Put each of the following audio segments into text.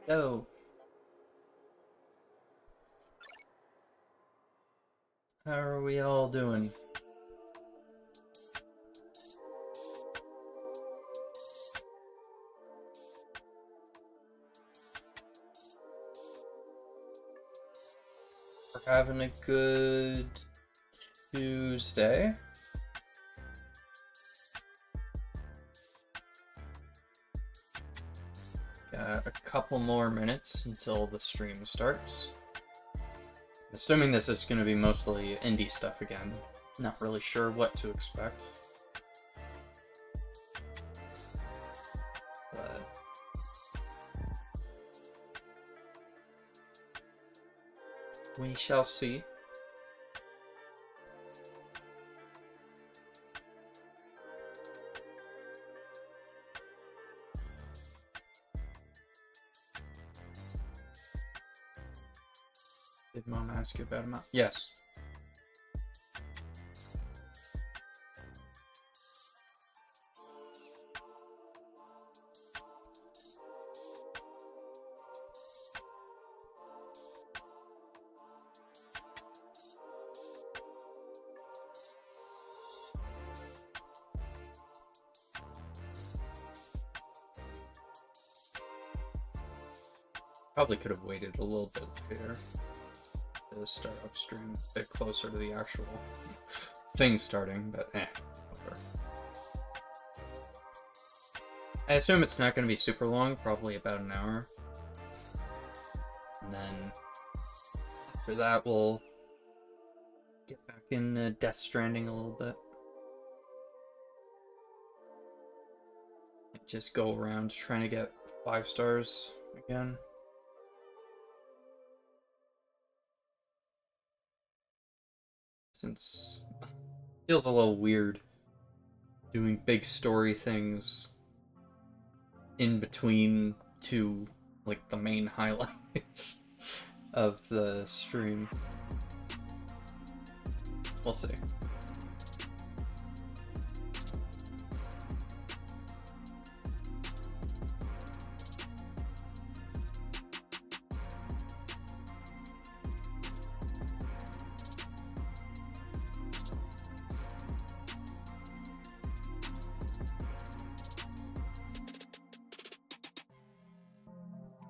Go. How are we all doing? We're having a good Tuesday. Got a couple more minutes until the stream starts. Assuming this is going to be mostly indie stuff again. Not really sure what to expect. But we shall see. Did Mom ask you about him? Yes. Probably could have waited a little bit later to start upstream, a bit closer to the actual thing starting, but whatever. I assume it's not going to be super long, probably about an hour. And then after that, we'll get back in Death Stranding a little bit. Just go around trying to get 5 stars again. Since it feels a little weird doing big story things in between two, like, the main highlights of the stream. We'll see.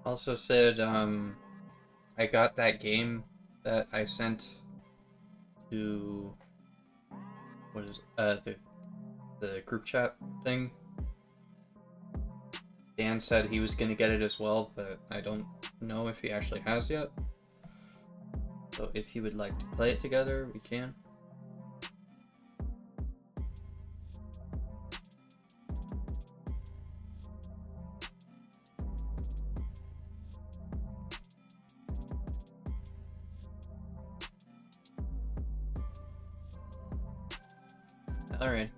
Also said, I got that game that I sent to, what is it, the group chat thing. Dan said he was gonna get it as well, but I don't know if he actually has yet. So if you would like to play it together, we can. Alright.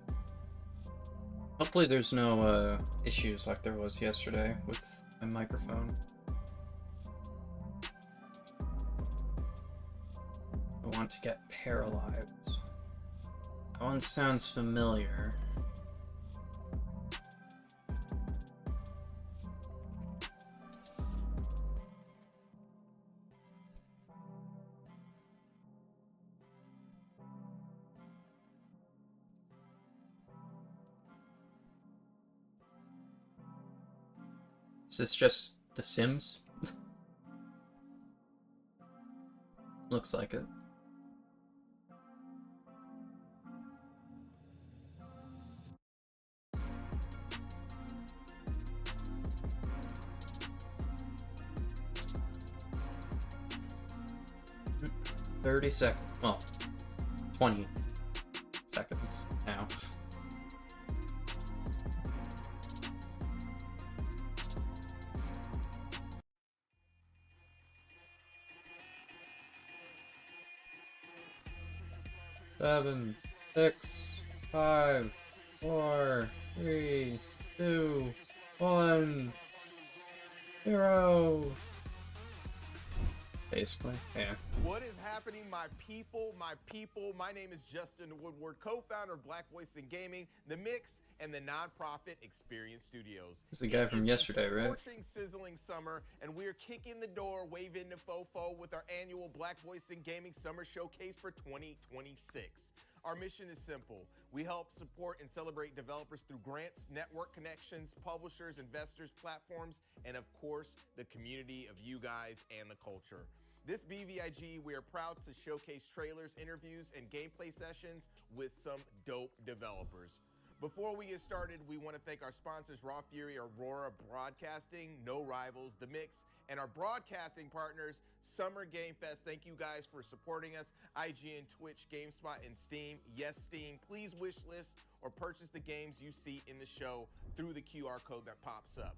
Hopefully there's no issues like there was yesterday with my microphone. I want to get paralyzed. That one sounds familiar. Is this just The Sims? Looks like it. $30 seconds. Well, 20 seconds now. Seven, 6, 5, 4, 3, 2, 1, 0. basically. Yeah. What is happening, my people, my people? My name is Justin Woodward, co-founder of Black Voice in Gaming, The Mix, and the nonprofit Experience Studios. It's the guy from yesterday, right? Scorching, sizzling summer, and we're kicking the door, waving the fofo with our annual Black Voice in Gaming Summer Showcase for 2026. Our mission is simple. We help support and celebrate developers through grants, network connections, publishers, investors, platforms, and of course, the community of you guys and the culture. This BVIG, we are proud to showcase trailers, interviews, and gameplay sessions with some dope developers. Before we get started, we want to thank our sponsors, Raw Fury, Aurora Broadcasting, No Rivals, The Mix, and our broadcasting partners, Summer Game Fest. Thank you guys for supporting us. IGN, Twitch, GameSpot, and Steam. Yes, Steam. Please wish list or purchase the games you see in the show through the QR code that pops up.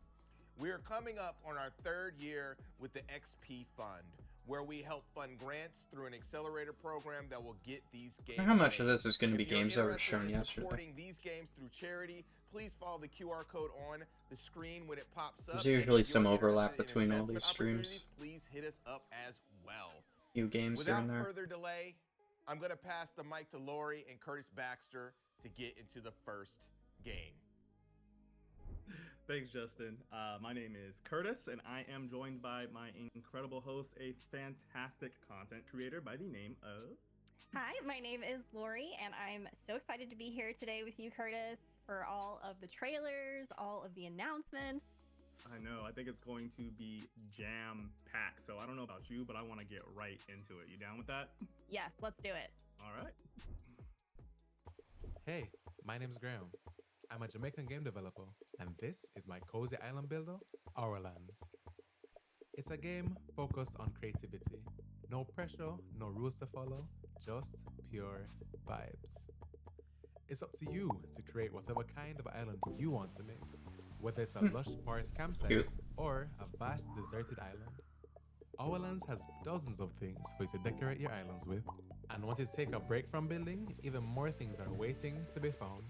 We are coming up on our 3rd year with the XP Fund, where we help fund grants through an accelerator program that will get these games. How much of made. this is going to be If you're games that were interested shown in yesterday? Supporting these games through charity, please follow the QR code on the screen when it pops up. There's usually And if some you're overlap interested in between all investment these streams. opportunities, please hit us up as well. Few games here Without and there. further delay, I'm going to pass the mic to Lori and Curtis Baxter to get into the first game. Thanks, Justin. My name is Curtis, and I am joined by my incredible host, a fantastic content creator by the name of... Hi, my name is Lori, and I'm so excited to be here today with you, Curtis, for all of the trailers, all of the announcements. I know, I think it's going to be jam-packed, so I don't know about you, but I want to get right into it. You down with that? Yes, let's do it. All right. Hey, my name's Graham. I'm a Jamaican game developer, and this is my cozy island builder, Our Lands. It's a game focused on creativity. No pressure, no rules to follow, just pure vibes. It's up to you to create whatever kind of island you want to make, whether it's a lush forest campsite Cute. or a vast deserted island. Our Lands has dozens of things for you to decorate your islands with, and once you take a break from building, even more things are waiting to be found.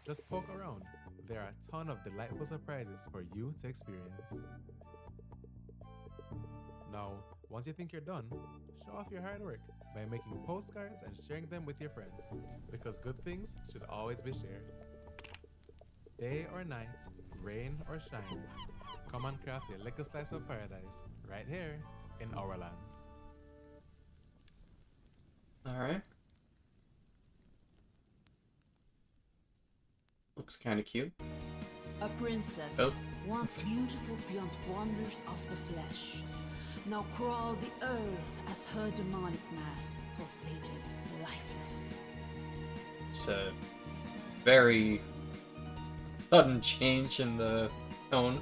Just poke around. There are a ton of delightful surprises for you to experience. Now, once you think you're done, show off your hard work by making postcards and sharing them with your friends, because good things should always be shared. Day or night, rain or shine, come and craft your little slice of paradise right here in Our Lands. Alright. Looks kind of cute. A princess, Oh. once beautiful beyond wonders of the flesh, now crawled the earth as her demonic mass pulsated lifelessly. It's a very sudden change in the tone.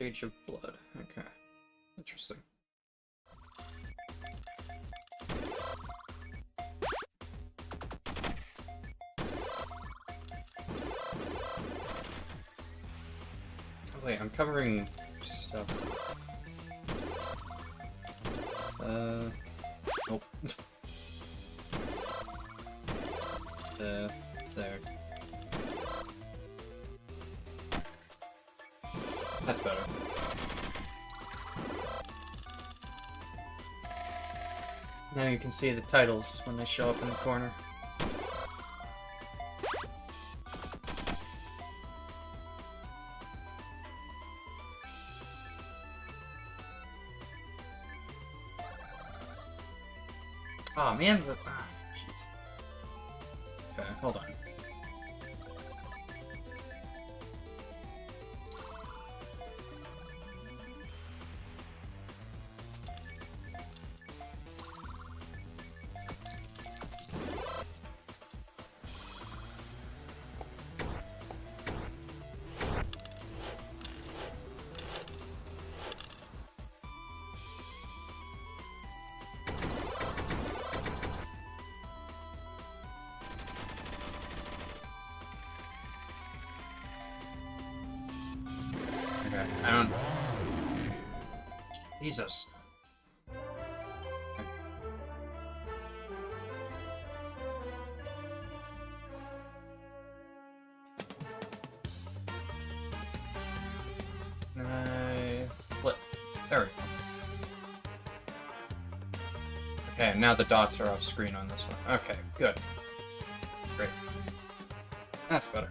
Age of Blood. Okay. Interesting. Oh, wait, I'm covering stuff. Nope. There. That's better. Now you can see the titles when they show up in the corner. Oh man, jeez. Okay, hold on. Okay, I don't. Jesus. Flip. There we go. Okay, now the dots are off screen on this one. Okay, good. Great. That's better.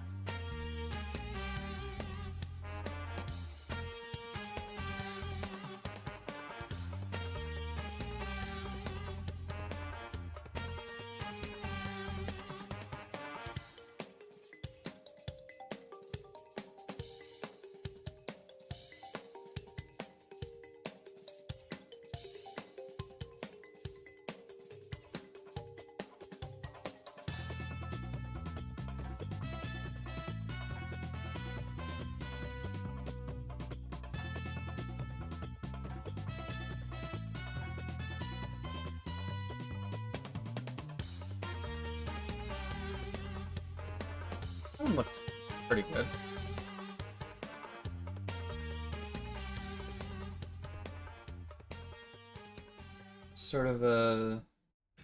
That one looked pretty good. Sort of a...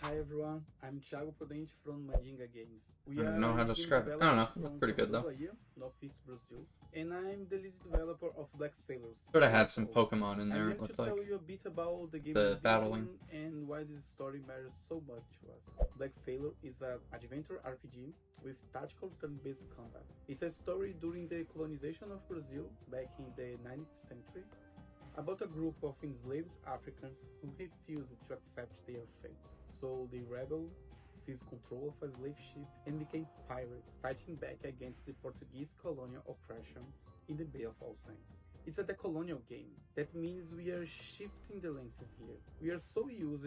Hi everyone, I'm Thiago Prudente from Mandinga Games. We I don't know how to game describe it. I don't know, developers looked from pretty good, Salvador, though. Bahia, Northeast Brazil, and I'm the lead developer of Black Sailors. Sort of had some Pokemon in there, I'm it here looked to like. tell you a bit about the game The we're battling. building and why this story matters so much to us. Black Sailor is an adventure RPG with tactical turn-based combat. It's a story during the colonization of Brazil back in the 19th century about a group of enslaved Africans who refused to accept their fate. So they rebelled, seized control of a slave ship, and became pirates, fighting back against the Portuguese colonial oppression in the Bay of All Saints. It's a decolonial game. That means we are shifting the lenses here. We are so used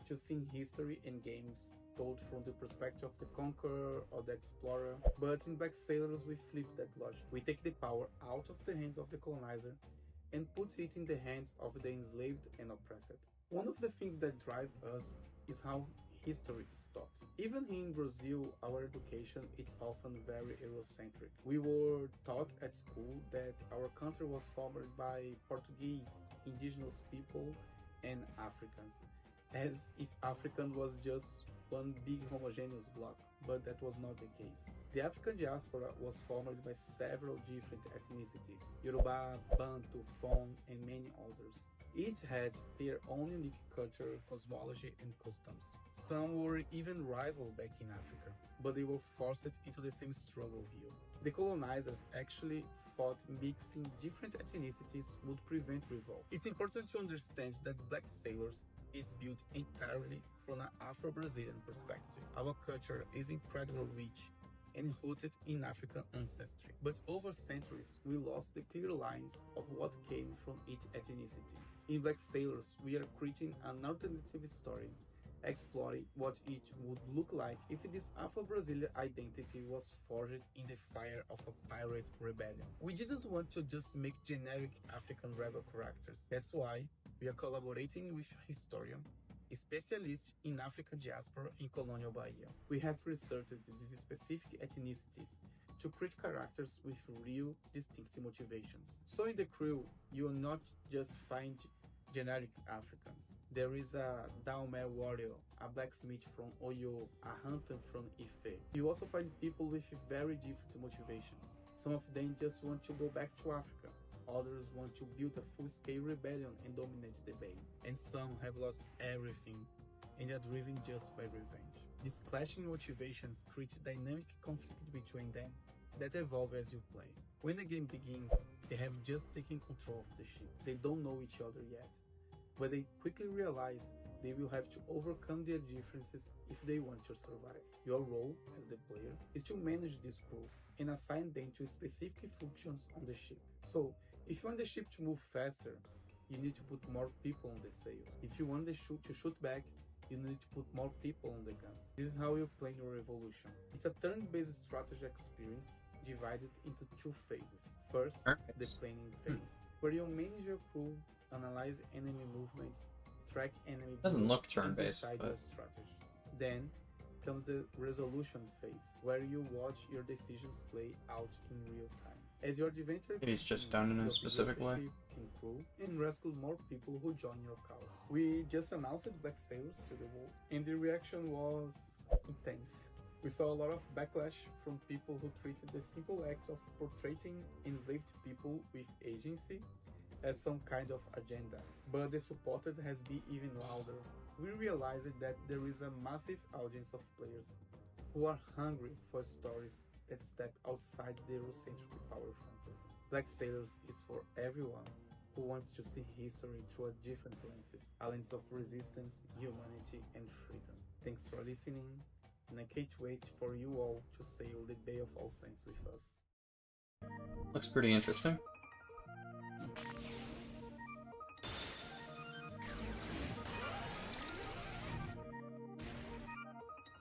to seeing history and games told from the perspective of the conqueror or the explorer, but in Black Sailors we flip that logic. We take the power out of the hands of the colonizer and put it in the hands of the enslaved and oppressed. One of the things that drive us is how history is taught. Even in Brazil, our education is often very Eurocentric. We were taught at school that our country was formed by Portuguese, indigenous people, and Africans, as if African was just one big homogeneous block, but that was not the case. The African diaspora was formed by several different ethnicities: Yoruba, Bantu, Fon, and many others. Each had their own unique culture, cosmology, and customs. Some were even rival back in Africa, but they were forced into the same struggle here. The colonizers actually thought mixing different ethnicities would prevent revolt. It's important to understand that Black Sailors is built entirely from an Afro-Brazilian perspective. Our culture is incredibly rich and rooted in African ancestry. But over centuries, we lost the clear lines of what came from each ethnicity. In Black Sailors, we are creating an alternative story, exploring what it would look like if this Afro-Brazilian identity was forged in the fire of a pirate rebellion. We didn't want to just make generic African rebel characters. That's why we are collaborating with a historian, a specialist in African diaspora in colonial Bahia. We have researched these specific ethnicities to create characters with real, distinct motivations. So in the crew, you will not just find generic Africans. There is a Daomé warrior, a blacksmith from Oyo, a hunter from Ife. You also find people with very different motivations. Some of them just want to go back to Africa. Others want to build a full-scale rebellion and dominate the Bay. And some have lost everything and are driven just by revenge. These clashing motivations create dynamic conflict between them that evolve as you play. When the game begins, they have just taken control of the ship. They don't know each other yet, but they quickly realize they will have to overcome their differences if they want to survive. Your role as the player is to manage this crew and assign them to specific functions on the ship. So, if you want the ship to move faster, you need to put more people on the sails. If you want the ship to shoot back, you need to put more people on the guns. This is how you plan your evolution. It's a turn-based strategy experience divided into two phases. First, the planning phase, where you manage your crew, analyze enemy movements, track enemy Doesn't look builds, and turn-based, decide but your strategy. Then comes the resolution phase, where you watch your decisions play out in real time. As your adventure Maybe it's just continues, done in a you build specific your way. ship and crew and rescue more people who join your cause. We just announced Black Sailors to the world, and the reaction was intense. We saw a lot of backlash from people who treated the simple act of portraying enslaved people with agency as some kind of agenda, but the support has been even louder. We realized that there is a massive audience of players who are hungry for stories that step outside the Eurocentric power fantasy. Black Sailors is for everyone who wants to see history through a different lenses, a lens of resistance, humanity, and freedom. Thanks for listening, and I can't wait for you all to sail the Bay of All Saints with us. Looks pretty interesting.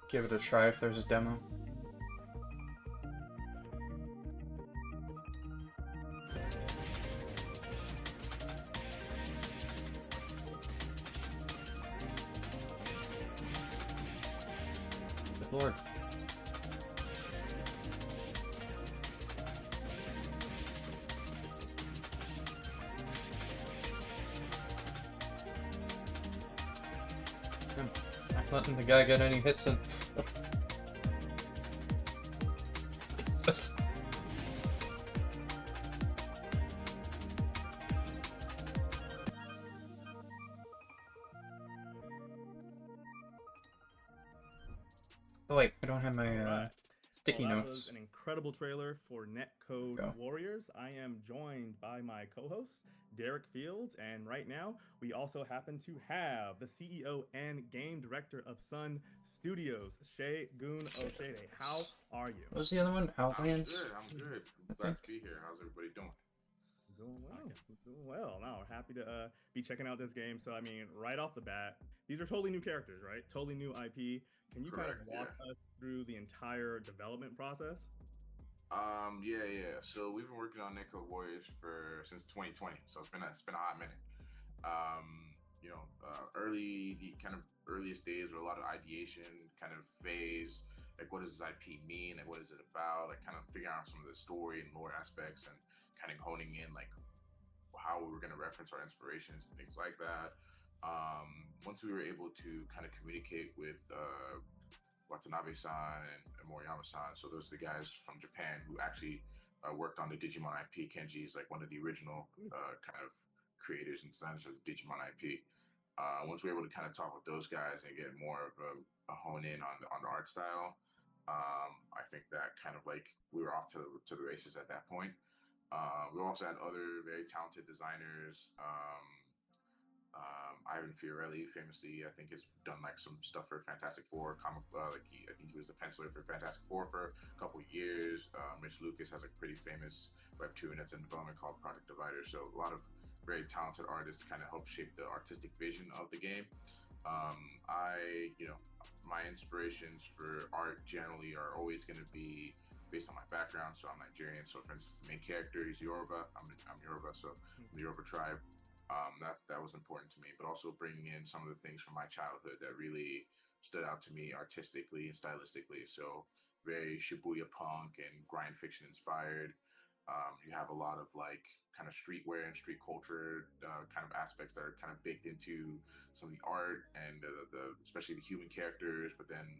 Give it a try if there's a demo. Good lord. Not letting the guy get any hits in. Jesus. Oh wait, I don't have my Right. sticky Well, that notes. was an incredible trailer for Netcode Go. Warriors. I am joined by my co-host Derek Fields, and right now we also happen to have the CEO and game director of Sun Studios, Shay Goon O'Shea. How are you? What was the other one? Outlands? I'm good. I Glad think. to be here. How's everybody doing? Doing well. Doing well. No, happy to be checking out this game. So, I mean, right off the bat, these are totally new characters, right? Totally new IP. Can you kind of Correct, walk yeah. us through the entire development process? Yeah. So we've been working on Netcode Warriors since 2020. So it's been a hot minute. The kind of earliest days were a lot of ideation kind of phase. Like, what does this IP mean? Like, what is it about? Like, kind of figuring out some of the story and lore aspects, and kind of honing in like how we were going to reference our inspirations and things like that. Once we were able to kind of communicate with Watanabe-san and Moriyama-san, so those are the guys from Japan who actually worked on the Digimon IP. Kenji is like one of the original kind of creators and designers of the Digimon IP. Once we were able to kind of talk with those guys and get more of a hone in on the art style, I think that kind of like we were off to the races at that point. We also had other very talented designers. Ivan Fiorelli, famously, I think has done like some stuff for Fantastic Four comic. I think he was the penciler for Fantastic Four for a couple of years. Mitch Lucas has a pretty famous webtoon that's in development called Project Divider. So a lot of very talented artists kind of help shape the artistic vision of the game. My inspirations for art generally are always going to be based on my background. So I'm Nigerian. So for instance, the main character is Yoruba. I'm Yoruba, so the Yoruba tribe. That was important to me, but also bringing in some of the things from my childhood that really stood out to me artistically and stylistically. So very Shibuya punk and grind fiction inspired. You have a lot of like kind of streetwear and street culture kind of aspects that are kind of baked into some of the art and the especially the human characters, but then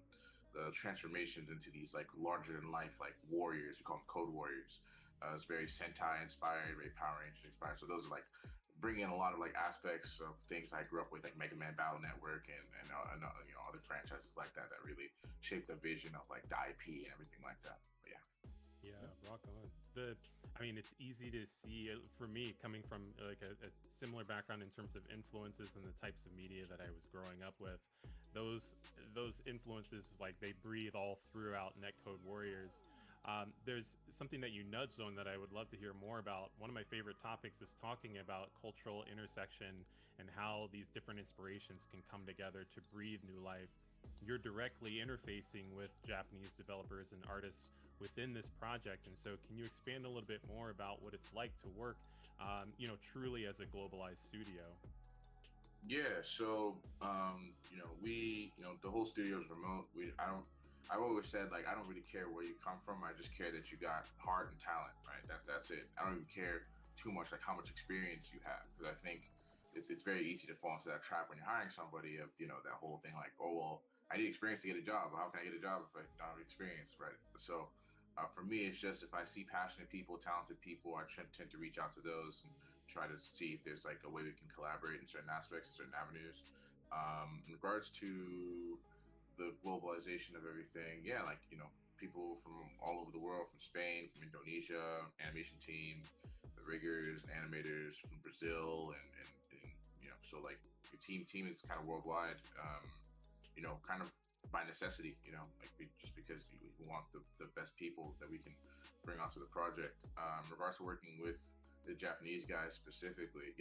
the transformations into these like larger than life like warriors. We call them code warriors. It's very Sentai inspired, very Power Rangers inspired. So those are like bringing in a lot of like aspects of things I grew up with, like Mega Man Battle Network and other franchises like that really shaped the vision of like the IP and everything like that. But yeah. Yeah, rock on. The I mean, it's easy to see for me coming from like a similar background in terms of influences and the types of media that I was growing up with. Those influences, like they breathe all throughout Netcode Warriors. There's something that you nudged on that I would love to hear more about. One of my favorite topics is talking about cultural intersection and how these different inspirations can come together to breathe new life. You're directly interfacing with Japanese developers and artists within this project, and so can you expand a little bit more about what it's like to work, truly as a globalized studio? Yeah, so the whole studio is remote. I've always said like I don't really care where you come from. I just care that you got heart and talent, right? That's it. I don't even care too much like how much experience you have, because I think it's very easy to fall into that trap when you're hiring somebody of that whole thing like, oh well, I need experience to get a job. How can I get a job if I don't have experience, right? So for me, it's just if I see passionate people, talented people, I tend to reach out to those and try to see if there's like a way we can collaborate in certain aspects, in certain avenues. In regards to the globalization of everything, yeah, like people from all over the world, from Spain, from Indonesia, animation team, the riggers, animators from Brazil, and so like your team is kind of worldwide. Kind of by necessity, like just because we want the best people that we can bring onto the project. In regards to working with the Japanese guys specifically,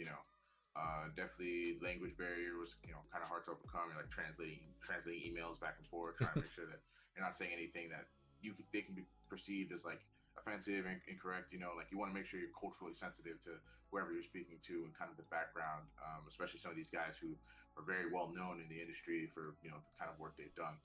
definitely language barrier was kind of hard to overcome. You're like translating emails back and forth, trying to make sure that you're not saying anything that they can be perceived as like offensive and incorrect. Like you want to make sure you're culturally sensitive to whoever you're speaking to and kind of the background, especially some of these guys who are very well known in the industry for the kind of work they've done.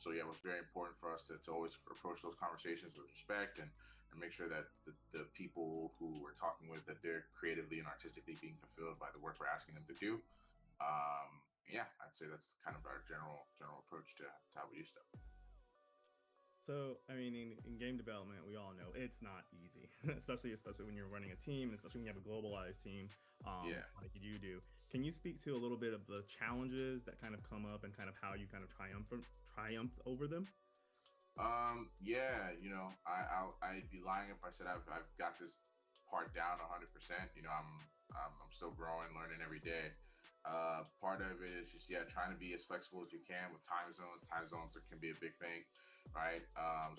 So yeah, it was very important for us to always approach those conversations with respect and make sure that the people who we're talking with, that they're creatively and artistically being fulfilled by the work we're asking them to do. Yeah, I'd say that's kind of our general approach to how we do stuff. So, I mean, in game development, we all know it's not easy, especially when you're running a team, and especially when you have a globalized team, like you do. Can you speak to a little bit of the challenges that kind of come up and kind of how you kind of triumphed over them? Yeah, I'd be lying if I said I've got this part down 100%. I'm still growing, learning every day. Part of it is just trying to be as flexible as you can with time zones. Time zones can be a big thing, right?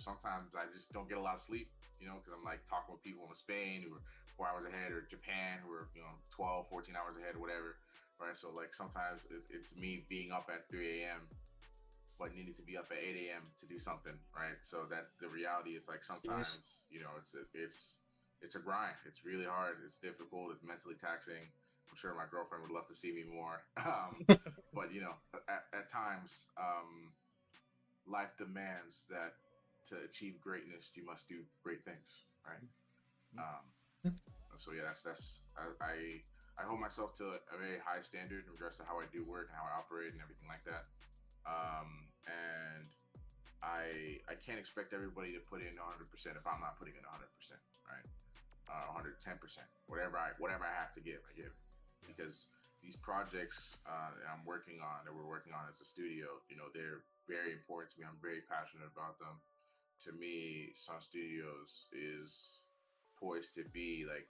Sometimes I just don't get a lot of sleep, because I'm like talking with people in Spain who are 4 hours ahead, or Japan who are 12, 14 hours ahead, whatever, right? So like sometimes it's me being up at 3 a.m. but needing to be up at 8 a.m. to do something, right? So that the reality is like sometimes it's a grind. It's really hard. It's difficult. It's mentally taxing. I'm sure my girlfriend would love to see me more. But at times, life demands that to achieve greatness, you must do great things, right? So yeah, that's I hold myself to a very high standard in regards to how I do work and how I operate and everything like that. And I can't expect everybody to put in 100% if I'm not putting in 100%, right? 110%, whatever I have to give, I give, because these projects that we're working on as a studio, they're very important to me. I'm very passionate about them. To me, Sun Studios is poised to be like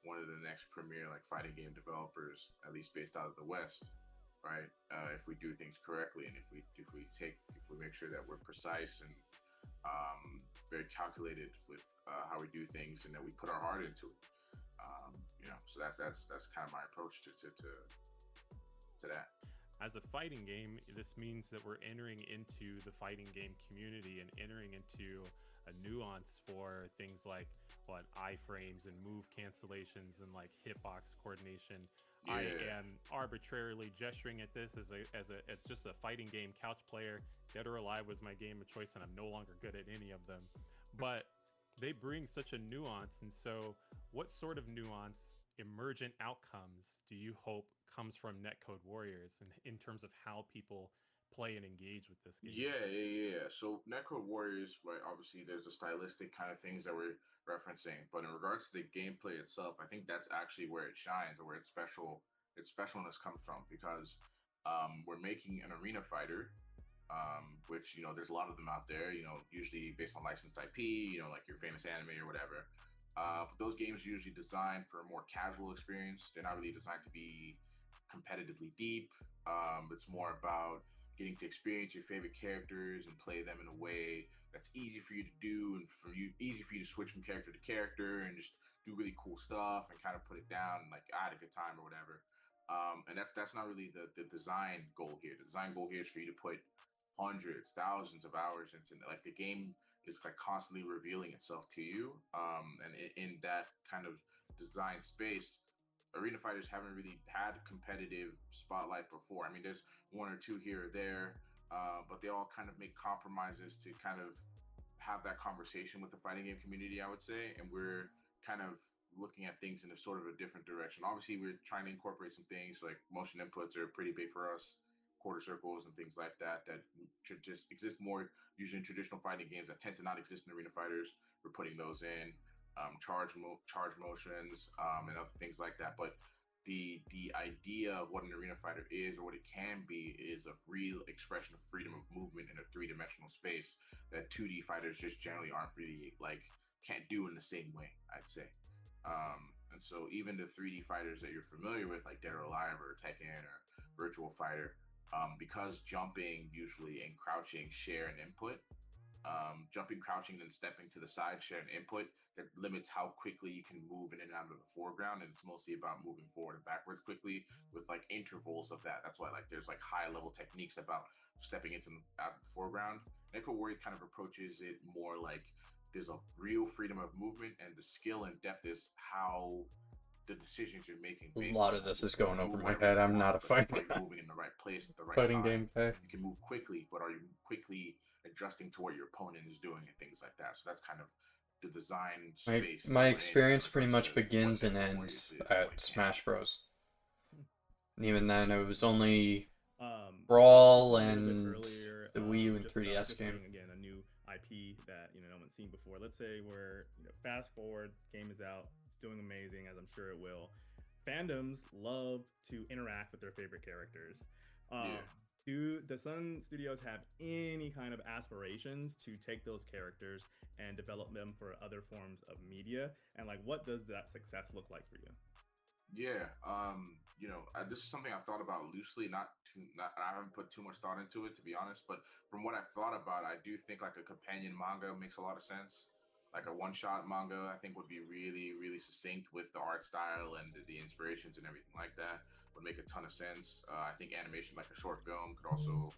one of the next premier like fighting game developers, at least based out of the West, right? If we do things correctly, and if we make sure that we're precise and very calculated with how we do things, and that we put our heart into it. So that's kind of my approach to that. As a fighting game, this means that we're entering into the fighting game community and entering into a nuance for things like iframes and move cancellations and like hitbox coordination. Yeah. I am arbitrarily gesturing at this as just a fighting game couch player. Dead or Alive was my game of choice, and I'm no longer good at any of them. But they bring such a nuance, and so what sort of nuance, emergent outcomes do you hope comes from Netcode Warriors and in terms of how people play and engage with this game? Yeah. So Netcode Warriors, right? Obviously, there's the stylistic kind of things that we're referencing, but in regards to the gameplay itself, I think that's actually where it shines, or where its specialness comes from, because we're making an arena fighter, which there's a lot of them out there. Usually based on licensed IP, like your famous anime or whatever. But those games are usually designed for a more casual experience. They're not really designed to be competitively deep. It's more about getting to experience your favorite characters and play them in a way that's easy for you to do and easy for you to switch from character to character and just do really cool stuff and kind of put it down and like I had a good time or whatever. And that's not really the design goal here. The design goal here is for you to put hundreds, thousands of hours into like the game is like constantly revealing itself to you. And in that kind of design space, arena fighters haven't really had competitive spotlight before. I mean, there's one or two here or there, but they all kind of make compromises to kind of have that conversation with the fighting game community, I would say. And we're kind of looking at things in a sort of a different direction. Obviously, we're trying to incorporate some things like motion inputs are pretty big for us, quarter circles and things like that that should just exist more usually in traditional fighting games that tend to not exist in arena fighters. We're putting those in charge motions and other things like that. But the idea of what an arena fighter is or what it can be is a real expression of freedom of movement in a three-dimensional space that 2D fighters just generally aren't really like can't do in the same way, I'd say. And so even the 3D fighters that you're familiar with, like Dead or Alive or Tekken or Virtual Fighter, because jumping usually and crouching share an input, jumping, crouching, and stepping to the side share an input that limits how quickly you can move in and out of the foreground. And it's mostly about moving forward and backwards quickly with like intervals of that. That's why like there's like high level techniques about stepping into out of the foreground. Neko Warrior kind of approaches it more like there's a real freedom of movement, and the skill and depth is how the decisions you're making. A lot of this is going over my head. I'm not a fighting guy. Moving in the right place at the right fighting time. game. You can move quickly, but are you quickly adjusting to what your opponent is doing and things like that? So that's kind of the design space. My experience pretty much begins and ends at Smash Bros. And even then, it was only Brawl and the Wii U and 3DS game. Again, a new IP that no one's seen before. Let's say we're fast forward, game is out, it's doing amazing, as I'm sure it will. Fandoms love to interact with their favorite characters. Do the Sun Studios have any kind of aspirations to take those characters and develop them for other forms of media? And like, what does that success look like for you? Yeah, this is something I've thought about loosely. I haven't put too much thought into it, to be honest. But from what I've thought about, I do think like a companion manga makes a lot of sense. Like a one-shot manga, I think would be really, really succinct with the art style and the inspirations and everything like that. Would make a ton of sense. I think animation, like a short film, could also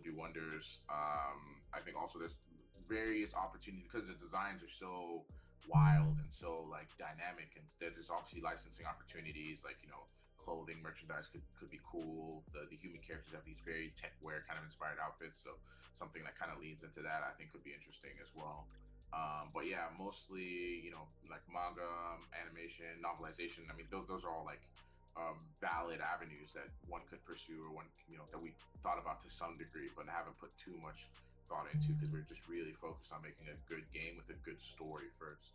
do wonders. I think also there's various opportunities because the designs are so wild and so like dynamic, and there's obviously licensing opportunities like clothing, merchandise could be cool. The human characters have these very tech wear kind of inspired outfits, so something that kind of leads into that I think could be interesting as well. But yeah, mostly like manga, animation, novelization. I mean those are all like valid avenues that one could pursue, or one that we thought about to some degree, but haven't put too much thought into because we're just really focused on making a good game with a good story first.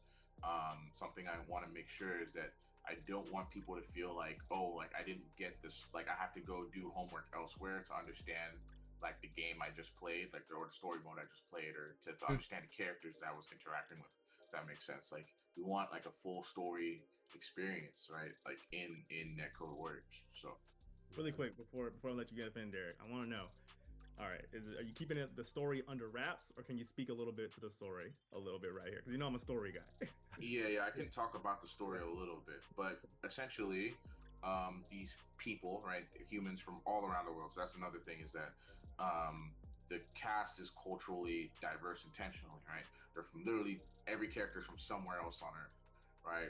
Something I want to make sure is that I don't want people to feel like, oh, like I didn't get this, like I have to go do homework elsewhere to understand like the game I just played, like or the story mode I just played, or to understand the characters that I was interacting with. If that makes sense. Like we want like a full story experience, right? Like in Netcode Warriors. So really quick before I let you get in, Derek, I want to know. All right, are you keeping the story under wraps, or can you speak a little bit to the story a little bit right here? Because I'm a story guy. yeah, I can talk about the story a little bit, but essentially, these people, right, humans from all around the world. So that's another thing is that the cast is culturally diverse intentionally, right? They're from literally every character from somewhere else on Earth, right?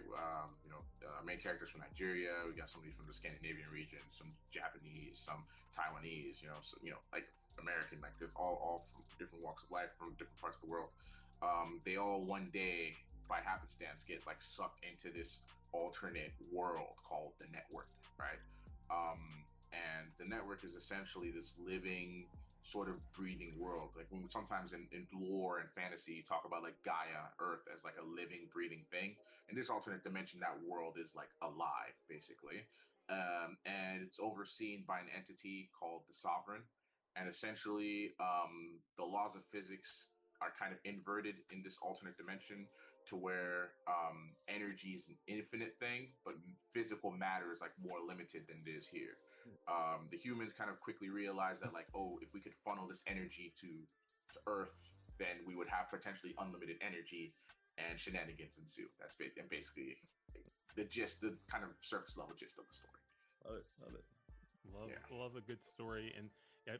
Main characters from Nigeria. We got somebody from the Scandinavian region, some Japanese, some Taiwanese. Like American, like they're all from different walks of life, from different parts of the world. They all one day, by happenstance, get like sucked into this alternate world called the network, right? And the network is essentially this living, sort of breathing world. Like when sometimes in lore and fantasy, you talk about like Gaia, Earth, as like a living, breathing thing. In this alternate dimension, that world is like alive, basically. And it's overseen by an entity called the Sovereign. And essentially, the laws of physics are kind of inverted in this alternate dimension, to where energy is an infinite thing, but physical matter is like more limited than it is here. The humans kind of quickly realized that, like, oh, if we could funnel this energy to Earth, then we would have potentially unlimited energy, and shenanigans ensue. That's basically the gist, the kind of surface level gist of the story. Love it. Love it. Love a good story, and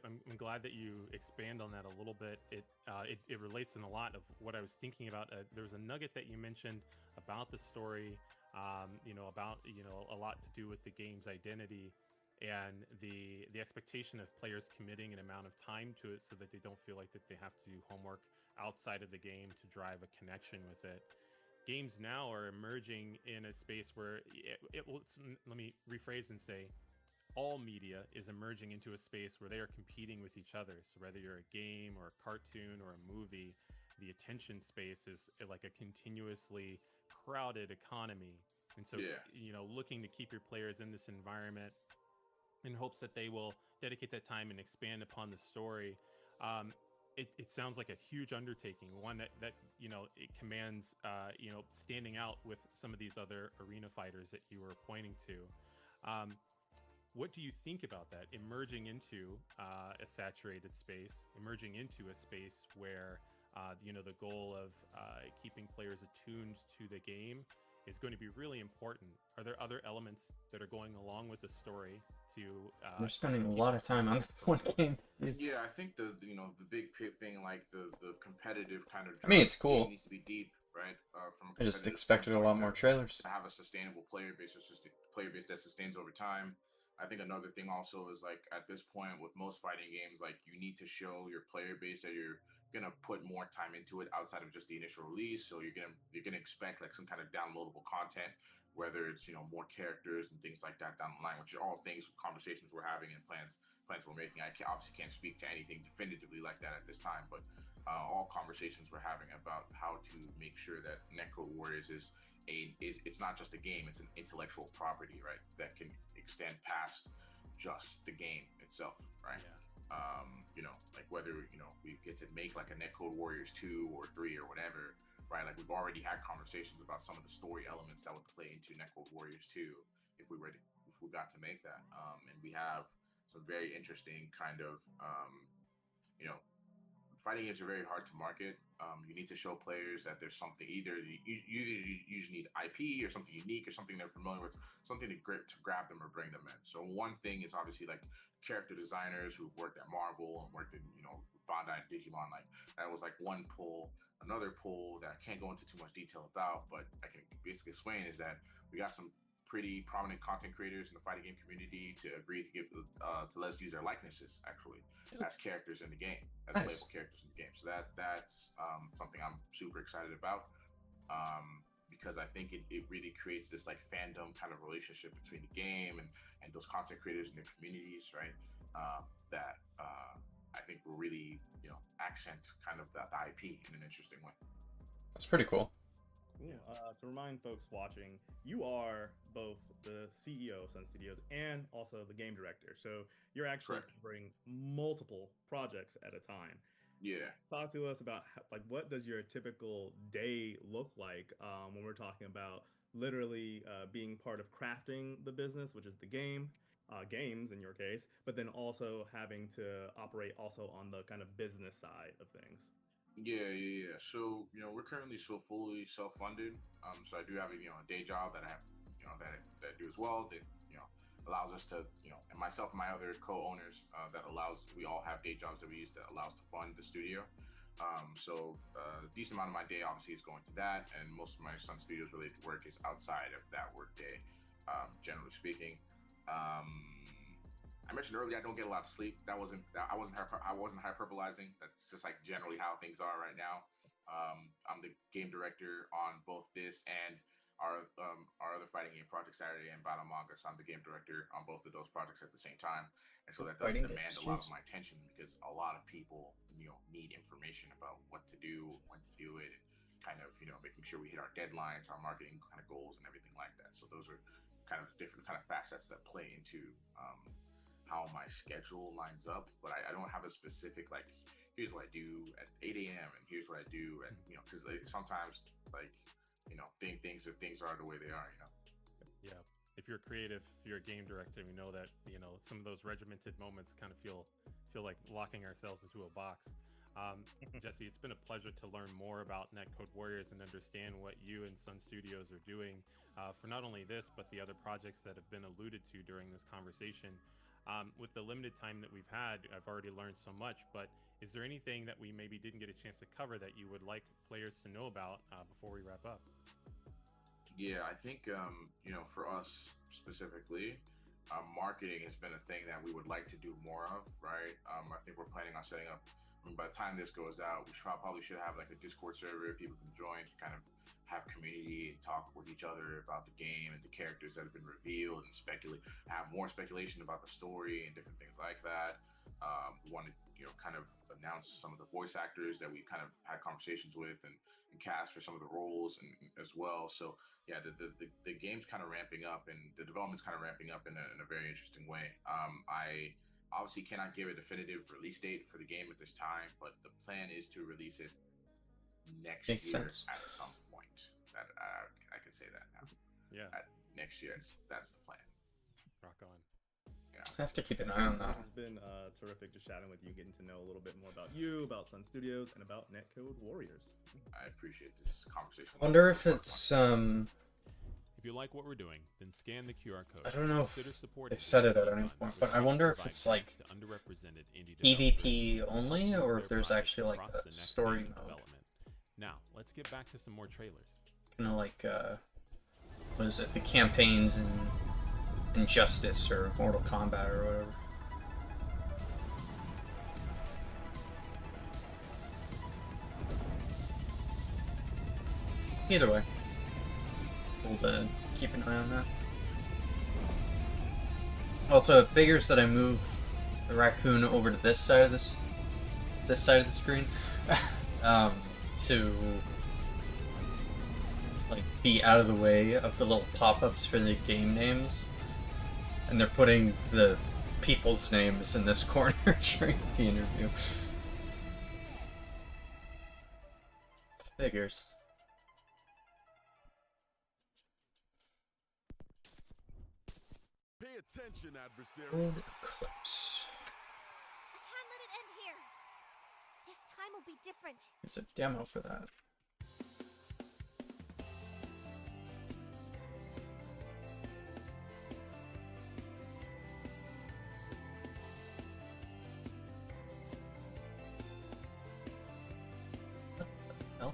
I'm glad that you expand on that a little bit. It relates in a lot of what I was thinking about. There was a nugget that you mentioned about the story, about a lot to do with the game's identity and the expectation of players committing an amount of time to it, so that they don't feel like that they have to do homework outside of the game to drive a connection with it. Games now are emerging in a space where let me rephrase and say all media is emerging into a space where they are competing with each other. So whether you're a game or a cartoon or a movie, the attention space is like a continuously crowded economy. And so, Yeah. looking to keep your players in this environment in hopes that they will dedicate that time and expand upon the story. It sounds like a huge undertaking, one that it commands standing out with some of these other arena fighters that you were pointing to. What do you think about that? Emerging into a saturated space, emerging into a space where the goal of keeping players attuned to the game is going to be really important. Are there other elements that are going along with the story to? They're spending a lot of time on this one game. Yeah, I think the big thing, like the competitive kind of. I mean, it's cool. Needs to be deep, right? From I just expected a lot more trailers. To have a sustainable player base, or just a player base that sustains over time. I think another thing also is, like, at this point with most fighting games, like, you need to show your player base that you're gonna put more time into it outside of just the initial release. So you're gonna expect like some kind of downloadable content, whether it's more characters and things like that down the line, which are all things, conversations we're having, and plans we're making. Obviously can't speak to anything definitively like that at this time, but all conversations we're having about how to make sure that Netcode Warriors is it's not just a game, it's an intellectual property, right, that can extend past just the game itself, right? Yeah. Like whether we get to make like a Netcode Warriors 2 or 3 or whatever, right? Like, we've already had conversations about some of the story elements that would play into Netcode Warriors 2 if we got to make that, and we have some very interesting kind of fighting games are very hard to market. You need to show players that there's something, either you usually need IP or something unique or something they're familiar with, something to grab them or bring them in. So one thing is obviously like character designers who've worked at Marvel and worked in Bandai and Digimon. Like, that was like one pull. Another pull that I can't go into too much detail about, but I can basically explain, is that we got some pretty prominent content creators in the fighting game community to agree to give to let us use their likenesses actually as characters in the game, as playable characters in the game. So that's something I'm super excited about, because I think it really creates this like fandom kind of relationship between the game and those content creators and their communities, right? That I think will really accent kind of the IP in an interesting way. That's pretty cool. Cool. To remind folks watching, you are both the CEO of Sun Studios and also the game director. So you're actually covering multiple projects at a time. Yeah. Talk to us about what does your typical day look like when we're talking about literally being part of crafting the business, which is the games in your case, but then also having to operate also on the kind of business side of things. Yeah. So we're currently still fully self-funded. So I do have a day job that I have that I do as well, that allows us to and myself and my other co-owners we all have day jobs that we use that allows to fund the studio. So a decent amount of my day obviously is going to that, and most of my Sun Studios related work is outside of that work day, generally speaking. I mentioned earlier I don't get a lot of sleep. I wasn't hyperbolizing. That's just like generally how things are right now. I'm the game director on both this and our other fighting game project, Saturday and Battle Manga. So I'm the game director on both of those projects at the same time, and so that does demand a lot of my attention, because a lot of people need information about what to do, when to do it, and kind of making sure we hit our deadlines, our marketing kind of goals, and everything like that. So those are kind of different kind of facets that play into how my schedule lines up. But I don't have a specific like here's what I do at 8 a.m. and here's what I do at, you know, because sometimes like, you know, things are the way they are, you know. Yeah. If you're creative, if you're a game director, we know that, you know, some of those regimented moments kind of feel like locking ourselves into a box. Jesse, it's been a pleasure to learn more about Netcode Warriors and understand what you and Sun Studios are doing for not only this, but the other projects that have been alluded to during this conversation. With the limited time that we've had, I've already learned so much, but is there anything that we maybe didn't get a chance to cover that you would like players to know about before we wrap up? Yeah, I think you know, for us specifically, marketing has been a thing that we would like to do more of, right? I think we're planning on setting up. I mean, by the time this goes out, we probably should have like a Discord server people can join to kind of have community and talk with each other about the game and the characters that have been revealed and speculate, have more speculation about the story and different things like that. We want to, you know, kind of announce some of the voice actors that we kind of had conversations with and cast for some of the roles and as well. So yeah, the game's kind of ramping up and the development's kind of ramping up in a very interesting way. I obviously cannot give a definitive release date for the game at this time, but the plan is to release it next Makes year sense. at some point. That I can say that now. Yeah. At next year, that's the plan. Rock on. I have to keep an eye on that. It's been terrific just chatting with you, getting to know a little bit more about you, about Sun Studios, and about Netcode Warriors. I appreciate this conversation. I wonder if it's If you like what we're doing, then scan the QR code. I don't know if Consider supporting they said it us at any on point, but I wonder if provide it's like to underrepresented indie PvP developers only, or their if there's projects actually like across a the next story stage of mode. development. Now, let's get back to some more trailers. Kind of like what is it? The campaigns in Injustice or Mortal Kombat or whatever. Either way, we'll keep an eye on that. Also, it figures that I move the raccoon over to this side of this side of the screen to like be out of the way of the little pop-ups for the game names, and they're putting the people's names in this corner during the interview. Figures. Pay attention, adversary. Good clips. I can't let it end here. This time will be different. There's a demo for that. What the hell?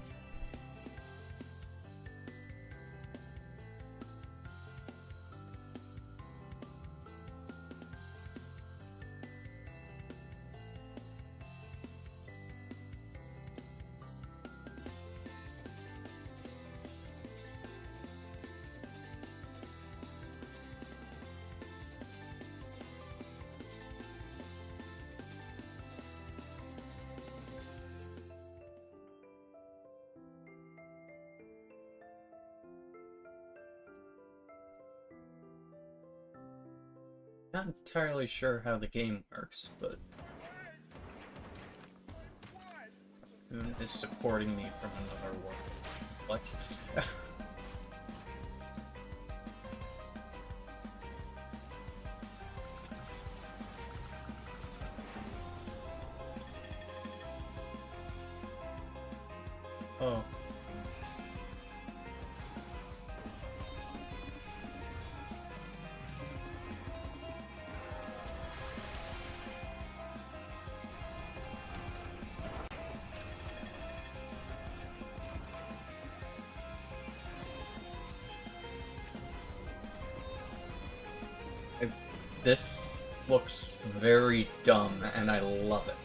Not entirely sure how the game works, but Raccoon is supporting me from another world. What? Oh. This looks very dumb, and I love it.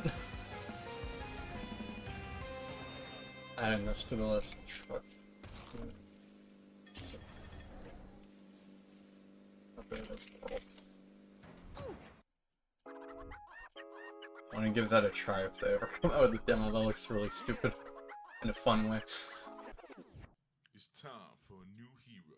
Adding this to the list. Fuck. I want to give that a try if they ever come out with a demo. That looks really stupid in a fun way. It's time for a new hero.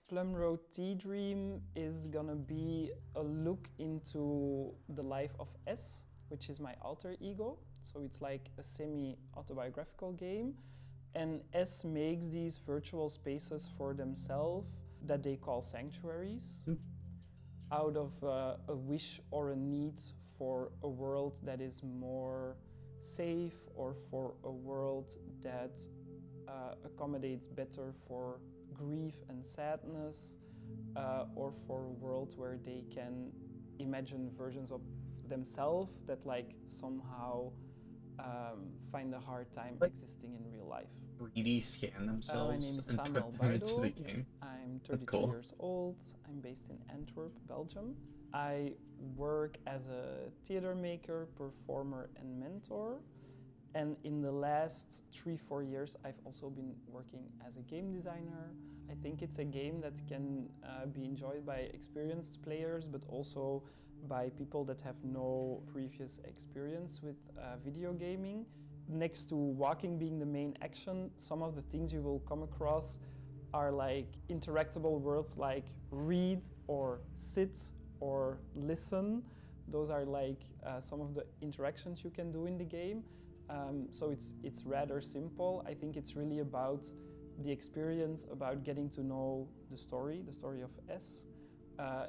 Plum Road Tea Dream is gonna be a look into the life of S, which is my alter ego. So it's like a semi-autobiographical game. And S makes these virtual spaces for themselves that they call sanctuaries, out of a wish or a need for a world that is more safe, or for a world that accommodates better for grief and sadness, or for a world where they can imagine versions of themselves that like somehow find a hard time existing in real life. 3D scan themselves My name is and Samuel put them into the Bardo. game. I'm That's 32 cool. years old. I'm based in Antwerp, Belgium. I work as a theater maker, performer, and mentor. And in the last 3-4 years, I've also been working as a game designer. I think it's a game that can be enjoyed by experienced players, but also by people that have no previous experience with video gaming. Next to walking being the main action, some of the things you will come across are like interactable words like read or sit or listen. Those are like some of the interactions you can do in the game. So it's rather simple. I think it's really about the experience, about getting to know the story of S,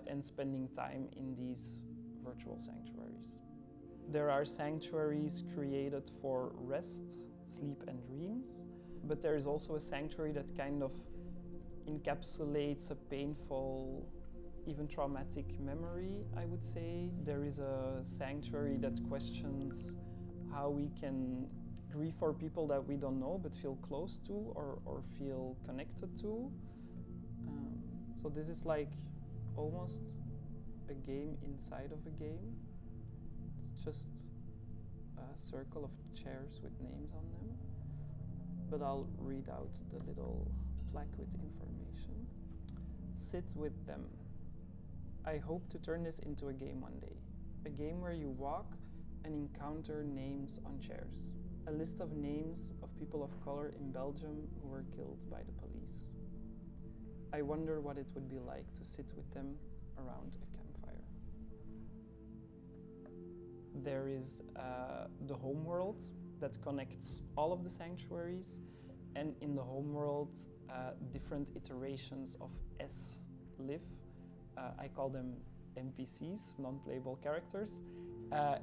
and spending time in these virtual sanctuaries. There are sanctuaries created for rest, sleep, and dreams, but there is also a sanctuary that kind of encapsulates a painful, even traumatic memory, I would say. There is a sanctuary that questions how we can grieve for people that we don't know but feel close to or feel connected to. So this is like almost a game inside of a game. It's just a circle of chairs with names on them. But I'll read out the little plaque with information. Sit with them. I hope to turn this into a game one day. A game where you walk and encounter names on chairs. A list of names of people of color in Belgium who were killed by the police. I wonder what it would be like to sit with them around a campfire. There is the homeworld that connects all of the sanctuaries, and in the homeworld, different iterations of S live. I call them NPCs, non-playable characters.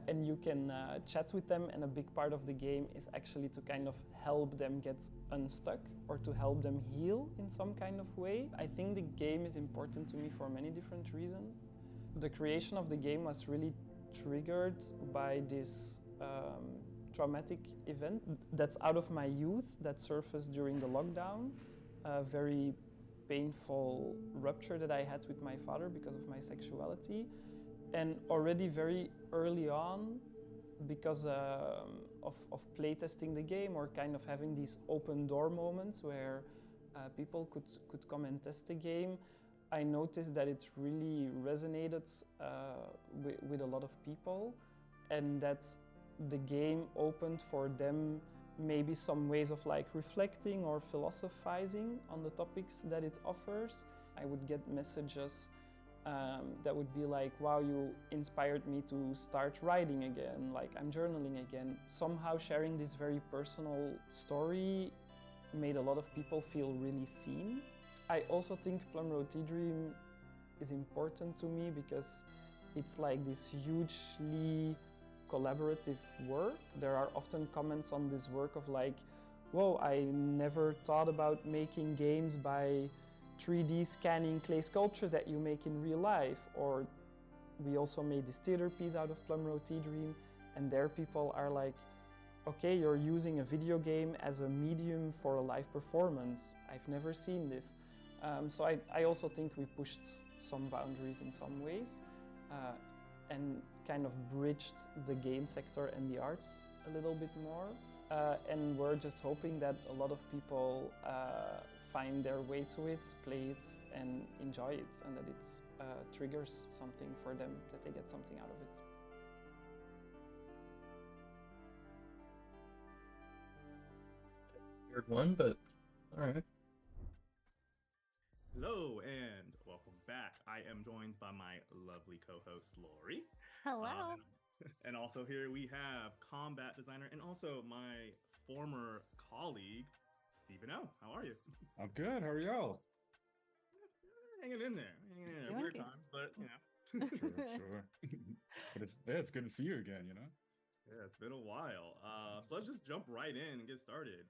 And you can chat with them, and a big part of the game is actually to kind of help them get unstuck or to help them heal in some kind of way. I think the game is important to me for many different reasons. The creation of the game was really triggered by this traumatic event that's out of my youth that surfaced during the lockdown. A very painful rupture that I had with my father because of my sexuality. And already very early on, because of playtesting the game or kind of having these open door moments where people could come and test the game, I noticed that it really resonated with a lot of people, and that the game opened for them maybe some ways of like reflecting or philosophizing on the topics that it offers. I would get messages that would be like, wow, you inspired me to start writing again, like I'm journaling again. Somehow sharing this very personal story made a lot of people feel really seen. I also think Plum Road Tea Dream is important to me because it's like this hugely collaborative work. There are often comments on this work of like, whoa, I never thought about making games by 3D scanning clay sculptures that you make in real life. Or we also made this theater piece out of Plum Road Tea Dream, and there people are like, okay, you're using a video game as a medium for a live performance. I've never seen this. So I also think we pushed some boundaries in some ways and kind of bridged the game sector and the arts a little bit more. And we're just hoping that a lot of people find their way to it, play it, and enjoy it, and that it triggers something for them, that they get something out of it. Weird one, but all right. Hello and welcome back. I am joined by my lovely co-host Lori. Hello. And also here we have combat designer and also my former colleague, Stephen O. How are you? I'm good. How are y'all? Hanging in there. Doing Weird good. times, but Sure. But it's good to see you again, you know? Yeah, it's been a while. So let's just jump right in and get started.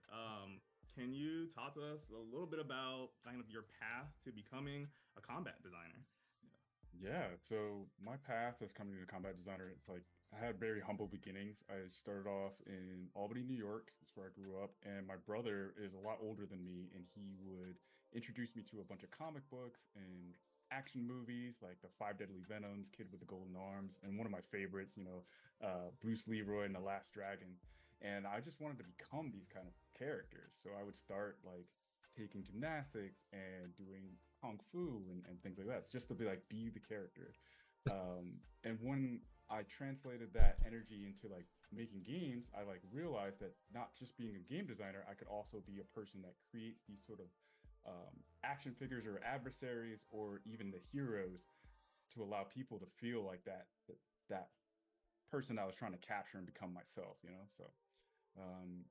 Can you talk to us a little bit about kind of your path to becoming a combat designer? Yeah, so my path as coming to combat designer, it's like I had very humble beginnings. I started off in Albany, New York. That's where I grew up. And my brother is a lot older than me, and he would introduce me to a bunch of comic books and action movies like the Five Deadly Venoms, Kid with the Golden Arms, and one of my favorites, Bruce Leroy and the Last Dragon. And I just wanted to become these kind of characters. So I would start like taking gymnastics and doing kung fu and things like that, just to be the character. And when I translated that energy into like making games, I like realized that not just being a game designer, I could also be a person that creates these sort of action figures or adversaries or even the heroes to allow people to feel like that person I was trying to capture and become myself, So um,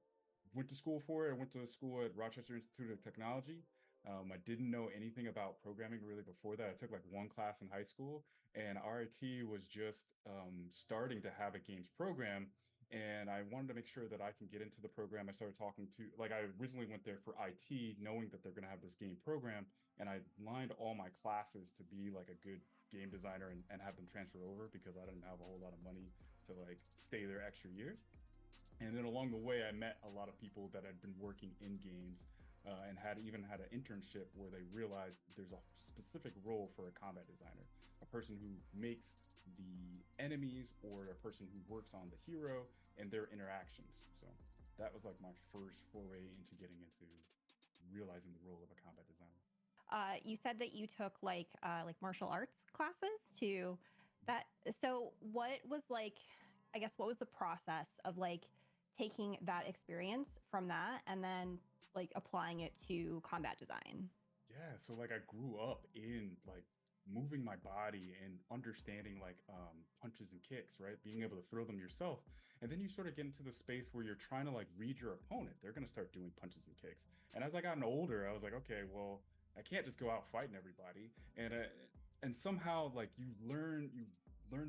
went to school for it. I went to school at Rochester Institute of Technology. I didn't know anything about programming really before that. I took like one class in high school, and RIT was just starting to have a games program. And I wanted to make sure that I can get into the program. I started talking to, like, I originally went there for IT, knowing that they're going to have this game program. And I lined all my classes to be like a good game designer and have them transfer over because I didn't have a whole lot of money to like stay there extra years. And then along the way, I met a lot of people that had been working in games and had an internship where they realized there's a specific role for a combat designer, a person who makes the enemies or a person who works on the hero and their interactions. So that was like my first foray into getting into realizing the role of a combat designer. You said that you took like martial arts classes to that. So what was like, I guess, what was the process of like taking that experience from that and then like applying it to combat design? Yeah, so like I grew up in like moving my body and understanding like punches and kicks, right? Being able to throw them yourself. And then you sort of get into the space where you're trying to like read your opponent. They're going to start doing punches and kicks. And as I gotten older, I was like, okay, well, I can't just go out fighting everybody. And somehow like you learn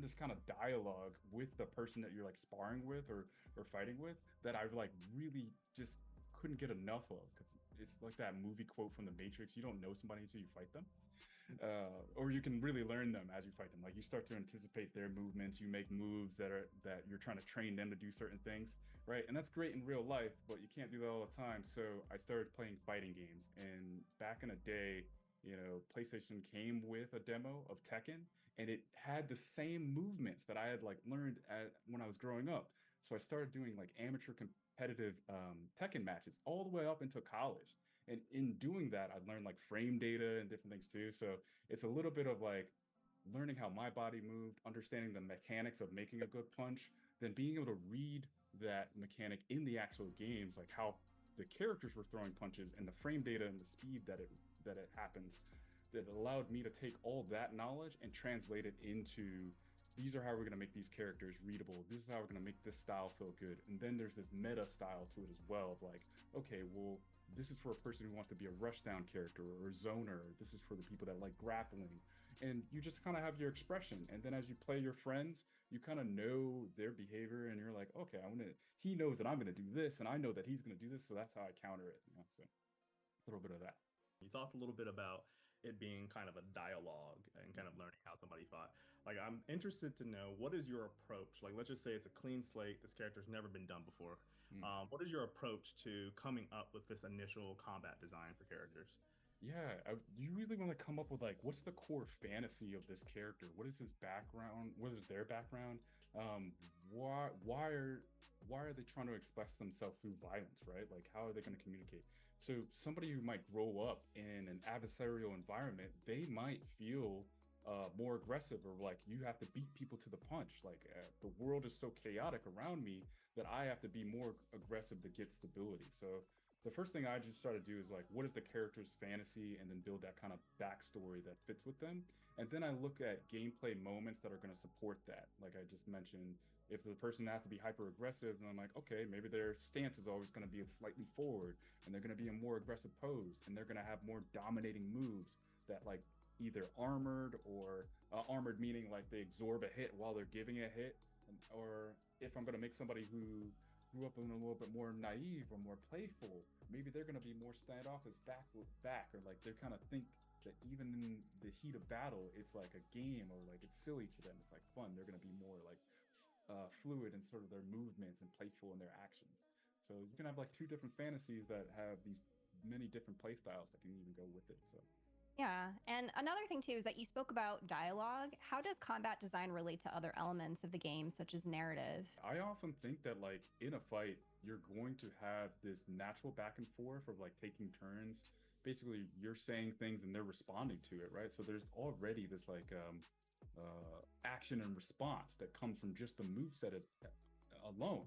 this kind of dialogue with the person that you're like sparring with or fighting with that I like really just couldn't get enough of because it's like that movie quote from The Matrix: you don't know somebody until you fight them. Or you can really learn them as you fight them. Like you start to anticipate their movements, you make moves that you're trying to train them to do certain things, right? And that's great in real life, but you can't do that all the time. So I started playing fighting games, and back in the day, PlayStation came with a demo of Tekken, and it had the same movements that I had like learned when I was growing up. So I started doing like amateur competitive Tekken matches all the way up into college. And in doing that, I learned like frame data and different things too. So it's a little bit of like learning how my body moved, understanding the mechanics of making a good punch, then being able to read that mechanic in the actual games, like how the characters were throwing punches and the frame data and the speed that it happens, that allowed me to take all that knowledge and translate it into these are how we're going to make these characters readable. This is how we're going to make this style feel good. And then there's this meta style to it as well of like, okay, well, this is for a person who wants to be a rushdown character or a zoner. This is for the people that like grappling. And you just kind of have your expression. And then as you play your friends, you kind of know their behavior and you're like, okay, he knows that I'm going to do this and I know that he's going to do this. So that's how I counter it. So a little bit of that. You talked a little bit about it being kind of a dialogue and kind of learning how somebody fought. Like, I'm interested to know, what is your approach? Like, let's just say it's a clean slate. This character's never been done before. What is your approach to coming up with this initial combat design for characters? Yeah, you really want to come up with like, what's the core fantasy of this character? What is his background? What is their background? Why are they trying to express themselves through violence, right? Like, how are they going to communicate? So somebody who might grow up in an adversarial environment, they might feel more aggressive, or like you have to beat people to the punch. Like the world is so chaotic around me that I have to be more aggressive to get stability. So the first thing I just try to do is like, what is the character's fantasy, and then build that kind of backstory that fits with them. And then I look at gameplay moments that are going to support that. Like I just mentioned, if the person has to be hyper aggressive, then I'm like, okay, maybe their stance is always going to be slightly forward, and they're going to be a more aggressive pose, and they're going to have more dominating moves that like either armored or armored meaning like they absorb a hit while they're giving a hit, or if I'm going to make somebody who grew up in a little bit more naive or more playful, maybe they're going to be more standoffish back with back, or like they're kind of think that even in the heat of battle, it's like a game, or like it's silly to them. It's like fun. They're going to be more like fluid in sort of their movements and playful in their actions. So you can have like two different fantasies that have these many different play styles that can even go with it. So Yeah. And another thing too is that you spoke about dialogue. How does combat design relate to other elements of the game, such as narrative? I often think that like in a fight, you're going to have this natural back and forth of like taking turns. Basically, you're saying things and they're responding to it, right? So there's already this like action and response that comes from just the moveset alone.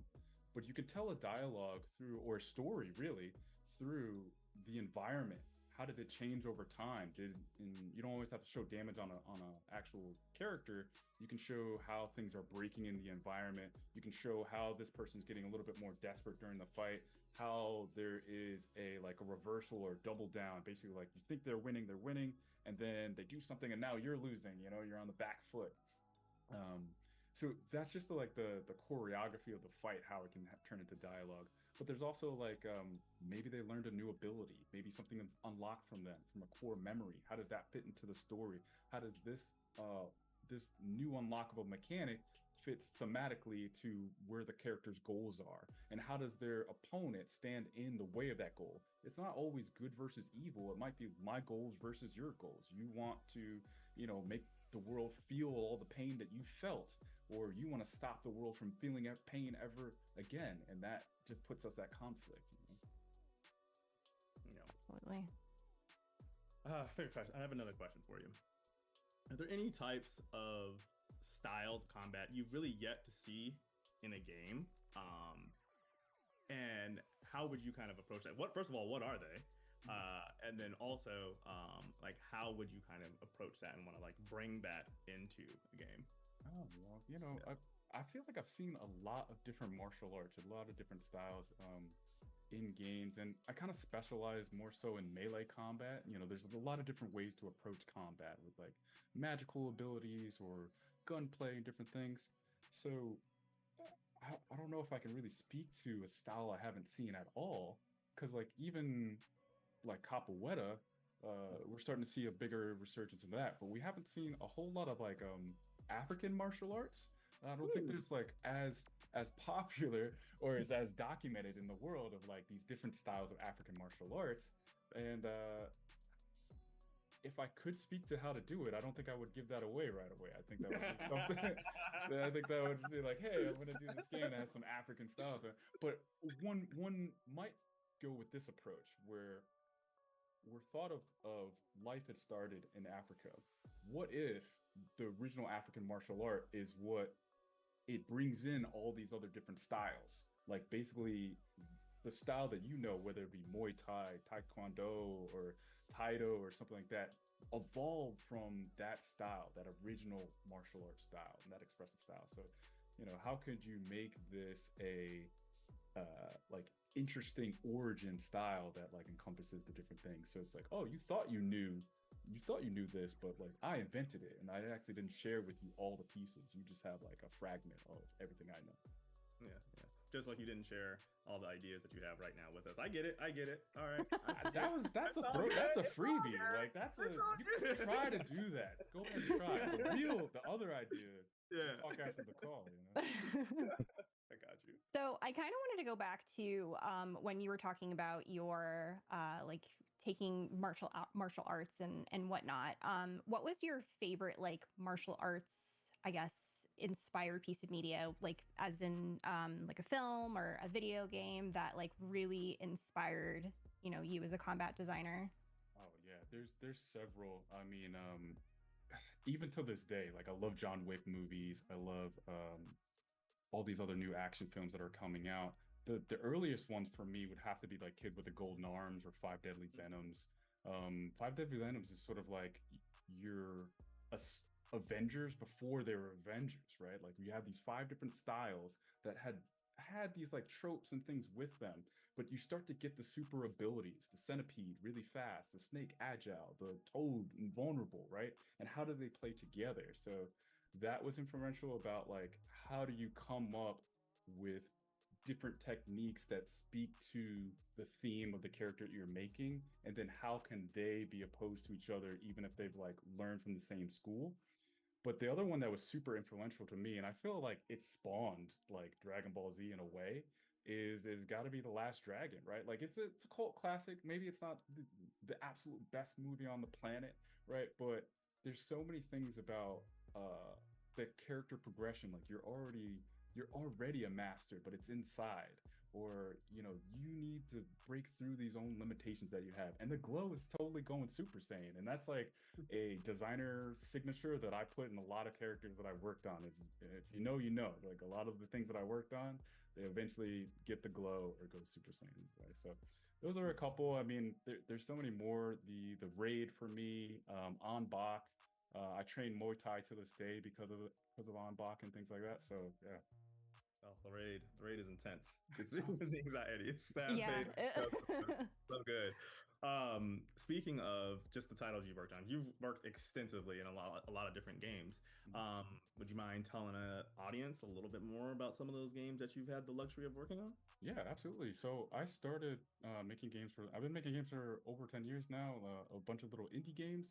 But you can tell a dialogue through, or a story really, through the environment. How did it change over time? You don't always have to show damage on a actual character. You can show how things are breaking in the environment. You can show how this person's getting a little bit more desperate during the fight. How there is a reversal or double down. Basically, like you think they're winning, and then they do something, and now you're losing. You know, you're on the back foot. So that's just the choreography of the fight, how it can turn into dialogue. But there's also like maybe they learned a new ability, maybe something that's unlocked from them from a core memory. How does that fit into the story? How does this new unlockable mechanic fits thematically to where the character's goals are, and how does their opponent stand in the way of that goal? It's not always good versus evil. It might be my goals versus your goals. You want to, make the world feel all the pain that you felt, or you want to stop the world from feeling pain ever again, and that just puts us at conflict. Absolutely. Fair question. I have another question for you. Are there any types of styles of combat you've really yet to see in a game? And how would you kind of approach that? First of all, what are they? And then also, how would you kind of approach that and want to bring that into a game? Oh, well, I feel like I've seen a lot of different martial arts, a lot of different styles in games, and I kind of specialize more so in melee combat. There's a lot of different ways to approach combat with like magical abilities or gunplay and different things. So I don't know if I can really speak to a style I haven't seen at all, because like even like capoeira, we're starting to see a bigger resurgence in that, but we haven't seen a whole lot of African martial arts. I don't think there's as popular or is as documented in the world of like these different styles of African martial arts. And if I could speak to how to do it, I don't think I would give that away right away. I think that would be something. I think that would be like, hey, I'm gonna do this game that has some African styles. But one might go with this approach where we're thought of life had started in Africa. What if the original African martial art is what it brings in all these other different styles? Like basically the style that whether it be Muay Thai, Taekwondo, or Taido or something like that, evolved from that style, that original martial arts style and that expressive style. So, how could you make this a interesting origin style that encompasses the different things? So it's like, oh, you thought you knew this, but I invented it, and I actually didn't share with you all the pieces. You just have a fragment of everything I know. Yeah. Just like you didn't share all the ideas that you have right now with us. I get it. All right. That's a freebie. You can try to do that. Go ahead and try. The other idea. Yeah. Talk after the call. I got you. So I kind of wanted to go back to when you were talking about your taking martial arts and whatnot. What was your favorite martial arts, I guess, inspired piece of media, as in a film or a video game that really inspired you as a combat designer? Oh yeah, there's several. I mean, even to this day, I love John Wick movies. I love all these other new action films that are coming out. the earliest ones for me would have to be like Kid with the Golden Arms or Five Deadly Venoms. Five Deadly Venoms is sort of like your Avengers before they were Avengers, right? Like you have these five different styles that had these like tropes and things with them, but you start to get the super abilities, the Centipede really fast, the Snake agile, the Toad invulnerable, right? And how do they play together? So that was influential about like how do you come up with different techniques that speak to the theme of the character you're making, and then how can they be opposed to each other even if they've like learned from the same school. But the other one that was super influential to me, and I feel like it spawned like Dragon Ball Z in a way, is got to be The Last Dragon, right? Like it's a cult classic. Maybe it's not the absolute best movie on the planet, right? But there's so many things about the character progression. Like you're already a master, but it's inside. Or, you need to break through these own limitations that you have. And the glow is totally going Super Saiyan. And that's like a designer signature that I put in a lot of characters that I worked on. If you know, you know. Like a lot of the things that I worked on, they eventually get the glow or go Super Saiyan. Right? So those are a couple. I mean, there's so many more. The raid for me, on Bach. I train Muay Thai to this day because of on Bach and things like that. So yeah. Oh, the raid is intense. It's anxiety. It's fast Yeah. paced. So good. Speaking of just the titles you worked on, you've worked extensively in a lot of different games. Would you mind telling an audience a little bit more about some of those games that you've had the luxury of working on? Yeah, absolutely. So I started making games I've been making games for over 10 years now, a bunch of little indie games,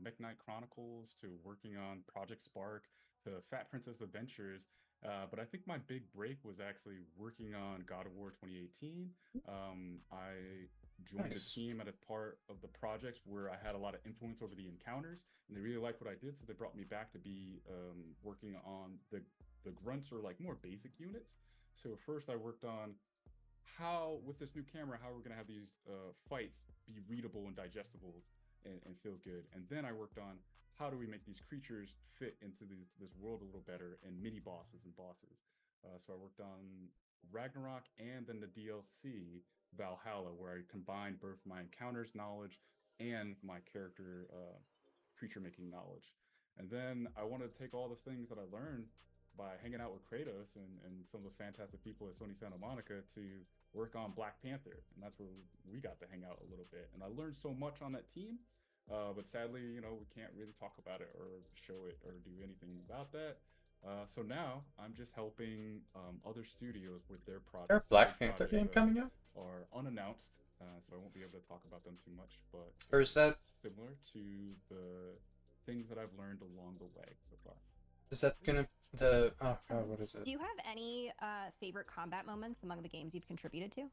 Mech Knight Chronicles to working on Project Spark to Fat Princess Adventures. But I think my big break was actually working on God of War 2018. I joined a team at a part of the project where I had a lot of influence over the encounters, and they really liked what I did, so they brought me back to be working on the grunts or like more basic units. So first I worked on how, with this new camera, how we're going to have these fights be readable and digestible and feel good. And then I worked on how do we make these creatures fit into this world a little better, and mini bosses and bosses. So I worked on Ragnarok and then the DLC Valhalla, where I combined both my encounters knowledge and my character creature making knowledge. And then I wanted to take all the things that I learned by hanging out with Kratos and some of the fantastic people at Sony Santa Monica to work on Black Panther. And that's where we got to hang out a little bit. And I learned so much on that team. But sadly, we can't really talk about it or show it or do anything about that. So now I'm just helping other studios with their projects. Is there a Black Panther game coming out? Are unannounced, so I won't be able to talk about them too much. But or is that similar to the things that I've learned along the way so far? Is that gonna oh god, what is it? Do you have any favorite combat moments among the games you've contributed to?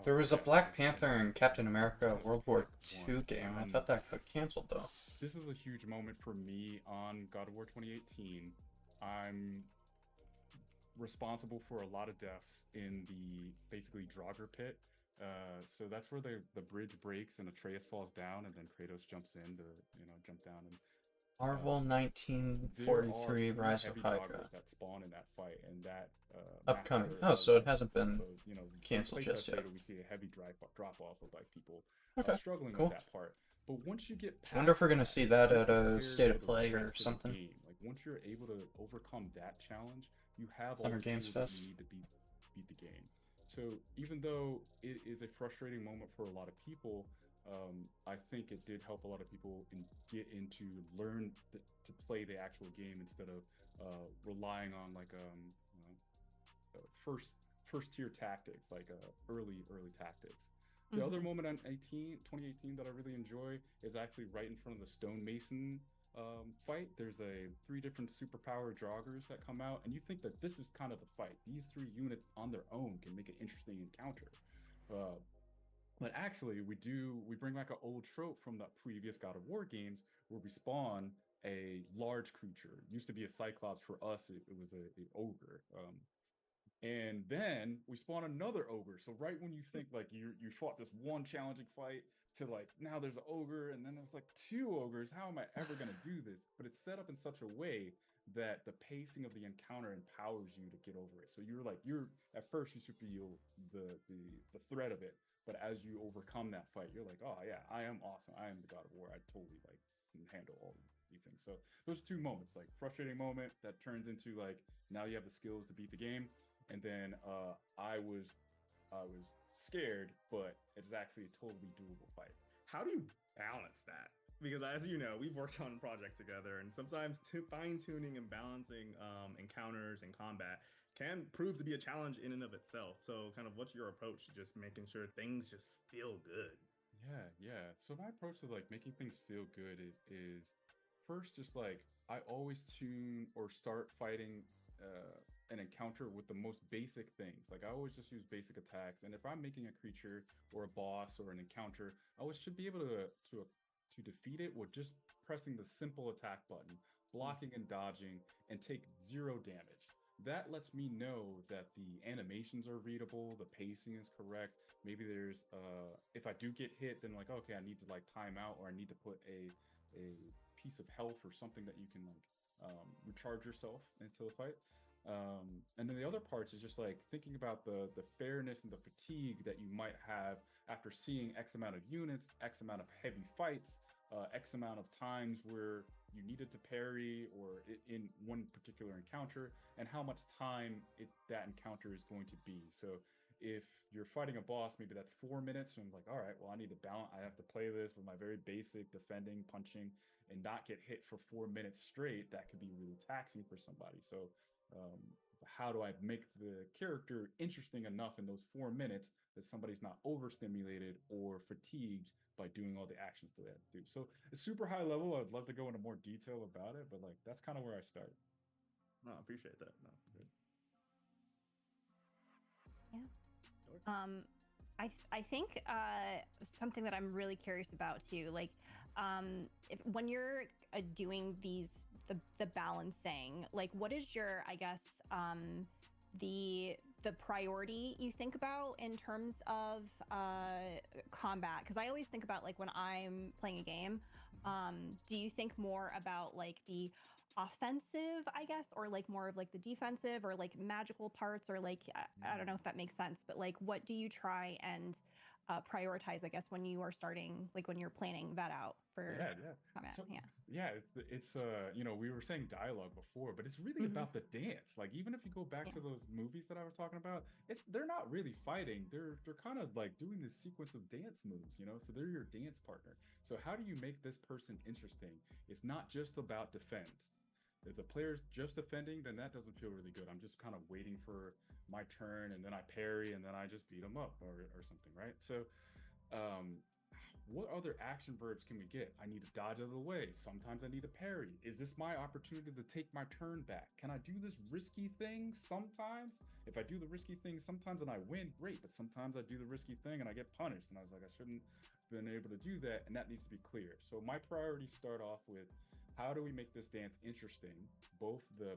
There was a Black Panther and Captain America World War II game. I thought that got canceled though. This is a huge moment for me on God of War 2018. I'm responsible for a lot of deaths in the basically Draugr pit. So that's where the bridge breaks and Atreus falls down, and then Kratos jumps in to jump down. And Marvel 1943 Rise of Hydra. That spawn in that fight, and that upcoming. Oh, so it hasn't been canceled just yet. We see a heavy drop off of like people struggling cool. with that part. But once you get past I wonder if we're gonna see that at a State of Play or something. Like once you're able to overcome that challenge, you have all Summer the Games tools Fest. you need to beat the game. So even though it is a frustrating moment for a lot of people, I think it did help a lot of people get into learn to play the actual game instead of relying on like first tier tactics, like early tactics. The other moment on 2018 that I really enjoy is actually right in front of the stonemason fight. There's 3 different superpower joggers that come out, and you think that this is kind of the fight. These 3 units on their own can make an interesting encounter. But actually, we bring back an old trope from the previous God of War games where we spawn a large creature. It used to be a Cyclops. For us, it was an ogre. And then we spawn another ogre. So right when you think like you fought this one challenging fight to like now there's an ogre and then there's like 2 ogres. How am I ever gonna do this? But it's set up in such a way that the pacing of the encounter empowers you to get over it. So you're at first you feel the threat of it, but as you overcome that fight, you're like, oh yeah, I am awesome. I am the God of War. I totally like can handle all these things. So those two moments, like frustrating moment that turns into like now you have the skills to beat the game, and then I was scared, but it's actually a totally doable fight. How do you balance that? Because as you know, we've worked on projects together, and sometimes fine tuning and balancing encounters and combat can prove to be a challenge in and of itself. So, kind of, what's your approach to just making sure things just feel good? Yeah. So my approach to like making things feel good is first just like I always tune or start fighting an encounter with the most basic things. Like I always just use basic attacks, and if I'm making a creature or a boss or an encounter, I always should be able to defeat it with just pressing the simple attack button, blocking and dodging, and take 0 damage. That lets me know that the animations are readable, the pacing is correct. Maybe there's if I do get hit, then like okay, I need to like time out, or I need to put a piece of health or something that you can like recharge yourself into the fight. And then the other parts is just like thinking about the fairness and the fatigue that you might have after seeing X amount of units, X amount of heavy fights, X amount of times where you needed to parry or in one particular encounter, and how much time that encounter is going to be. So if you're fighting a boss, maybe that's 4 minutes, and I'm like, all right, well, I need to balance. I have to play this with my very basic defending, punching, and not get hit for 4 minutes straight. That could be really taxing for somebody. So how do I make the character interesting enough in those 4 minutes that somebody's not overstimulated or fatigued by doing all the actions that they have to do? So it's super high level. I'd love to go into more detail about it, but like that's kind of where I start. No, I appreciate that. No, good. Yeah. I think something that I'm really curious about too, like when you're doing the balancing, like what is your, I guess, the priority you think about in terms of combat? Because I always think about like when I'm playing a game, do you think more about like the offensive, I guess, or like more of like the defensive or like magical parts, or like I don't know if that makes sense, but like what do you try and prioritize, I guess, when you are starting, like when you're planning that out for combat? So, it's you know, we were saying dialogue before, but it's really about the dance. Like even if you go back to those movies that I was talking about, they're not really fighting. They're kind of like doing this sequence of dance moves, you know. So they're your dance partner. So how do you make this person interesting? It's not just about defense. If the player's just defending, then that doesn't feel really good. I'm just kind of waiting for my turn, and then I parry, and then I just beat them up or something, right? So what other action verbs can we get? I need to dodge out of the way. Sometimes I need to parry. Is this my opportunity to take my turn back? Can I do this risky thing sometimes? If I do the risky thing sometimes and I win, great. But sometimes I do the risky thing and I get punished. And I was like, I shouldn't have been able to do that. And that needs to be clear. So my priorities start off with, how do we make this dance interesting? Both the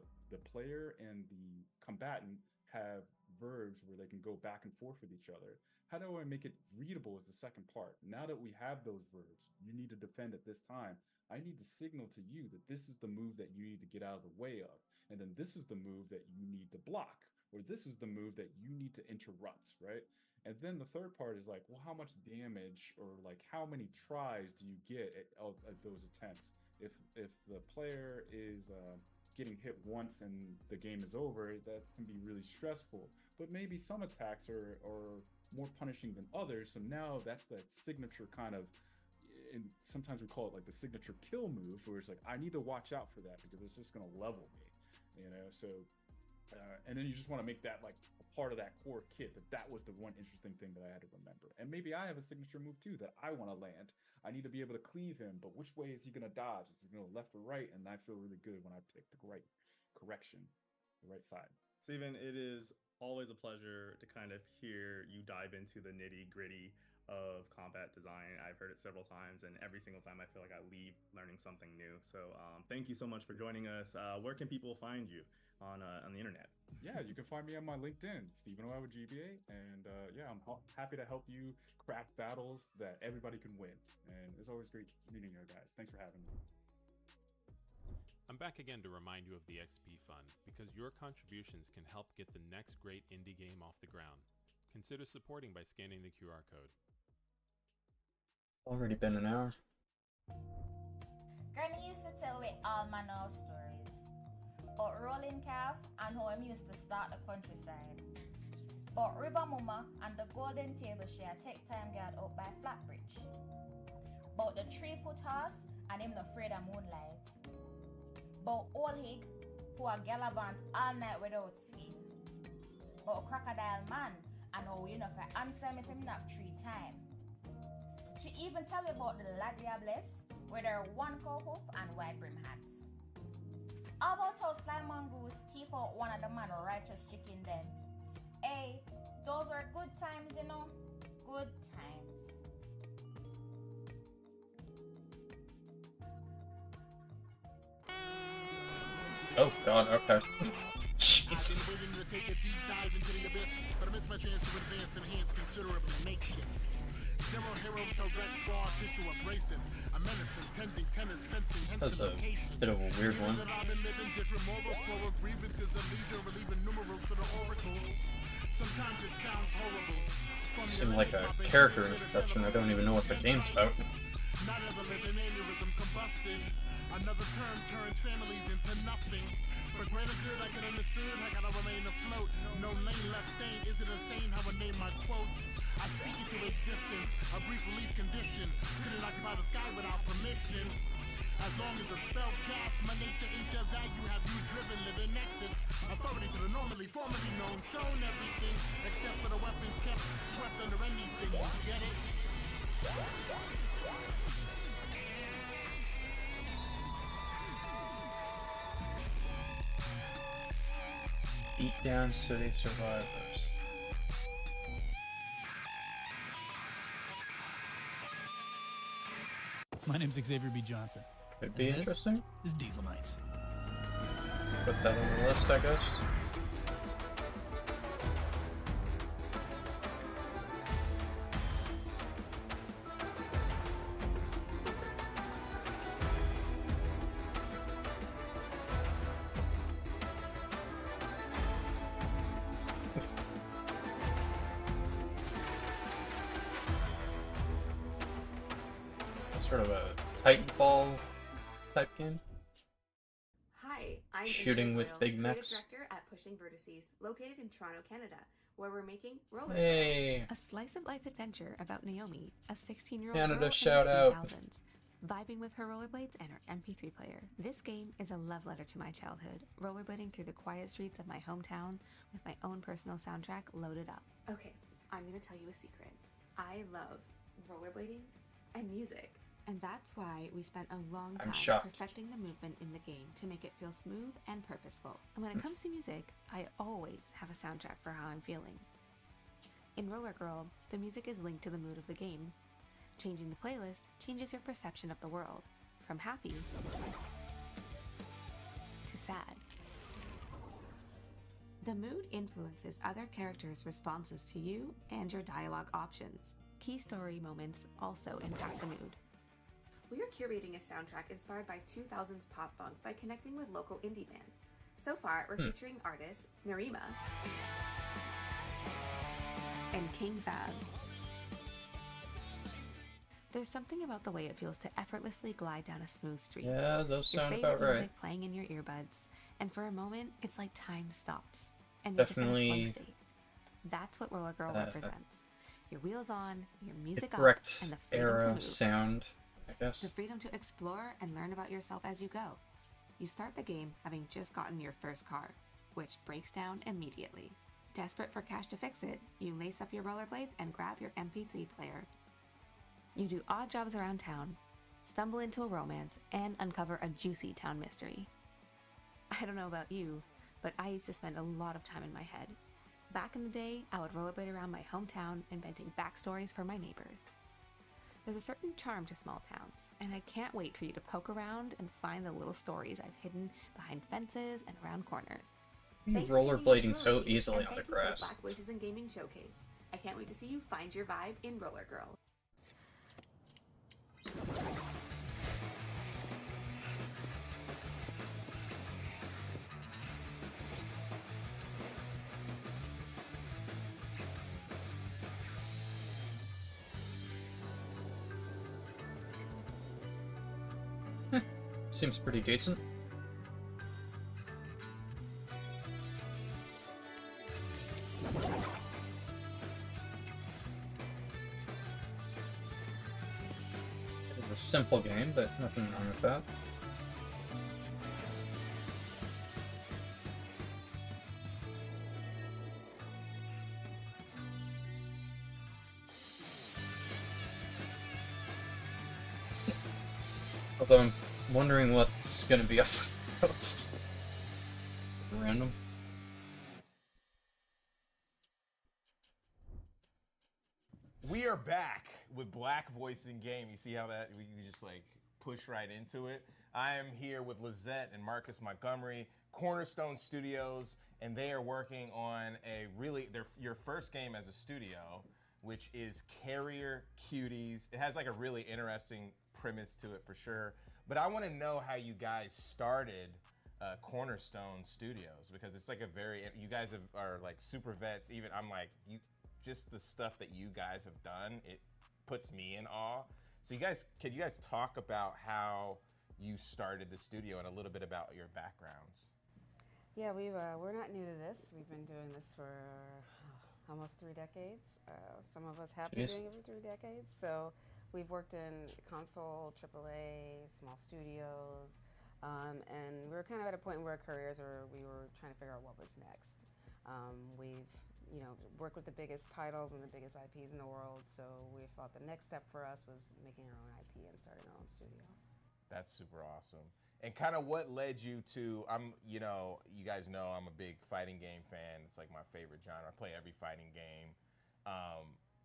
player and the combatant have verbs where they can go back and forth with each other. How do I make it readable is the second part. Now that we have those verbs, you need to defend at this time. I need to signal to you that this is the move that you need to get out of the way of. And then this is the move that you need to block, or this is the move that you need to interrupt, right? And then the third part is like, well, how much damage or like how many tries do you get at those attempts? If the player is getting hit once and the game is over, that can be really stressful. But maybe some attacks are more punishing than others. So now that's that signature kind of, and sometimes we call it like the signature kill move, where it's like, I need to watch out for that because it's just going to level me, you know? So, and then you just want to make that like a part of that core kit, that was the one interesting thing that I had to remember. And maybe I have a signature move too that I want to land. I need to be able to cleave him, but which way is he going to dodge? Is he going to left or right? And I feel really good when I pick the right correction, the right side. Steven, it is always a pleasure to kind of hear you dive into the nitty gritty of combat design. I've heard it several times, and every single time I feel like I leave learning something new. So thank you so much for joining us. Where can people find you on the internet? Yeah, you can find me on my LinkedIn, Stephen O. with GBA, and yeah, I'm happy to help you craft battles that everybody can win. And it's always great meeting you guys. Thanks for having me. I'm back again to remind you of the XP Fund, because your contributions can help get the next great indie game off the ground. Consider supporting by scanning the QR code. Already been an hour. Granny used to tell me all manner of stories about rolling calf and how I'm used to start the countryside. About River Mama and the golden table she had take time get out by Flatbridge. About the 3-foot horse and him no afraid of moonlight. About Old Hig who a gallivant all night without skin. About Crocodile Man and how you know for answer him if him nap 3 times. She even tell you about the La Diablesse with her 1 cow hoof and wide brim hats. How about how Sly Mongoose teeth out one of the man righteous chicken then? Hey, those were good times, you know? Good times. Oh god, okay. Jesus. That's a bit of a weird one. Seemed like a character introduction. I don't even know what the game's about. Another term turns families into nothing. For greater good, I can understood. I gotta remain afloat. No lane left stain. Is it insane how I name my quotes? I speak it to existence. A brief relief condition. Couldn't occupy the sky without permission. As long as the spell cast, my nature ain't your value. Have you driven, live in nexus? Authority to the normally, formerly known, shown everything except for the weapons kept swept under anything. You get it? Beat down city survivors. My name's Xavier B. Johnson. Could be interesting. This is Diesel Knights. Put that on the list, I guess. Sort of a Titanfall type game. Hi, I'm shooting with big mechs. Director at Pushing Vertices, located in Toronto, Canada, where we're making Roller Hey. Girl, a slice of life adventure about Naomi, a 16-year-old Canada, girl shout in the out. 2000s, vibing with her rollerblades and her MP3 player. This game is a love letter to my childhood, rollerblading through the quiet streets of my hometown with my own personal soundtrack loaded up. Okay, I'm gonna tell you a secret. I love rollerblading and music. And that's why we spent a long time perfecting the movement in the game to make it feel smooth and purposeful. And when it comes to music, I always have a soundtrack for how I'm feeling. In Roller Girl, the music is linked to the mood of the game. Changing the playlist changes your perception of the world, from happy to sad. The mood influences other characters' responses to you and your dialogue options. Key story moments also impact the mood. We are curating a soundtrack inspired by 2000s pop punk by connecting with local indie bands. So far, we're featuring artists Narima and King Fabs. There's something about the way it feels to effortlessly glide down a smooth street. Yeah, those sound your favorite about right. music playing in your earbuds, and for a moment, it's like time stops, and you're Definitely just in a flow state. That's what Roller Girl represents. Your wheels on, your music up, correct and the freedom to era move. sound, I guess. The freedom to explore and learn about yourself as you go. You start the game having just gotten your first car, which breaks down immediately. Desperate for cash to fix it, you lace up your rollerblades and grab your MP3 player. You do odd jobs around town, stumble into a romance, and uncover a juicy town mystery. I don't know about you, but I used to spend a lot of time in my head. Back in the day, I would rollerblade around my hometown inventing backstories for my neighbors. There's a certain charm to small towns, and I can't wait for you to poke around and find the little stories I've hidden behind fences and around corners. You rollerblading so easily on the grass. Black Voices and Gaming Showcase. I can't wait to see you find your vibe in Roller Girl. Seems pretty decent. It's a simple game, but nothing wrong with that. Although I'm wondering what's gonna be up for the post. Random. We are back with Black Voice in Game. You see how that we just like push right into it. I am here with Lizette and Marcus Montgomery, Cornerstone Studios, and they are working on your first game as a studio, which is Carrier Cuties. It has like a really interesting premise to it for sure. But I want to know how you guys started Cornerstone Studios, because it's like you guys are like super vets. Even I'm like just the stuff that you guys have done, it puts me in awe. So could you guys talk about how you started the studio and a little bit about your backgrounds? Yeah, we're not new to this. We've been doing this for almost 3 decades. Some of us have been doing it for 3 decades. So we've worked in console, AAA, small studios, and we were kind of at a point in our careers where we were trying to figure out what was next. We've worked with the biggest titles and the biggest IPs in the world, so we thought the next step for us was making our own IP and starting our own studio. That's super awesome. And kind of what led you to, you guys know I'm a big fighting game fan. It's like my favorite genre. I play every fighting game.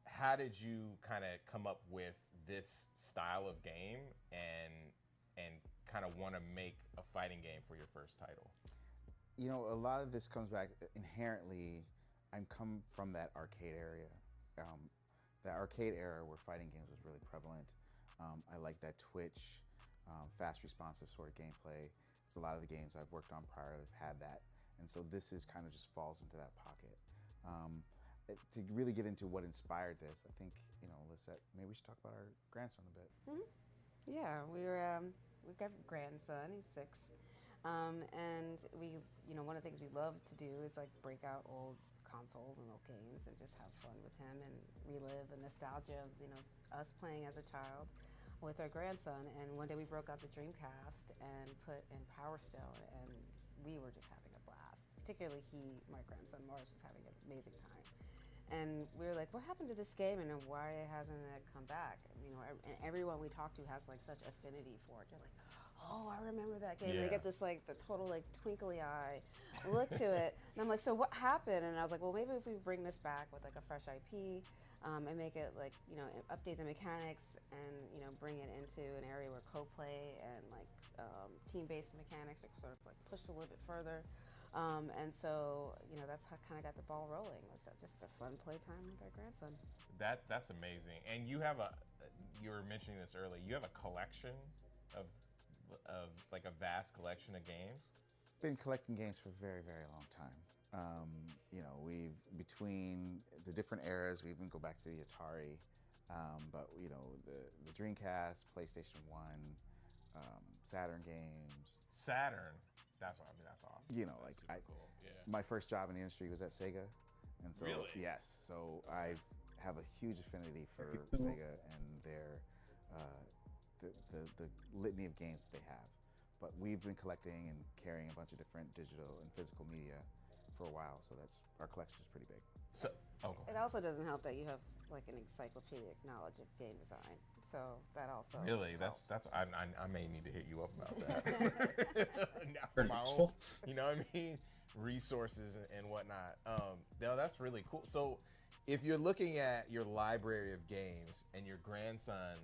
How did you kind of come up with this style of game and kind of want to make a fighting game for your first title? You know, a lot of this comes back inherently. I come from that arcade area. That arcade era where fighting games was really prevalent. I like that twitch, fast responsive sort of gameplay. It's a lot of the games I've worked on prior have had that. And so this is kind of just falls into that pocket. To really get into what inspired this, I think, Lisette, maybe we should talk about our grandson a bit. Mm-hmm. Yeah, we've got a grandson, he's 6. And one of the things we love to do is like break out old consoles and old games and just have fun with him and relive the nostalgia of us playing as a child with our grandson. And one day we broke out the Dreamcast and put in Power Stone, and we were just having a blast. Particularly my grandson Morris, was having an amazing time. And we were like, what happened to this game and why hasn't it come back? And everyone we talk to has like such affinity for it. They're like, oh, I remember that game. Yeah. And they get this like the total like twinkly eye look to it. And I'm like, so what happened? And I was like, well, maybe if we bring this back with like a fresh IP and make it like, update the mechanics and, bring it into an area where co-play and like team-based mechanics are sort of like pushed a little bit further. And so, that's how kind of got the ball rolling. Was just a fun playtime with our grandson. That's amazing. And you were mentioning this earlier, you have a collection of like a vast collection of games? Been collecting games for a very, very long time. We've, between the different eras, we even go back to the Atari, but the Dreamcast, PlayStation 1, Saturn games. Saturn? That's awesome. That's cool. Yeah. My first job in the industry was at Sega. And so, really? Yes. So I have a huge affinity for Sega and their the litany of games that they have. But we've been collecting and carrying a bunch of different digital and physical media for a while, so our collection is pretty big. So, it also doesn't help that you have like an encyclopedic knowledge of game design. So that also really helps. that's I may need to hit you up about that. Not for my own, what I mean, resources and whatnot. No, that's really cool. So if you're looking at your library of games and your grandson,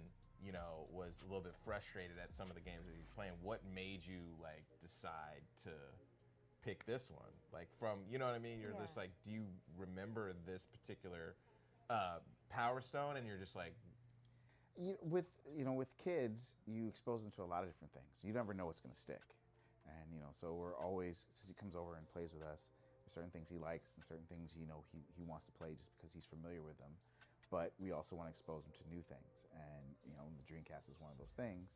was a little bit frustrated at some of the games that he's playing, what made you like decide to pick this one? Like from, what I mean? You're just like, do you remember this particular Power Stone? And you're just like, with kids, you expose them to a lot of different things. You never know what's going to stick, and so we're always, since he comes over and plays with us, there's certain things he likes and certain things he wants to play just because he's familiar with them. But we also want to expose him to new things, and the Dreamcast is one of those things.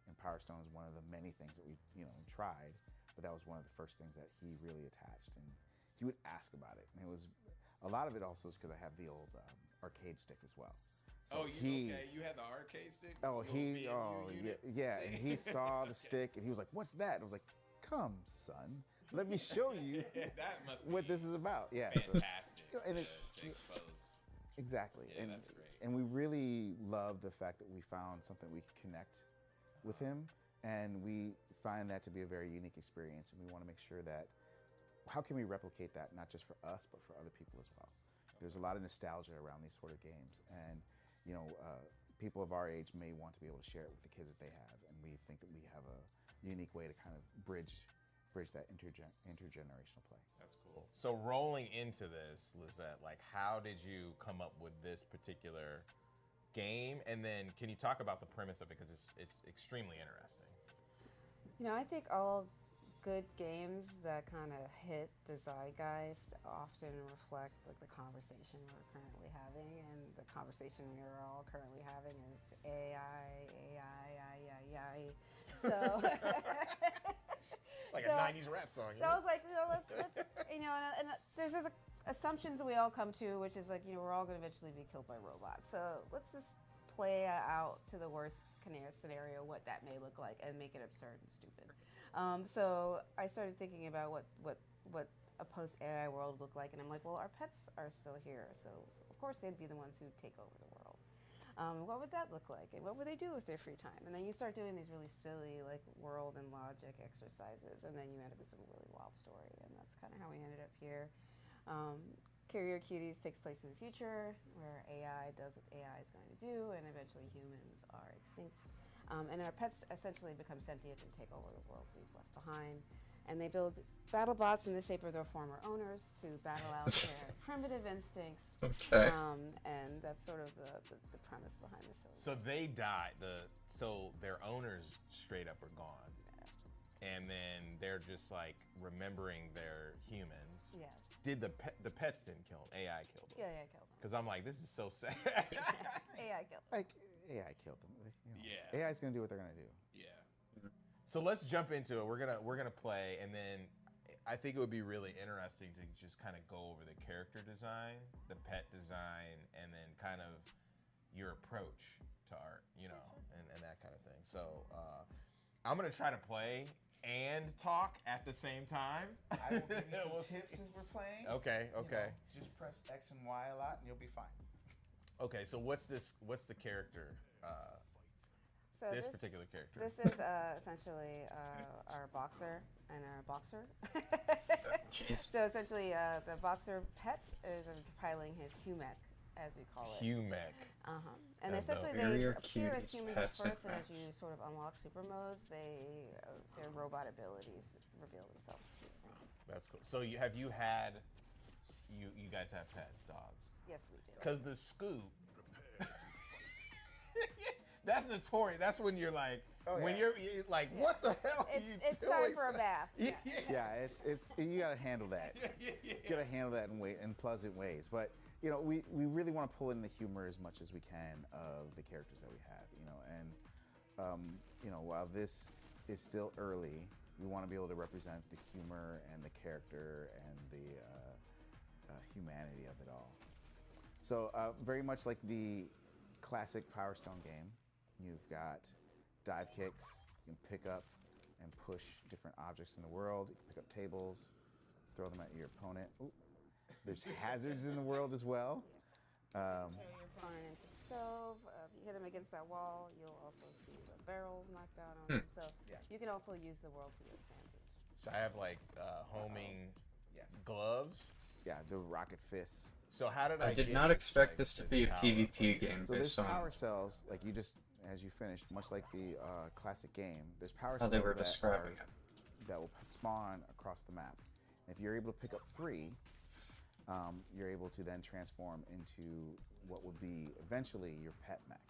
and Power Stone is one of the many things that we tried, but that was one of the first things that he really attached, and he would ask about it. And it was a lot of it also is because I have the old arcade stick as well. So okay. You had the arcade stick? Yeah. And he saw the stick and he was like, "What's that?" And I was like, "Come, son, let me show you that must what this is about." Yeah, fantastic. And to expose. Exactly. Yeah, and that's great. And we really love the fact that we found something we could connect with him, and we find that to be a very unique experience. And we want to make sure that how can we replicate that not just for us but for other people as well. There's a lot of nostalgia around these sort of games, and people of our age may want to be able to share it with the kids that they have, and we think that we have a unique way to kind of bridge that intergenerational play. That's cool. So rolling into this, Lizette, like how did you come up with this particular game? And then can you talk about the premise of it, because it's extremely interesting. I think all good games that kind of hit the zeitgeist often reflect like the conversation we're currently having, and the conversation we're all currently having is AI. So like a 90s rap song. So I was like, let's and there's assumptions that we all come to, which is like, we're all going to eventually be killed by robots. So let's just play out to the worst scenario what that may look like and make it absurd and stupid. So I started thinking about what a post-AI world would look like, and I'm like, well, our pets are still here, so of course they'd be the ones who take over the world. What would that look like, and what would they do with their free time? And then you start doing these really silly like world and logic exercises, and then you end up with some really wild story, and that's kind of how we ended up here. Carrier Cuties takes place in the future, where AI does what AI is going to do, and eventually humans are extinct. And our pets essentially become sentient and take over the world we've left behind. And they build battle bots in the shape of their former owners to battle out their primitive instincts. Okay. And that's sort of the premise behind this. So they died. So their owners straight up are gone. And then they're just like remembering their humans. Yes. Did the pets didn't kill them? AI killed them. Yeah, AI killed them. Because I'm like, this is so sad. AI killed them. Like AI killed them. Yeah. AI's gonna do what they're gonna do. Yeah. So let's jump into it. We're gonna play, and then I think it would be really interesting to just kind of go over the character design, the pet design, and then kind of your approach to art, and that kind of thing. So I'm gonna try to play and talk at the same time. I will give you some tips as we're playing. Okay. Just press X and Y a lot, and you'll be fine. Okay, so what's the character? So this particular character. This is essentially our boxer and our boxer. So essentially, the boxer pet is compiling his humek, as we call it. Humek. And essentially, they appear as humans at first, and as you sort of unlock super modes, their robot abilities reveal themselves to you. That's cool. So you guys have pets, dogs? Yes, we do. Because the Scoop. That's notorious. That's when you're like, you're like, what the hell are you doing? It's time for a bath. Yeah, it's you gotta handle that. You gotta handle that in pleasant ways. But we really want to pull in the humor as much as we can of the characters that we have. While this is still early, we want to be able to represent the humor and the character and the humanity of it all. So very much like the classic Power Stone game, you've got dive kicks. You can pick up and push different objects in the world. You can pick up tables, throw them at your opponent. Ooh. There's hazards in the world as well. Throw your opponent into the stove. If you hit him against that wall, you'll also see the barrels knocked down on him. So you can also use the world to your advantage. So I have like homing gloves. Yeah, the rocket fists. So how did I did not expect this to be a PvP game. So there's power cells, like you just, as you finish, much like the classic game, there's power cells they were describing that will spawn across the map. And if you're able to pick up 3, you're able to then transform into what would be eventually your pet mech.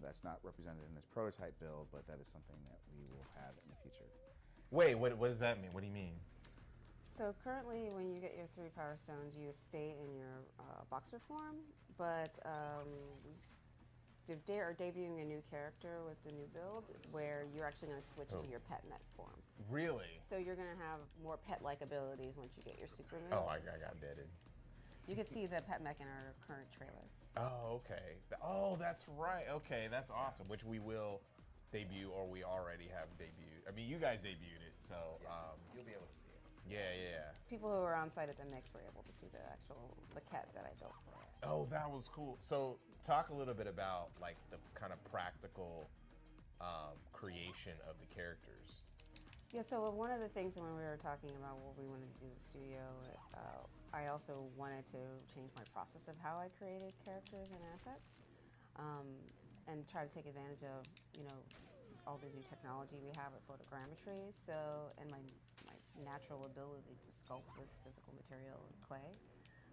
That's not represented in this prototype build, but that is something that we will have in the future. Wait, what does that mean? What do you mean? So currently, when you get your 3 power stones, you stay in your boxer form, but we are debuting a new character with the new build where you're actually going to switch into your pet mech form. Really? So you're going to have more pet-like abilities once you get your super moves. Oh, I got deaded. You can see the pet mech in our current trailer. Oh, okay. Oh, that's right. Okay, that's awesome. Which we will debut, or we already have debuted. I mean, you guys debuted it, so You'll be able to see it. yeah. People who were on site at the mix were able to see the actual maquette that I built for it. Oh, that was cool. So, talk a little bit about like the kind of practical creation of the characters. Yeah, so one of the things when we were talking about what we wanted to do in the studio, I also wanted to change my process of how I created characters and assets, and try to take advantage of, all the new technology we have with photogrammetry. So, and my natural ability to sculpt with physical material and clay.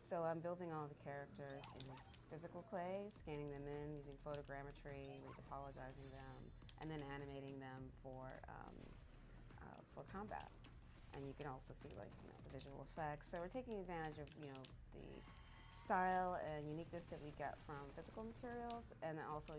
So I'm building all the characters in physical clay, scanning them in using photogrammetry, retopologizing them, and then animating them for combat. And you can also see the visual effects. So we're taking advantage of the style and uniqueness that we get from physical materials, and then also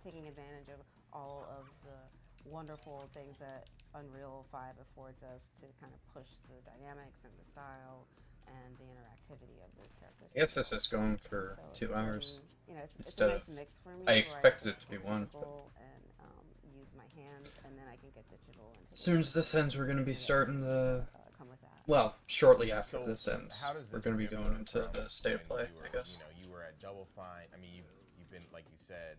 taking advantage of all of the wonderful things that Unreal 5 affords us to kind of push the dynamics and the style and the interactivity of the characters. I guess this is going for 2 hours. It's instead a nice of, mix for me. I expected it to be 1. And use my hands, and then I can get digital. And As soon as this ends, we're going to be starting the. Come with that. Well, shortly after So this ends, how does we're this going to be differ going into from the state of when play, you were, I guess. You were at Double Fine. I mean, you've been, like you said,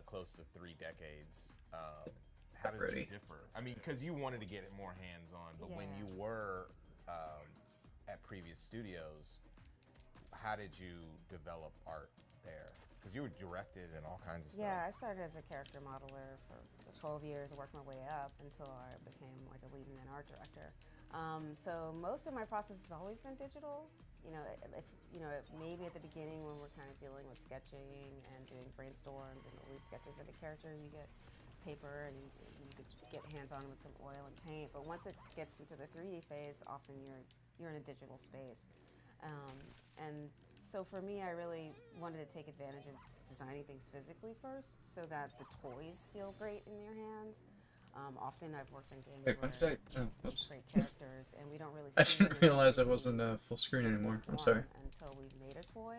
close to 3 decades. How does this differ? I mean, because you wanted to get it more hands-on, but when you were at previous studios, how did you develop art there? Because you were directed and all kinds of stuff. Yeah, I started as a character modeler for 12 years, worked my way up until I became like a lead and an art director. So most of my process has always been digital. Maybe at the beginning when we're kind of dealing with sketching and doing brainstorms and early sketches of a character, you get paper and you could get hands-on with some oil and paint. But once it gets into the 3D phase, often you're in a digital space. And so for me, I really wanted to take advantage of designing things physically first, so that the toys feel great in your hands. Often I've worked on games Wait, where when did I? Oh, we oops. create characters and we don't really I see didn't them realize I in wasn't full screen anymore. I'm sorry. until we've made a toy,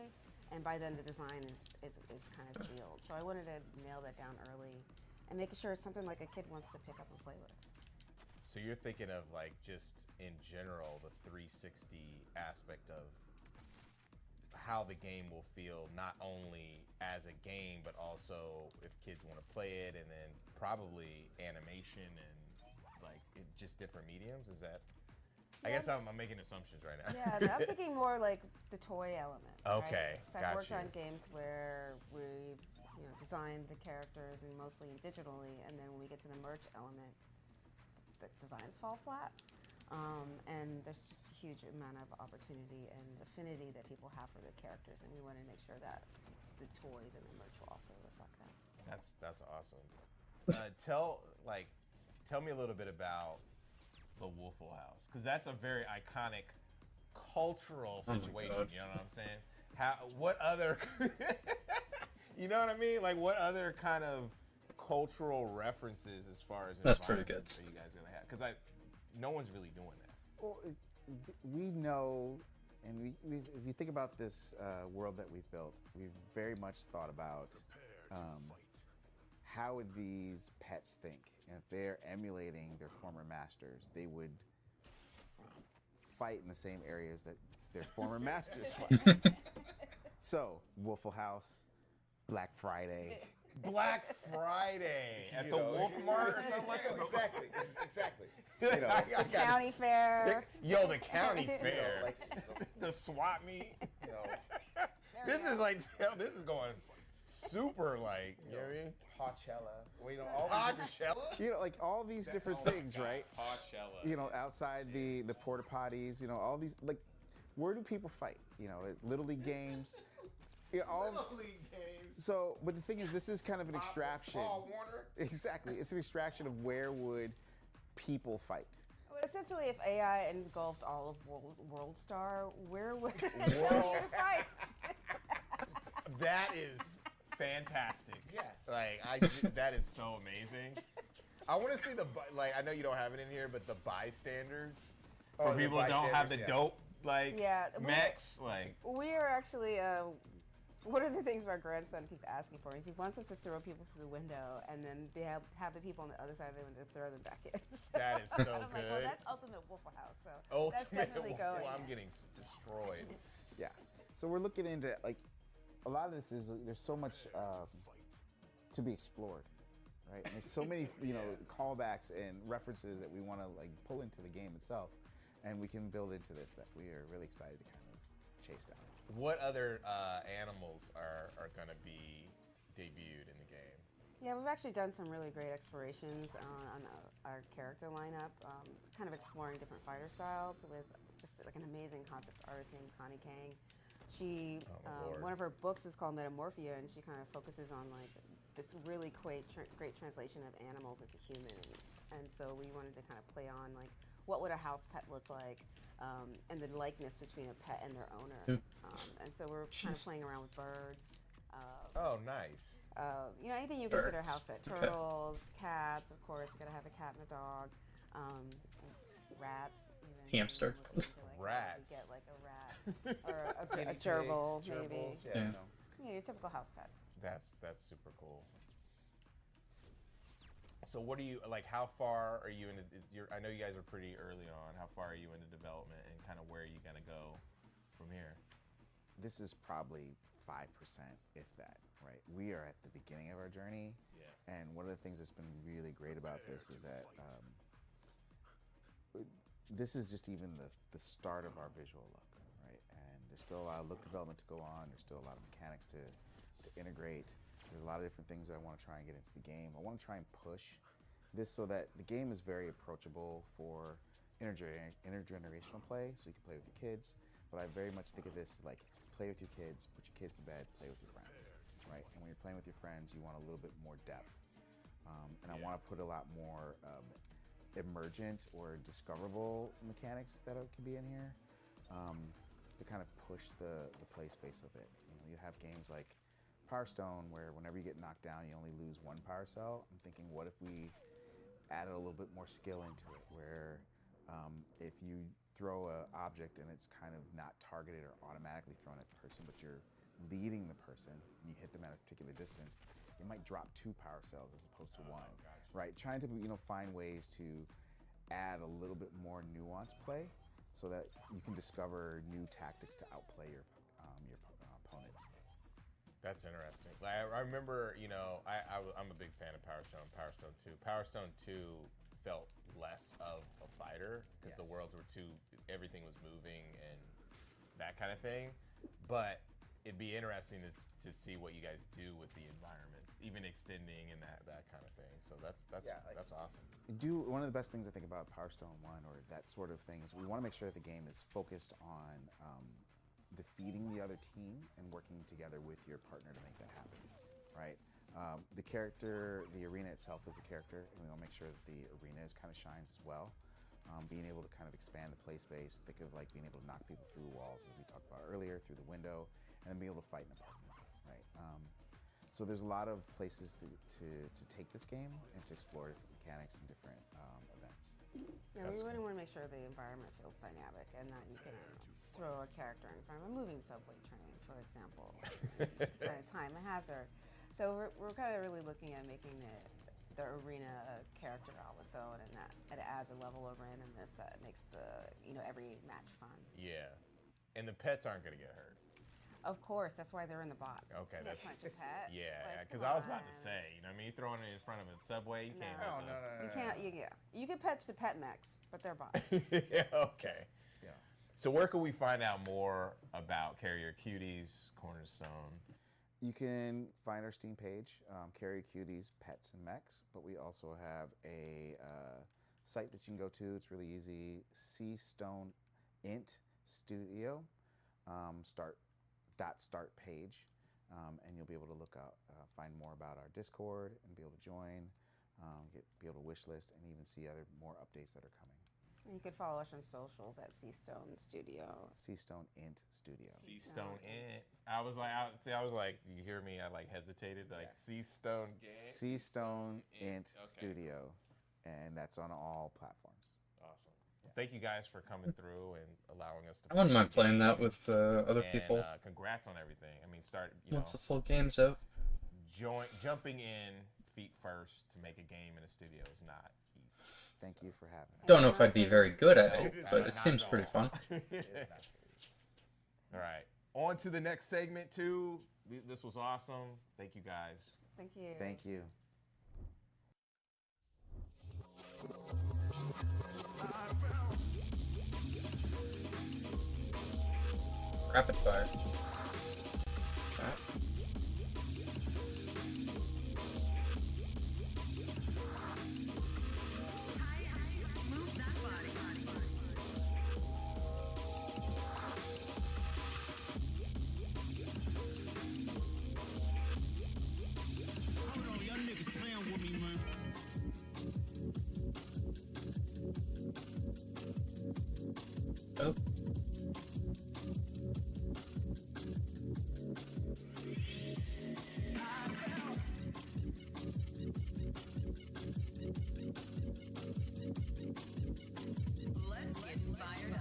and by then the design is kind of sealed. So I wanted to nail that down early and making sure it's something like a kid wants to pick up and play with. So you're thinking of like just in general the 360 aspect of how the game will feel, not only as a game, but also if kids want to play it, and then probably animation and like just different mediums. Is that? I guess I'm making assumptions right now. Yeah, I'm thinking more like the toy element. Okay, right? So I've worked got on you. games where we designed the characters and mostly digitally, and then when we get to the merch element, the designs fall flat. And there's just a huge amount of opportunity and affinity that people have for their characters, and we want to make sure that the toys and the merch will also reflect that. That's awesome. Tell me a little bit about the Waffle House, because that's a very iconic cultural situation. God. You know what I'm saying? What other? You know what I mean? Like, what other kind of cultural references as far as That's pretty good. environments are you guys gonna have? Because no one's really doing that. Well, we know, and if you think about this world that we've built, we've very much thought about how would these pets think, and if they're emulating their former masters, they would fight in the same areas that their former masters fight. So, Waffle House, Black Friday. Black Friday at the Wolf Mart or something like that. Exactly. You know, The county fair. Yo, the county fair, the swap meet. This is going super like, you know what I mean? Coachella. All Coachella? You know, like all these different things, right? Coachella. You know, outside the porta potties, you know, all these, like, where do people fight? You know, at Little League games. Little League games. So, but the thing is, this is kind of an extraction. Paul Warner? Exactly. It's an extraction of where would people fight. Well, essentially, if AI engulfed all of World Star, where would World- fight? That is fantastic. Yes. Like that is so amazing. I want to see I know you don't have it in here, but the bystanders for the people who don't have the bystanders, yeah. dope mechs. We are actually one of the things my grandson keeps asking for is he wants us to throw people through the window and then have the people on the other side of the window throw them back in. So That is so I'm good. Like, well, that's Ultimate Waffle House. So Ultimate that's definitely Waffle, going. I'm getting destroyed. Yeah. So we're looking into a lot of this is there's so much to be explored, right? And there's so many callbacks and references that we want to pull into the game itself, and we can build into this that we are really excited to kind of chase down. What other animals are going to be debuted in the game? Yeah, we've actually done some really great explorations on our character lineup, kind of exploring different fighter styles with just an amazing concept artist named Connie Kang. She, one of her books is called Metamorphia, and she kind of focuses on this really great translation of animals into human, and so we wanted to kind of play on what would a house pet look like, and the likeness between a pet and their owner. And so we're kind of playing around with birds. Oh, nice. Anything you consider house pet. Turtles, cats, of course. You gotta have a cat and a dog. Rats. Even. Hamster. Rats. You get a rat or a gerbil, maybe. Yeah. Your typical house pet. That's super cool. So what do you how far are you into I know you guys are pretty early on. How far are you into development and kind of where are you going to go from here? This is probably 5%, if that, right? We are at the beginning of our journey. Yeah. And one of the things that's been really great about this is that this is just even the start of our visual look, right? And there's still a lot of look development to go on. There's still a lot of mechanics to integrate. There's a lot of different things that I want to try and get into the game. I want to try and push this so that the game is very approachable for intergenerational play, so you can play with your kids. But I very much think of this as play with your kids, put your kids to bed, play with your friends, right? And when you're playing with your friends, you want a little bit more depth. And I want to put a lot more emergent or discoverable mechanics that can be in here to kind of push the play space of it. You have games like Power Stone, where whenever you get knocked down, you only lose one power cell. I'm thinking, what if we added a little bit more skill into it, where if you throw an object and it's kind of not targeted or automatically thrown at the person, but you're leading the person and you hit them at a particular distance, you might drop 2 power cells as opposed to 1, right? Trying to find ways to add a little bit more nuanced play so that you can discover new tactics to outplay your opponents. That's interesting. I remember, I'm a big fan of Power Stone 2. Power Stone 2 felt less of a fighter because the worlds were everything was moving and that kind of thing. But it'd be interesting to see what you guys do with the environments, even extending and that kind of thing. So that's awesome. One of the best things I think about Power Stone 1 or that sort of thing is we want to make sure that the game is focused on defeating the other team and working together with your partner to make that happen, right? The arena itself is a character, and we want to make sure that the arena kind of shines as well. Being able to kind of expand the play space, think of being able to knock people through walls, as we talked about earlier, through the window, and then be able to fight in a parking lot, right? So there's a lot of places to take this game and to explore different mechanics and different events. Yeah, we really want to make sure the environment feels dynamic and that you can throw a character in front of a moving subway train, for example, time a hazard. So we're kind of really looking at making the arena a character all its own, and that it adds a level of randomness that makes every match fun. Yeah, and the pets aren't going to get hurt. Of course, that's why they're in the box. Okay, that's not your pet. Yeah, because I was about to say, you throwing it in front of a subway, you can't. No. You can't. You can pet the pet mechs, but they're bots. Yeah. Okay. Yeah. So where can we find out more about Carrier Cuties Cornerstone? You can find our Steam page, Carrier Cuties Pets and Mechs, but we also have a site that you can go to. It's really easy. C-Stone Int Studio. Start page, and you'll be able to look out, find more about our Discord, and be able to join, be able to wish list, and even see more updates that are coming. You could follow us on socials at Seastone Studio. Seastone Int Studio. Seastone Int. I was like, you hear me? I like hesitated. Like Seastone. Seastone Int Studio, and that's on all platforms. Awesome. Thank you guys for coming through and allowing us to. I wouldn't mind playing that with other people. Congrats on everything. I mean, Once the full game's out. Jumping in feet first to make a game in a studio is not easy. Thank you for having us. Don't know if I'd be very good at it, but it seems pretty fun. All right. On to the next segment, too. This was awesome. Thank you, guys. Thank you. Thank you. Rapid fire. Oh. Let's get fired up.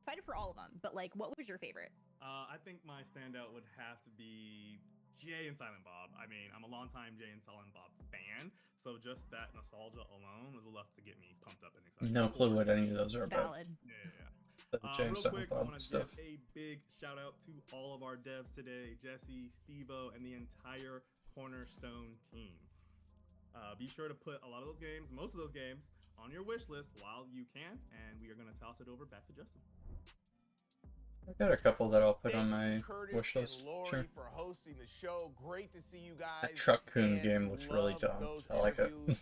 Excited for all of them, but like, what was your favorite? I think my standout would have to be Jay and Silent Bob. I mean, I'm a longtime Jay and Silent Bob fan, so just that nostalgia alone was enough to get me pumped up and excited. No clue what any of those are about. Valid. Yeah. The Jay and Real Silent quick, I Bob want to stuff. give a big shout out to all of our devs today, Jesse, Steve-O, and the entire Cornerstone team. Be sure to put a lot of those games, most of those games, on your wish list while you can, and we are going to toss it over back to Justin. I got a couple that I'll put on Thank my you, Curtis wish list. and Lori, Sure. for hosting the show. Great to see you guys. That Truck Coon and game looks really love dumb. those I like it. interviews.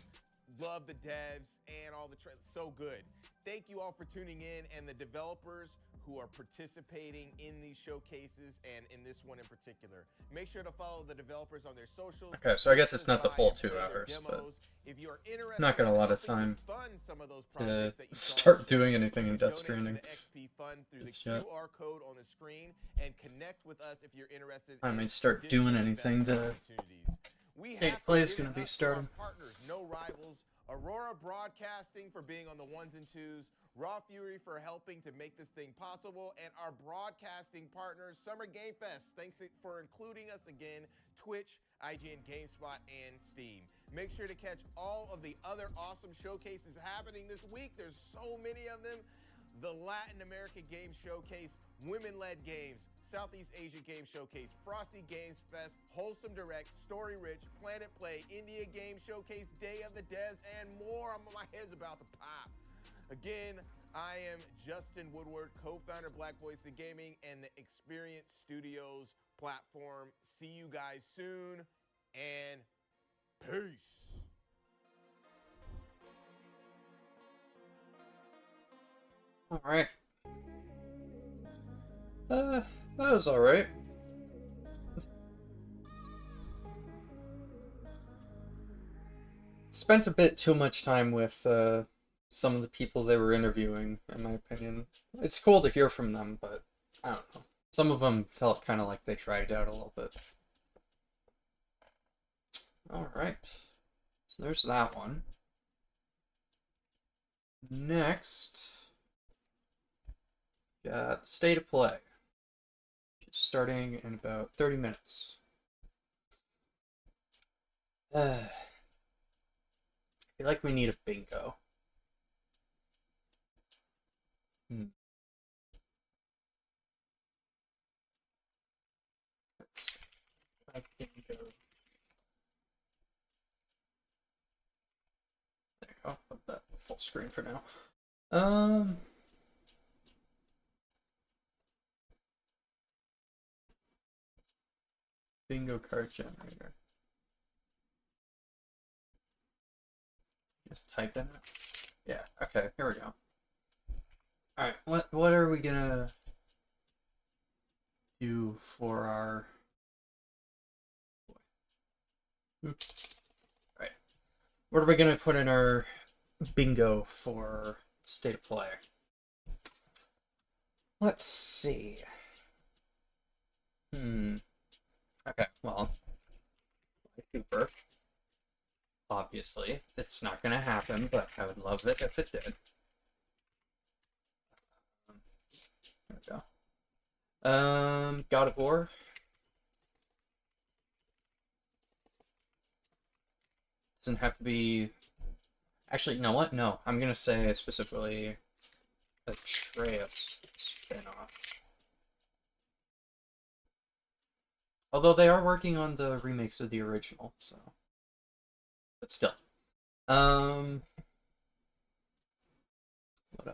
Love the devs and all the so good. Thank you all for tuning in, and the developers who are participating in these showcases and in this one in particular. Make sure to follow the developers on their socials. Okay, so I guess it's not the full 2 hours, but if you are interested, not got a lot of in time fund some of those to projects that you saw start doing anything in Death donate to Stranding. the XP fund through It's the yet. QR code on the screen and connect with us if you're interested. I in might start doing additional anything investment to opportunities. We State have Play is give going to it be up to our starting. partners, no rivals. Aurora Broadcasting for being on the ones and twos. Raw Fury for helping to make this thing possible. And our broadcasting partners, Summer Game Fest. Thanks for including us again. Twitch, IGN, GameSpot, and Steam. Make sure to catch all of the other awesome showcases happening this week. There's so many of them. The Latin America Game Showcase, Women-Led Games, Southeast Asia Game Showcase, Frosty Games Fest, Wholesome Direct, Story Rich, Planet Play, India Game Showcase, Day of the Devs, and more. My head's about to pop. Again, I am Justin Woodward, co-founder of Black Voice of Gaming and the Experience Studios platform. See you guys soon, and peace. Alright. That was alright. Spent a bit too much time with some of the people they were interviewing, in my opinion. It's cool to hear from them, but I don't know. Some of them felt kind of like they tried out a little bit. Alright. So there's that one. Next, got State of Play. Starting in about 30 minutes. I feel like we need a bingo. Let's try bingo. There you go. Put that full screen for now. Bingo card generator. Just type in it. Yeah, okay, here we go. Alright, what are we gonna do for our Alright. What are we gonna put in our bingo for State of Play? Let's see. Okay, well, Cooper. Obviously, it's not gonna happen, but I would love it if it did. There we go. God of War. Doesn't have to be. Actually, you know what? No, I'm gonna say specifically Atreus spinoff. Although they are working on the remakes of the original, so. But still. What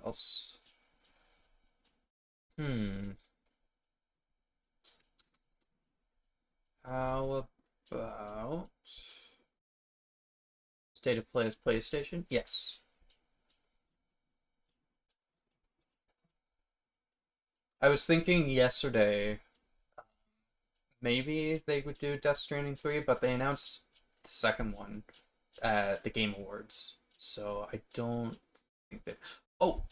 else? How about State of Play as PlayStation? Yes. I was thinking yesterday maybe they would do Death Stranding 3, but they announced the second one at the Game Awards. So I don't think that... Oh!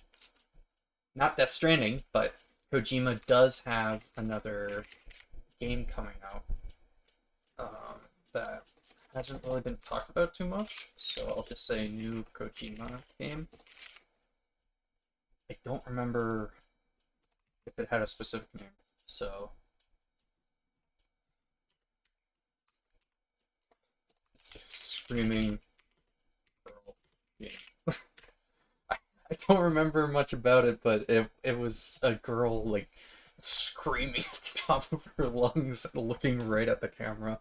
Not Death Stranding, but Kojima does have another game coming out that hasn't really been talked about too much, so I'll just say new Kojima game. I don't remember if it had a specific name, so... It's just screaming girl game. I don't remember much about it, but it was a girl, like, screaming at the top of her lungs, looking right at the camera.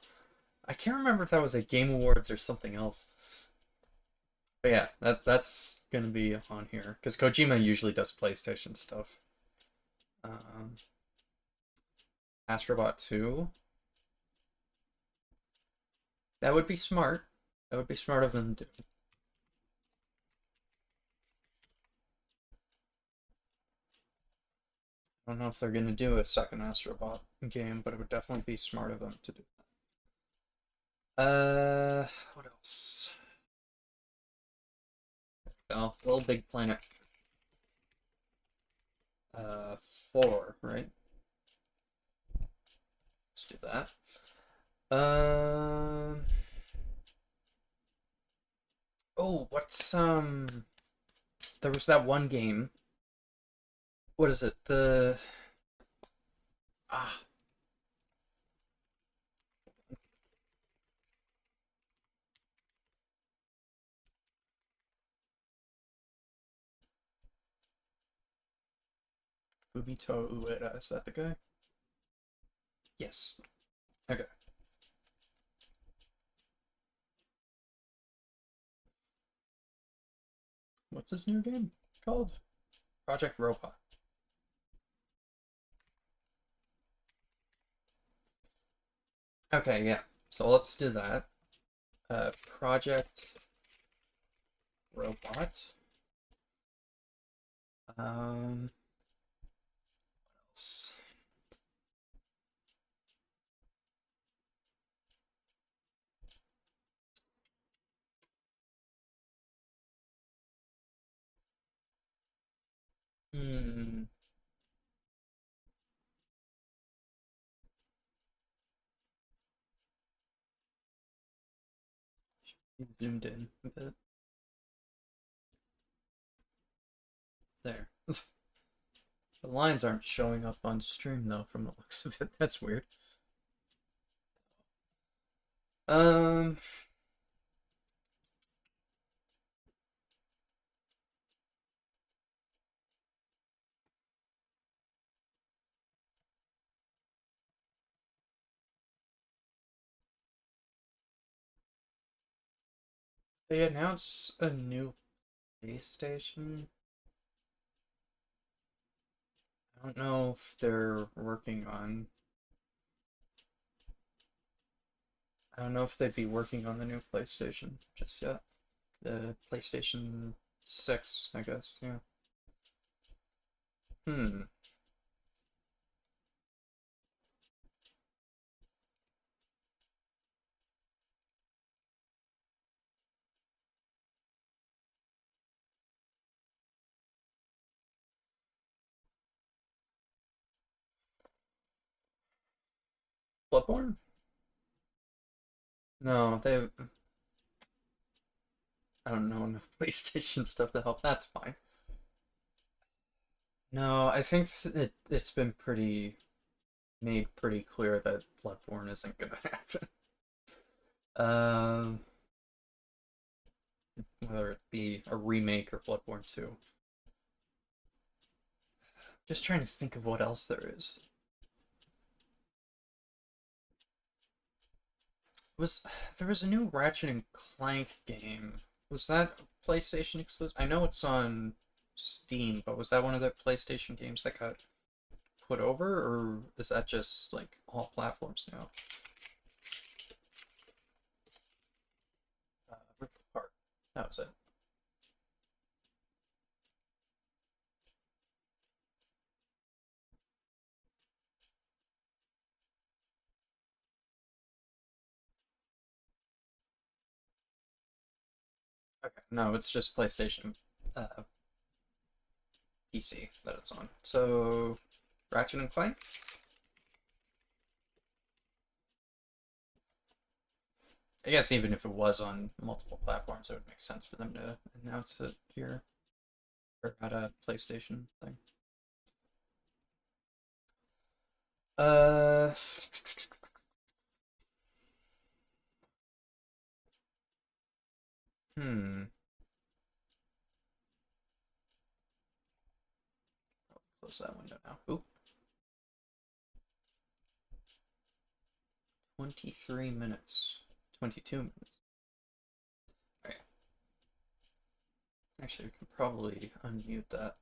I can't remember if that was at Game Awards or something else. But yeah, that's gonna be on here, because Kojima usually does PlayStation stuff. Astrobot 2. That would be smart. That would be smart of them to do. I don't know if they're going to do a second Astrobot game, but it would definitely be smart of them to do that. What else? Oh, Little Big Planet. 4, right? Let's do that. Oh, what's, there was that one game. What is it? Fumito Ueda, is that the guy? Yes. Okay. What's this new game called? Project Robot. Okay, yeah. So let's do that. Project Robot. What else? Zoomed in a bit. There. The lines aren't showing up on stream though, from the looks of it. That's weird. They announced a new PlayStation. I don't know if they're working on. I don't know if they'd be working on the new PlayStation just yet. The PlayStation 6, I guess, yeah. Bloodborne? No, they. I don't know enough PlayStation stuff to help. That's fine. No, I think it's been made pretty clear that Bloodborne isn't gonna happen. Whether it be a remake or Bloodborne 2. Just trying to think of what else there is. There was a new Ratchet and Clank game. Was that PlayStation exclusive? I know it's on Steam, but was that one of the PlayStation games that got put over, or is that just like all platforms now? Rift Apart. That was it. Okay, no, it's just PlayStation PC that it's on. So, Ratchet and Clank? I guess even if it was on multiple platforms, it would make sense for them to announce it here. Or at a PlayStation thing. Close that window now. Ooh. 23 minutes. 22 minutes. Alright. Actually, we can probably unmute that.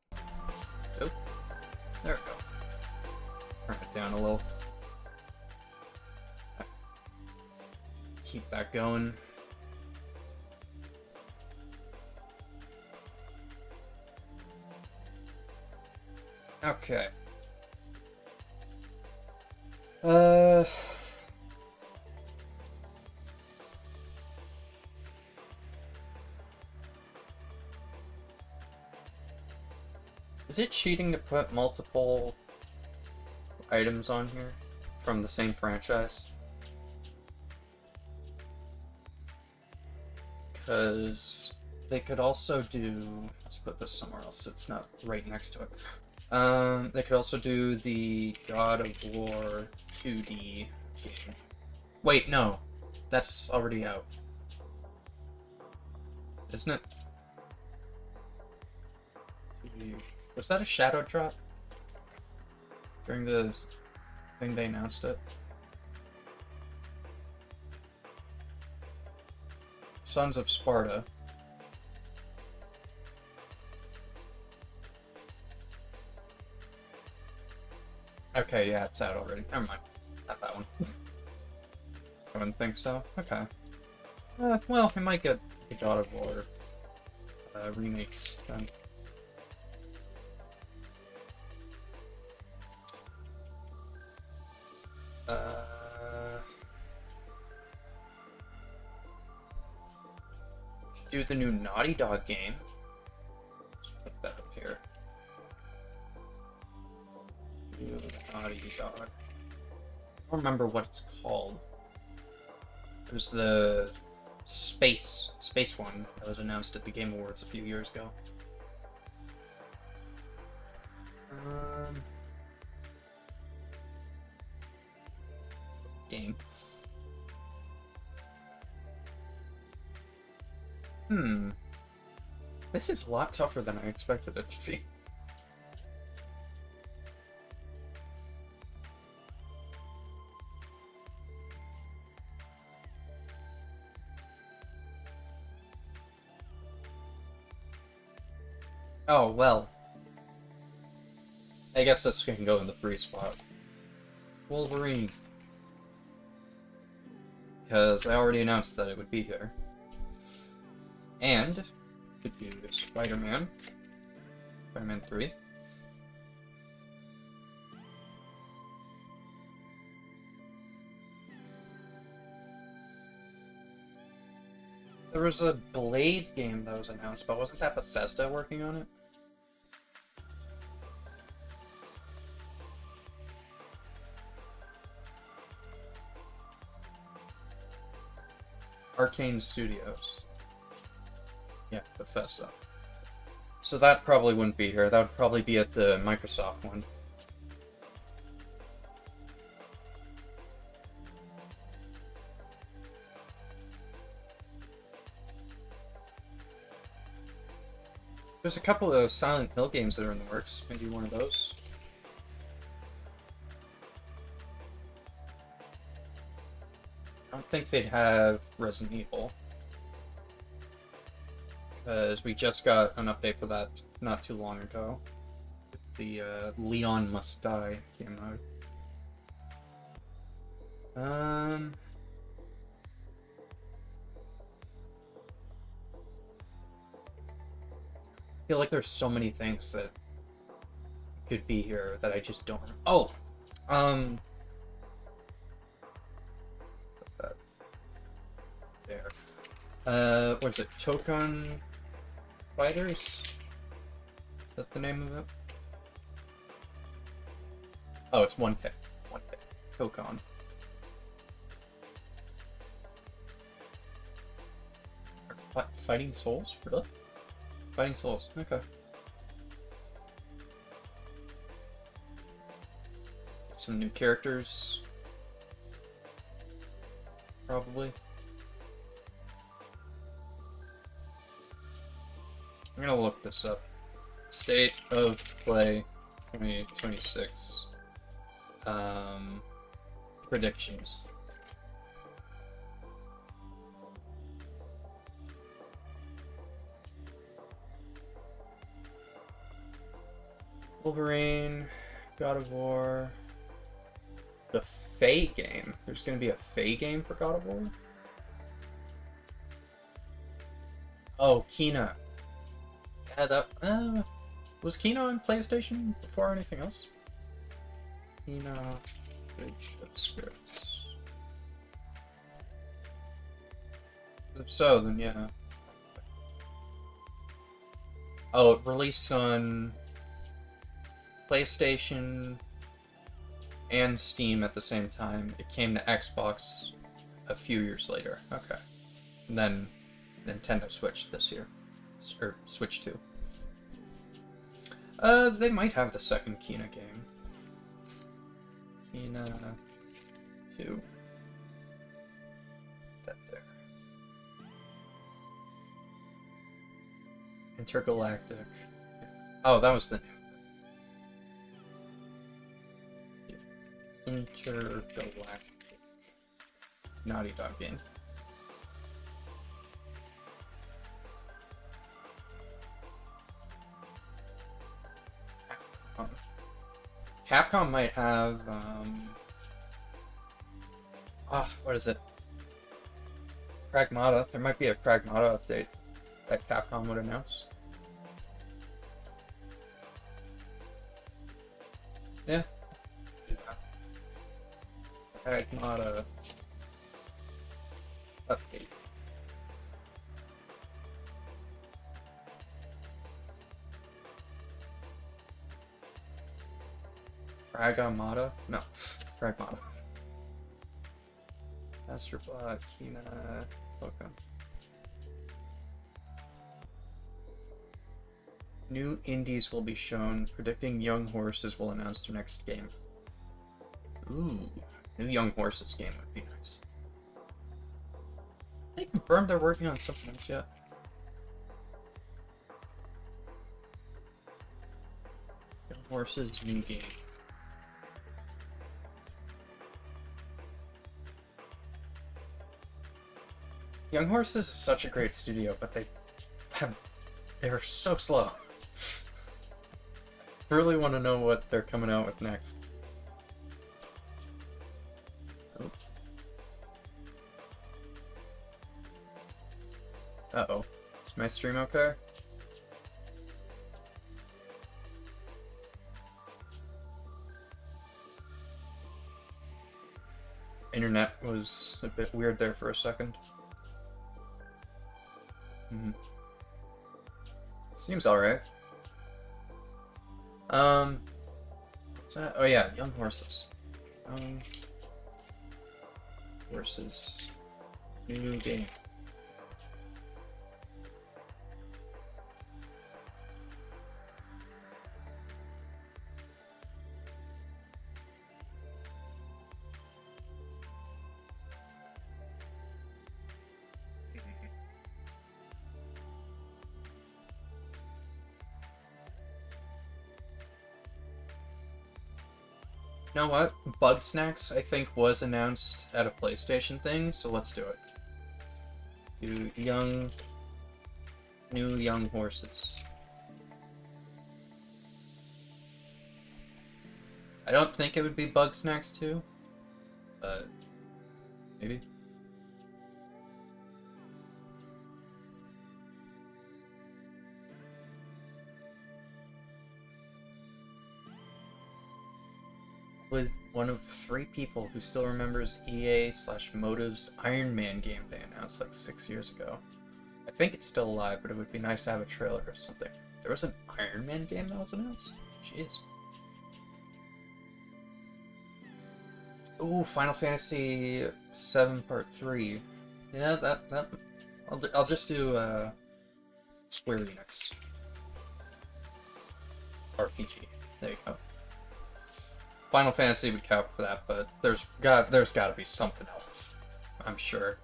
Oh, there we go. Turn it down a little. Keep that going. Okay. Is it cheating to put multiple items on here from the same franchise? Because they could also do... Let's put this somewhere else so it's not right next to it. They could also do the God of War 2D game. Wait, no. That's already out. Isn't it? Was that a shadow drop? During the thing they announced it? Sons of Sparta. Okay, yeah, it's out already. Never mind. Not that one. I wouldn't think so. Okay. Well, we might get the God of War remakes then. Should do the new Naughty Dog game. Let's put that up here. New Naughty Dog. I don't remember what it's called. There's the Space one that was announced at the Game Awards a few years ago. Game. This is a lot tougher than I expected it to be. Oh, well. I guess this can go in the free spot. Wolverine. Because I already announced that it would be here. And could do Spider-Man. Spider-Man 3. There was a Blade game that was announced, but wasn't that Bethesda working on it? Arcane Studios. Yeah, Bethesda. So that probably wouldn't be here. That would probably be at the Microsoft one. There's a couple of Silent Hill games that are in the works. Maybe one of those. I don't think they'd have Resident Evil. Because we just got an update for that not too long ago. With the Leon Must Die game mode. I feel like there's so many things that could be here that I just don't. Oh! Put that there. What is it? Tokon Fighters? Is that the name of it? Oh, it's 1K. 1K. Tokon. Fighting Souls? Really? Fighting Souls. Okay. Some new characters. Probably. I'm gonna look this up. State of Play 2026. Predictions. Wolverine, God of War, the Fae game. There's gonna be a Fae game for God of War? Oh, Kena. Yeah, that, was Kena on PlayStation before anything else? Kena, Bridge of Spirits. If so, then yeah. Oh, it released on PlayStation and Steam at the same time. It came to Xbox a few years later. Okay. And then Nintendo Switch this year. Or Switch 2. They might have the second Kena game. Kena 2. That there. Intergalactic. Oh, that was the name. Intergalactic. Naughty Dog game. Capcom might have, what is it? Pragmata. There might be a Pragmata update that Capcom would announce. Yeah. Pragmata update. Pragamata? No, Pragmata. Astrobot, Kena, Pokemon. New indies will be shown. Predicting Young Horses will announce their next game. Ooh, new Young Horses game would be nice. They confirmed they're working on something else yet. Young Horses new game. Young Horses is such a great studio, but they're so slow. I really want to know what they're coming out with next. Uh-oh. Is my stream okay? Internet was a bit weird there for a second. Seems alright. What's that? Oh yeah, Young Horses. Horses. New game. You know what? Bug Snacks, I think, was announced at a PlayStation thing, so let's do it. Do new Young Horses. I don't think it would be Bug Snacks 2, but maybe. With one of 3 people who still remembers EA/Motive's Iron Man game they announced like 6 years ago. I think it's still alive, but it would be nice to have a trailer or something. There was an Iron Man game that was announced? Jeez. Ooh, Final Fantasy VII Part 3. Yeah, that I'll just do Square Enix RPG. There you go. Final Fantasy would count for that, but there's got to be something else, I'm sure.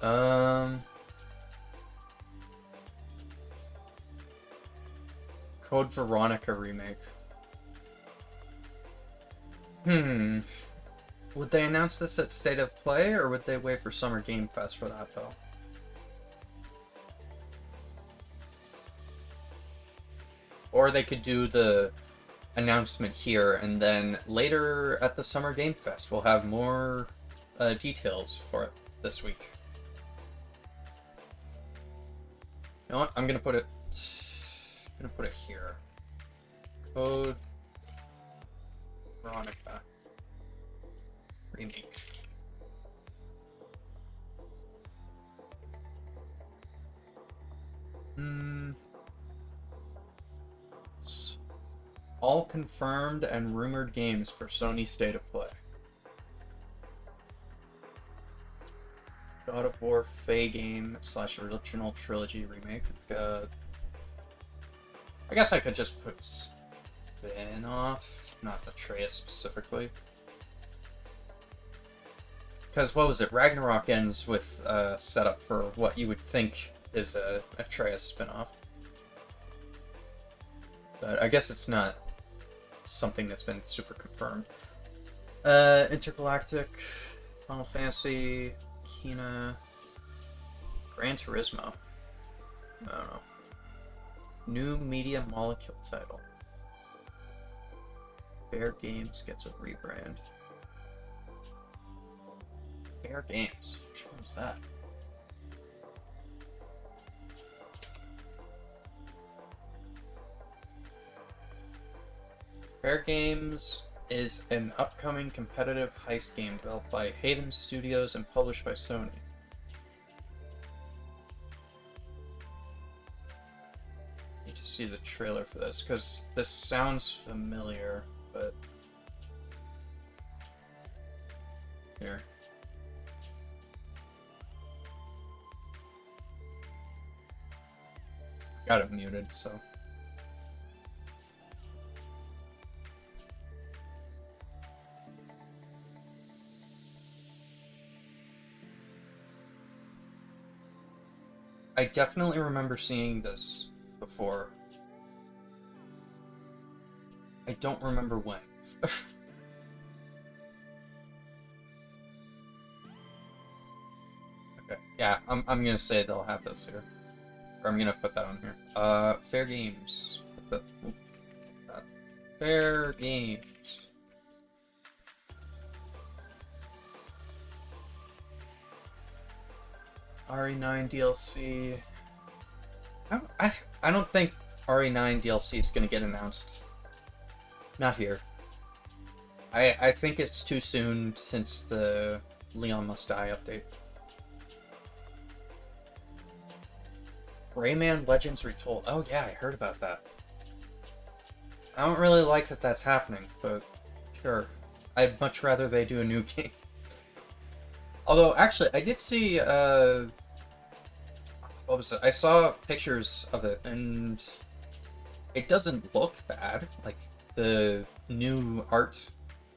Code Veronica remake. Would they announce this at State of Play, or would they wait for Summer Game Fest for that, though? Or they could do the announcement here, and then later at the Summer Game Fest, we'll have more details for it this week. You know what? I'm gonna put it here. Code Veronica remake. All confirmed and rumored games for Sony State of Play. God of War Faye game / original trilogy remake. We've got... I guess I could just put spin-off, not Atreus specifically. Because what was it? Ragnarok ends with setup for what you would think is a Atreus spin-off. But I guess it's not something that's been super confirmed. Intergalactic, Final Fantasy, Kina, Gran Turismo. I don't know. New Media Molecule title. Fair Games gets a rebrand. Fair Games? Which one was that? Fair Games is an upcoming competitive heist game developed by Haven Studios and published by Sony. Need to see the trailer for this, because this sounds familiar, but... Here. Got it muted, so I definitely remember seeing this before. I don't remember when. Okay, yeah, I'm gonna say they'll have this here. Or I'm gonna put that on here. Fair games. Fair games. RE9 DLC. I don't think RE9 DLC is gonna get announced. Not here. I think it's too soon since the Leon Must Die update. Rayman Legends Retold. Oh yeah, I heard about that. I don't really like that that's happening, but sure. I'd much rather they do a new game. Although, actually, I did see, what was it? I saw pictures of it, and it doesn't look bad. Like, the new art,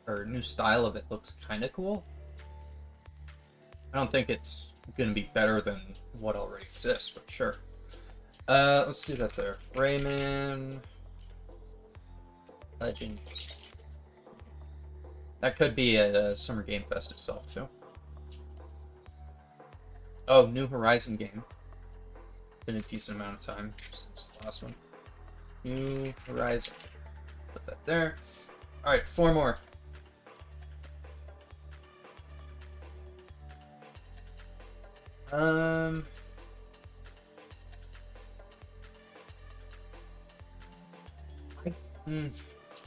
or new style of it looks kind of cool. I don't think it's gonna be better than what already exists, but sure. Let's do that there. Rayman Legends. That could be at Summer Game Fest itself, too. Oh, New Horizon game. Been a decent amount of time since the last one. New Horizon. Put that there. Alright, 4 more.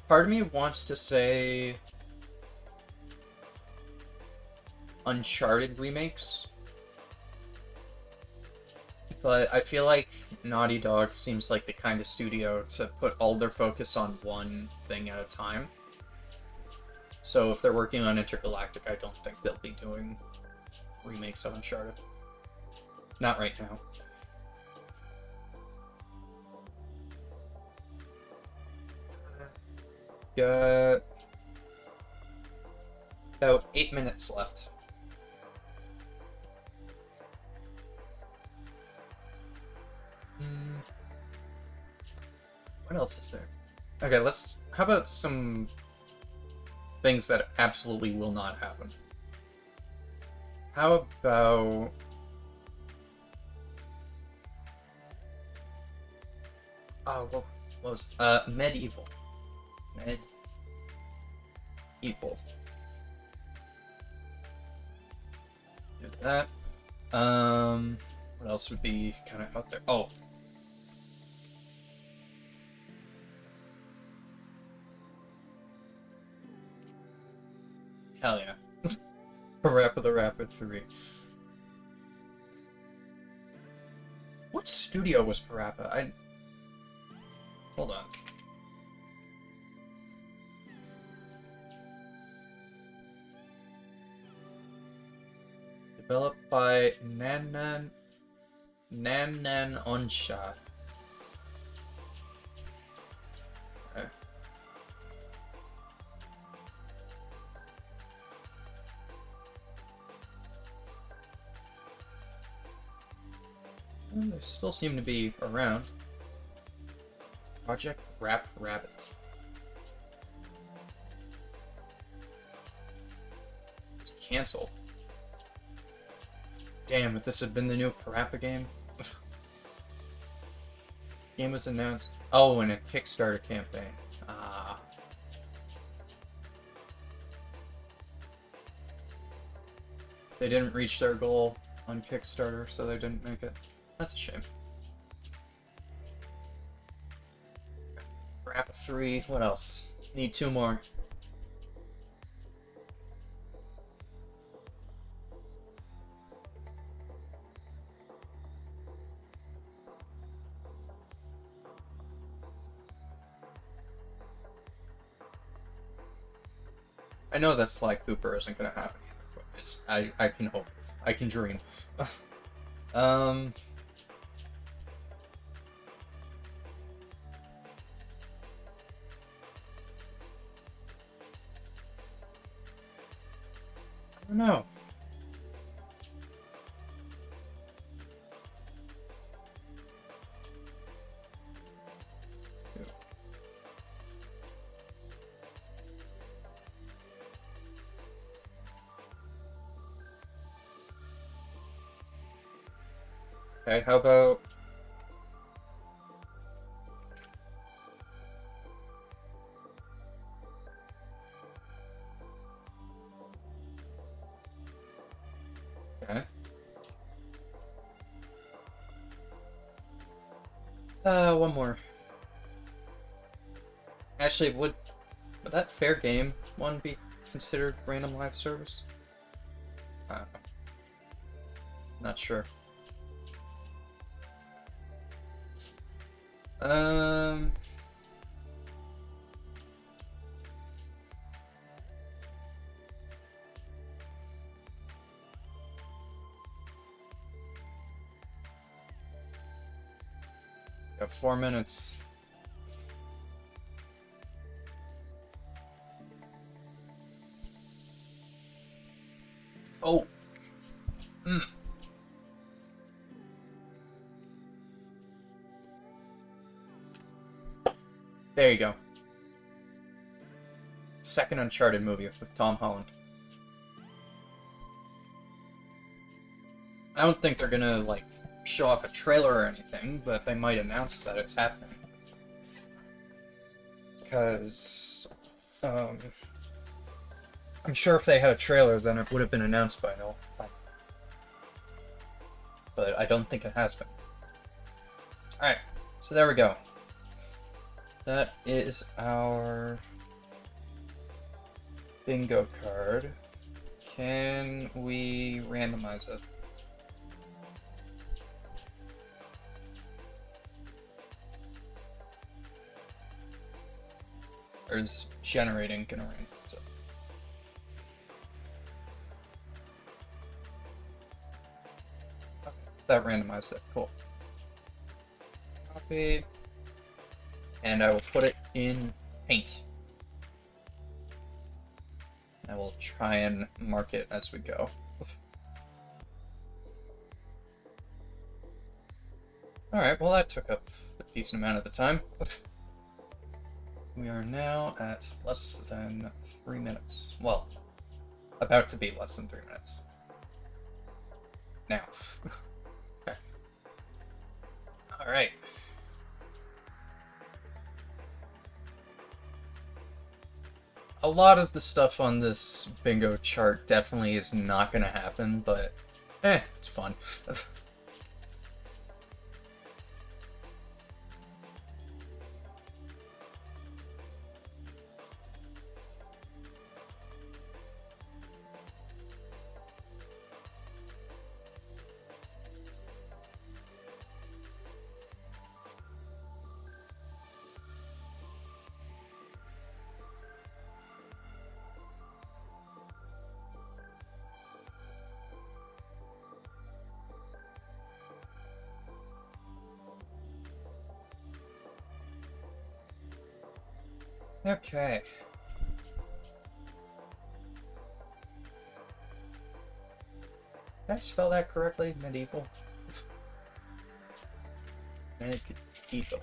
Part of me wants to say Uncharted remakes, but I feel like Naughty Dog seems like the kind of studio to put all their focus on one thing at a time. So if they're working on Intergalactic, I don't think they'll be doing remakes of Uncharted. Not right now. Got about 8 minutes left. What else is there? Okay, how about some things that absolutely will not happen? How about... Oh, what was Medieval. Medieval. Do that. What else would be kind of out there? Oh. Hell yeah. Parappa the Rapid 3. What studio was Parappa? Hold on. Developed by Nan Onsha. Okay. They still seem to be around. Project Rap Rabbit. It's canceled. Damn, if this had been the new Parappa game. Game was announced. Oh, in a Kickstarter campaign. Ah. They didn't reach their goal on Kickstarter, so they didn't make it. That's a shame. Parappa 3. What else? Need 2 more. I know that Sly Cooper isn't gonna happen either, but I can hope. I can dream. I don't know. Okay, how about... Okay. One more. Actually, would that fair game one be considered random live service? I don't know. Not sure. Um... Got 4 minutes. Oh. There you go. Second Uncharted movie with Tom Holland. I don't think they're gonna, like, show off a trailer or anything, but they might announce that it's happening. Because, I'm sure if they had a trailer, then it would have been announced by now. But I don't think it has been. Alright, so there we go. That is our bingo card. Can we randomize it? Or is generating gonna randomize it? Okay, that randomized it. Cool. Copy. And I will put it in Paint. I will try and mark it as we go. Alright, well that took up a decent amount of the time. We are now at less than 3 minutes. Well, about to be less than 3 minutes. Now. Okay. Alright. A lot of the stuff on this bingo chart definitely is not gonna happen, but it's fun. Okay. Did I spell that correctly? Medieval? Medieval.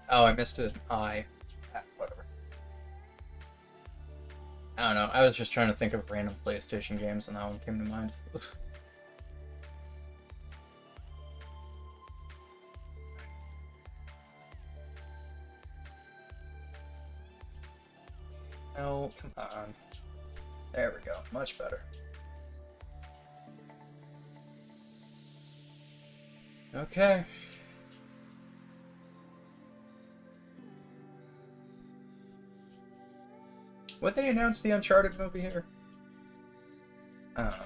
Oh, I missed an I. Whatever. I don't know. I was just trying to think of random PlayStation games and that one came to mind. Oh, come on. There we go. Much better. Okay. Would they announce the Uncharted movie here? I don't know.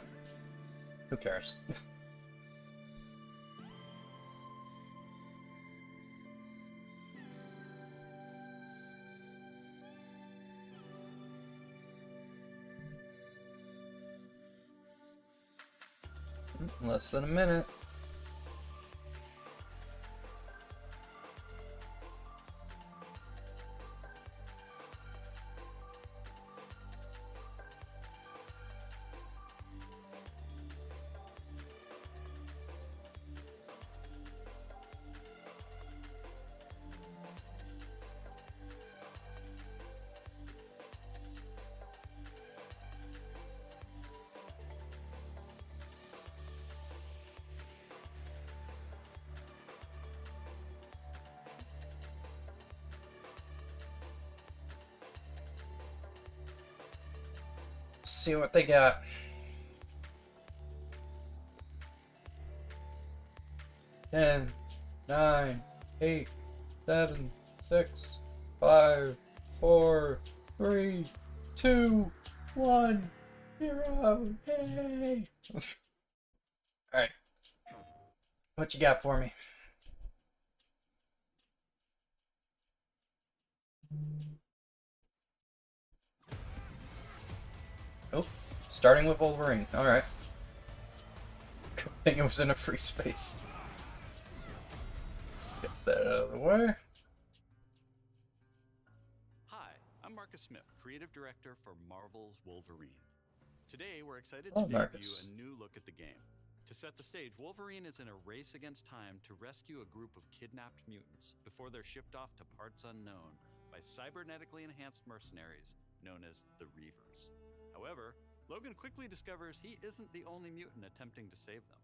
Who cares? Less than a minute. see what they got. Ten, 9, 8, 7, 6, 5, 4, 3, 2, 1, 0. Yay! Alright. What you got for me? Oh, starting with Wolverine. Alright. Good thing it was in a free space. Get that out of the way. Hi, I'm Marcus Smith, Creative Director for Marvel's Wolverine. Today, we're excited Oh, to debut Marcus. a new look at the game. To set the stage, Wolverine is in a race against time to rescue a group of kidnapped mutants before they're shipped off to parts unknown by cybernetically enhanced mercenaries known as the Reavers. However, Logan quickly discovers he isn't the only mutant attempting to save them.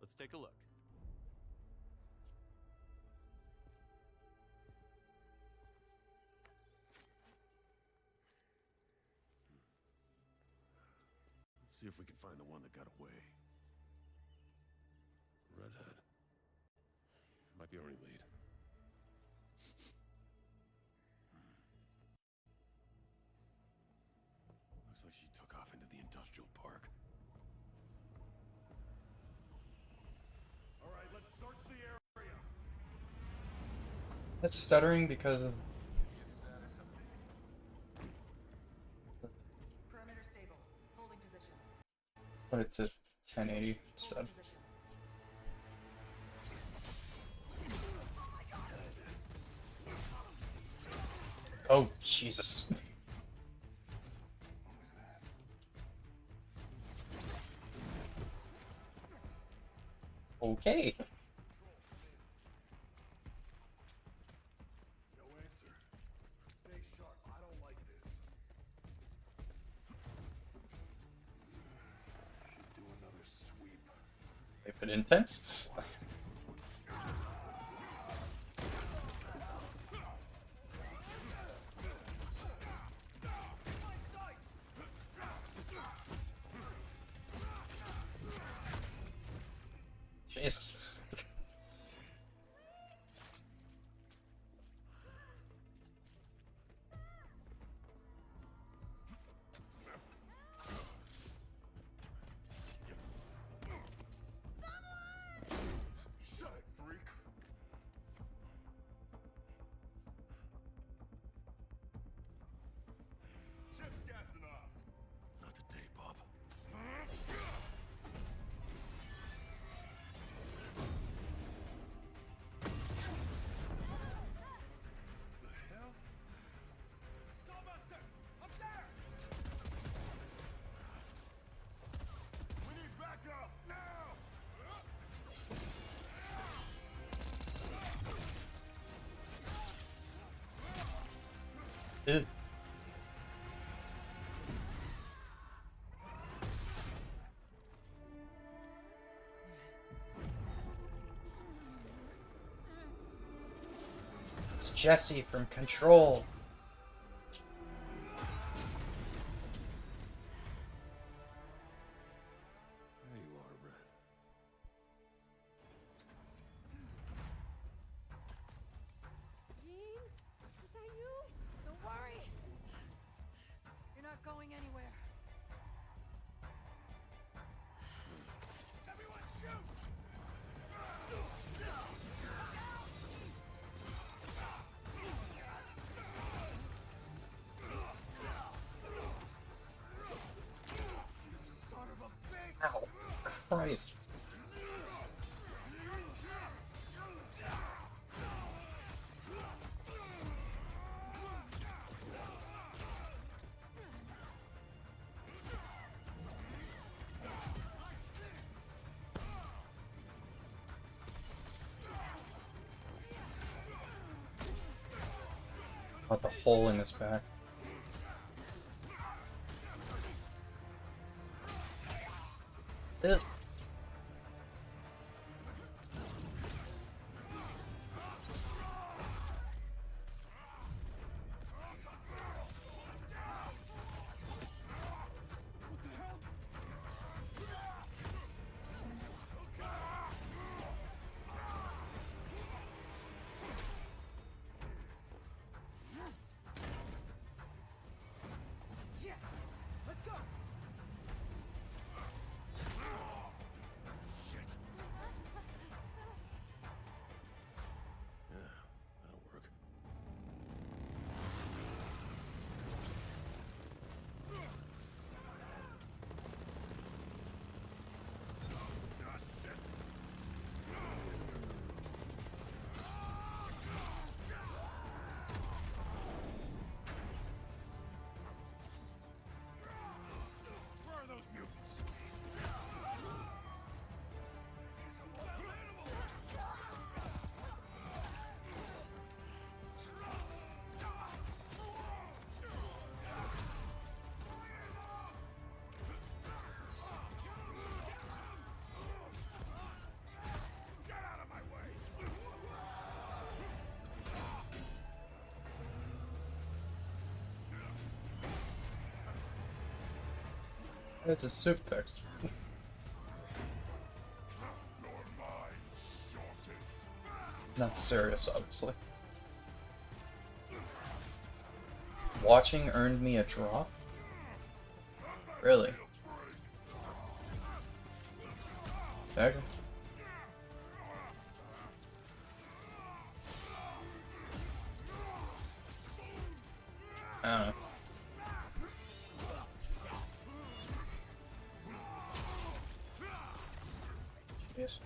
Let's take a look. Let's see if we can find the one that got away. Redhead. Might be our only lead. Looks like she took off into the industrial park. All right, let's search the area. That's stuttering because of... Perimeter stable. Holding position. But it's a 1080 stud. Oh, Jesus. Okay. No answer. Stay sharp. I don't like this. Should do another sweep. If it intense. Jesus. Shut it, freak. Ship's gassing off. Not today, Bob. The hell? Skullbuster! Up there! We need backup now! Ew. It's Jesse from Control. There you are, Red. Jean? Is that you? Don't worry. You're not going anywhere. Everyone shoot! Son of a bitch! Ow. Christ. About the hole in his back. Ew. What It's a soup fix. Not serious, obviously. Watching earned me a drop? Really? Okay. I don't know. Jeez.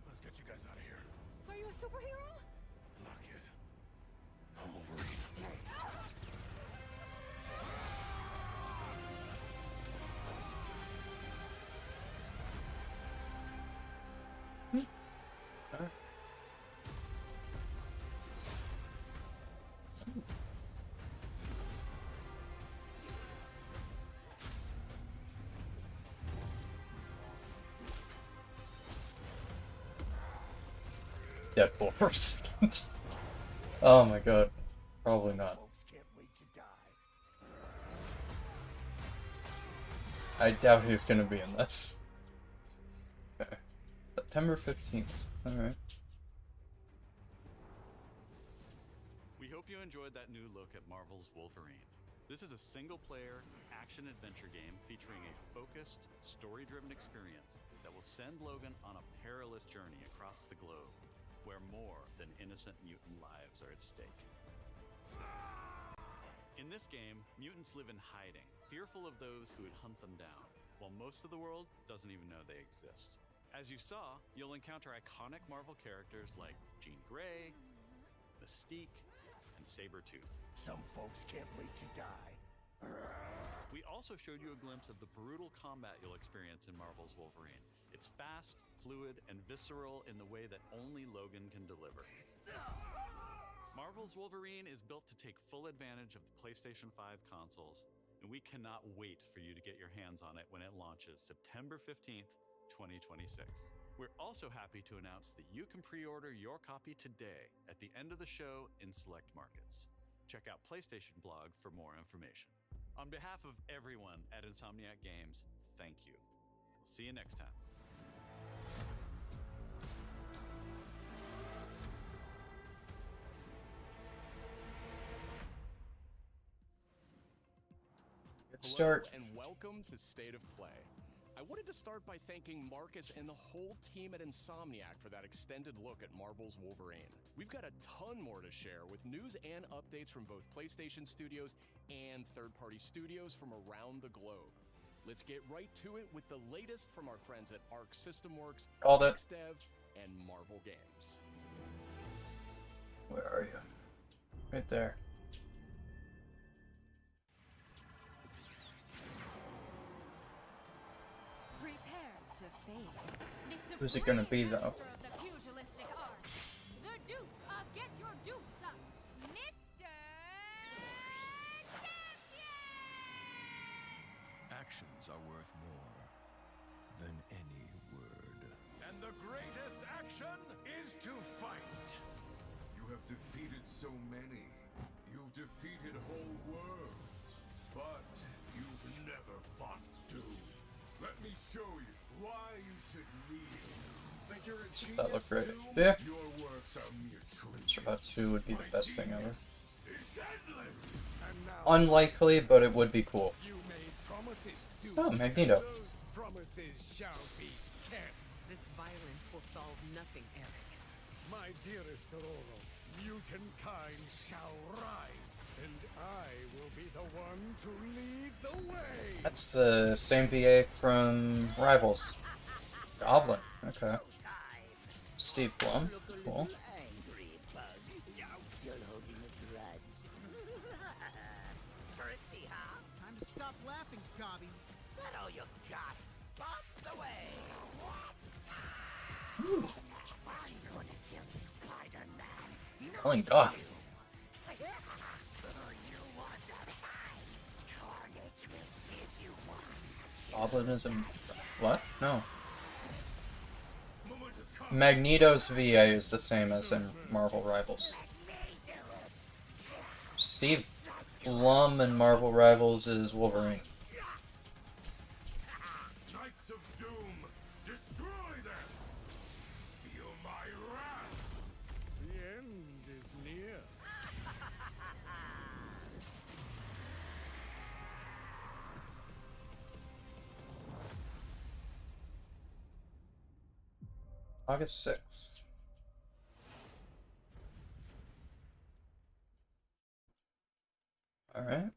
Let's get you guys out of here. Are you a superhero? Look it. I'm Wolverine. Deadpool for a second. Oh my god. Probably not. I doubt he's gonna be in this. Okay. September 15th. Alright. We hope you enjoyed that new look at Marvel's Wolverine. This is a single-player, action-adventure game featuring a focused, story-driven experience that will send Logan on a perilous journey across the globe, where more than innocent mutant lives are at stake. In this game, mutants live in hiding, fearful of those who would hunt them down, while most of the world doesn't even know they exist. As you saw, you'll encounter iconic Marvel characters like Jean Grey, Mystique, and Sabretooth. Some folks can't wait to die. We also showed you a glimpse of the brutal combat you'll experience in Marvel's Wolverine. It's fast, fluid, and visceral in the way that only Logan can deliver. Marvel's Wolverine is built to take full advantage of the PlayStation 5 consoles, and we cannot wait for you to get your hands on it when it launches September 15th, 2026. We're also happy to announce that you can pre-order your copy today at the end of the show in select markets. Check out PlayStation Blog for more information. On behalf of everyone at Insomniac Games, thank you. We'll see you next time. Good start. Hello and welcome to State of Play. I wanted to start by thanking Marcus and the whole team at Insomniac for that extended look at Marvel's Wolverine. We've got a ton more to share with news and updates from both PlayStation Studios and third-party studios from around the globe. Let's get right to it with the latest from our friends at Arc System Works, Called it. XDev, and Marvel Games. Where are you? Right there. Prepare to face. Who's it gonna be though? The pugilistic art. The Duke of Get Your Dukes Up. Mr. Actions are worth more than any word. And the greatest action is to fight. You have defeated so many. You've defeated whole worlds. But you've never fought Doom. Let me show you why you should kneel. Think you're a genius, That looked great. Doom? Yeah. Your works are mere Strahd 2 would be the best thing ever. It's endless. And now Unlikely, but it would be cool. you made promises, Doom. Oh, Magneto. Those promises shall be kept. This violence will solve nothing, Eric. My dearest Aurora, mutant kind shall rise, and I will be the one to lead the way. That's the same VA from Rivals. Goblin. Okay. Steve Blum. Cool. Time to stop laughing, Gobby. Let all you got. Bump the way. Ooh. I'm gonna kill Spider-Man. Oh my god. Goblinism. What? No. Magneto's VA is the same as in Marvel Rivals. Steve Blum in Marvel Rivals is Wolverine. Knights of Doom, destroy them. Feel my wrath. The end is near. August 6th. Alright.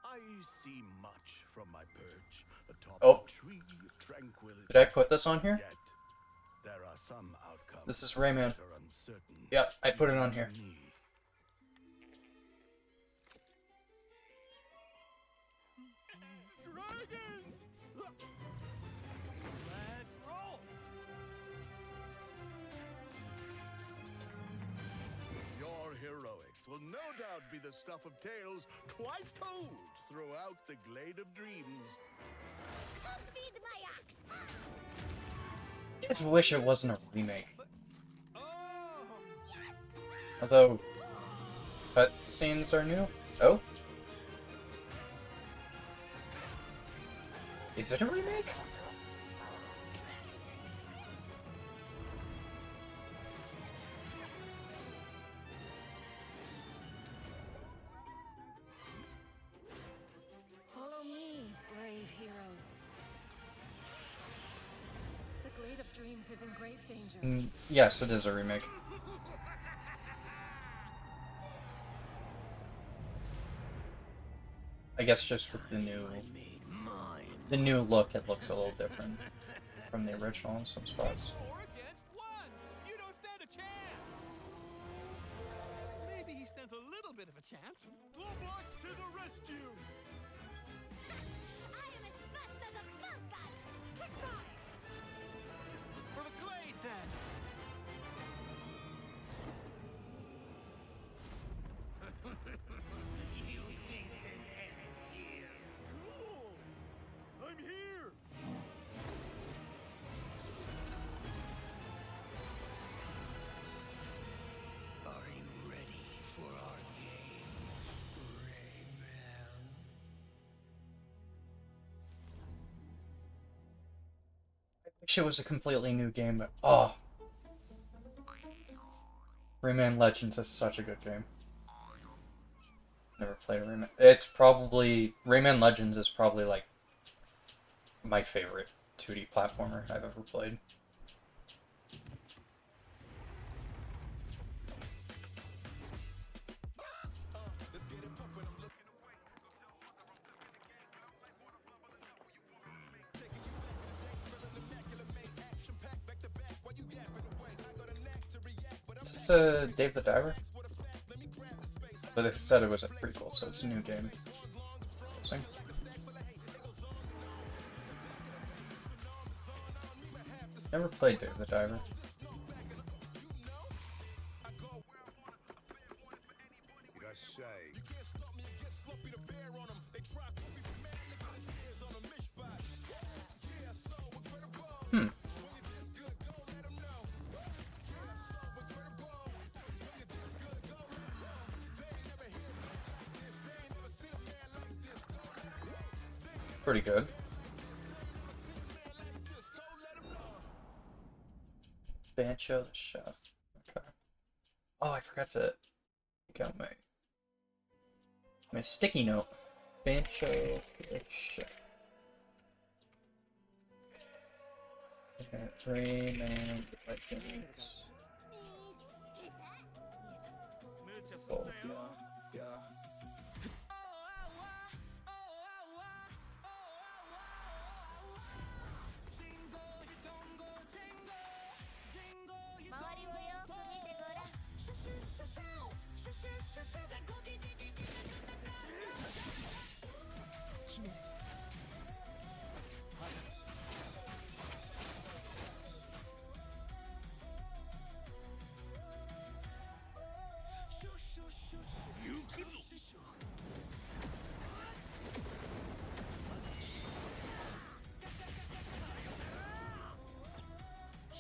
I see much from my perch atop Oh. the tree of tranquility. Did I put this on here? Yet, there are some outcomes This is Rayman. that are uncertain. Yep, I put it on here. Dragons! Let's roll! Your heroics will no doubt be the stuff of tales twice told throughout the Glade of Dreams. Come feed my ox! I just wish it wasn't a remake. Although, cutscenes are new. Oh? Is it a remake? Follow me, brave heroes. The Glade of Dreams is in grave danger. Yes, it is a remake. I guess just with the new look, it looks a little different from the original in some spots. You don't stand a chance! Maybe he stands a little bit of a chance. Globots to the rescue! I am as fast as a falcon! Kick size! For the Glade, then! You think this ends here? Cool! I'm here! Are you ready for our game, Rayman? Wish it was a completely new game, but oh. Rayman Legends is such a good game. Never played a Rayman. It's probably Rayman Legends is probably like my favorite 2D platformer I've ever played. Is this Dave the Diver? But they said it was a prequel, so it's a new game. Interesting. Never played Dave the Diver. Hmm. Pretty good. Bancho the Chef. Okay. Oh, I forgot to take out my sticky note. Bancho the Chef. Okay, Rayman Legends. Oh, yeah.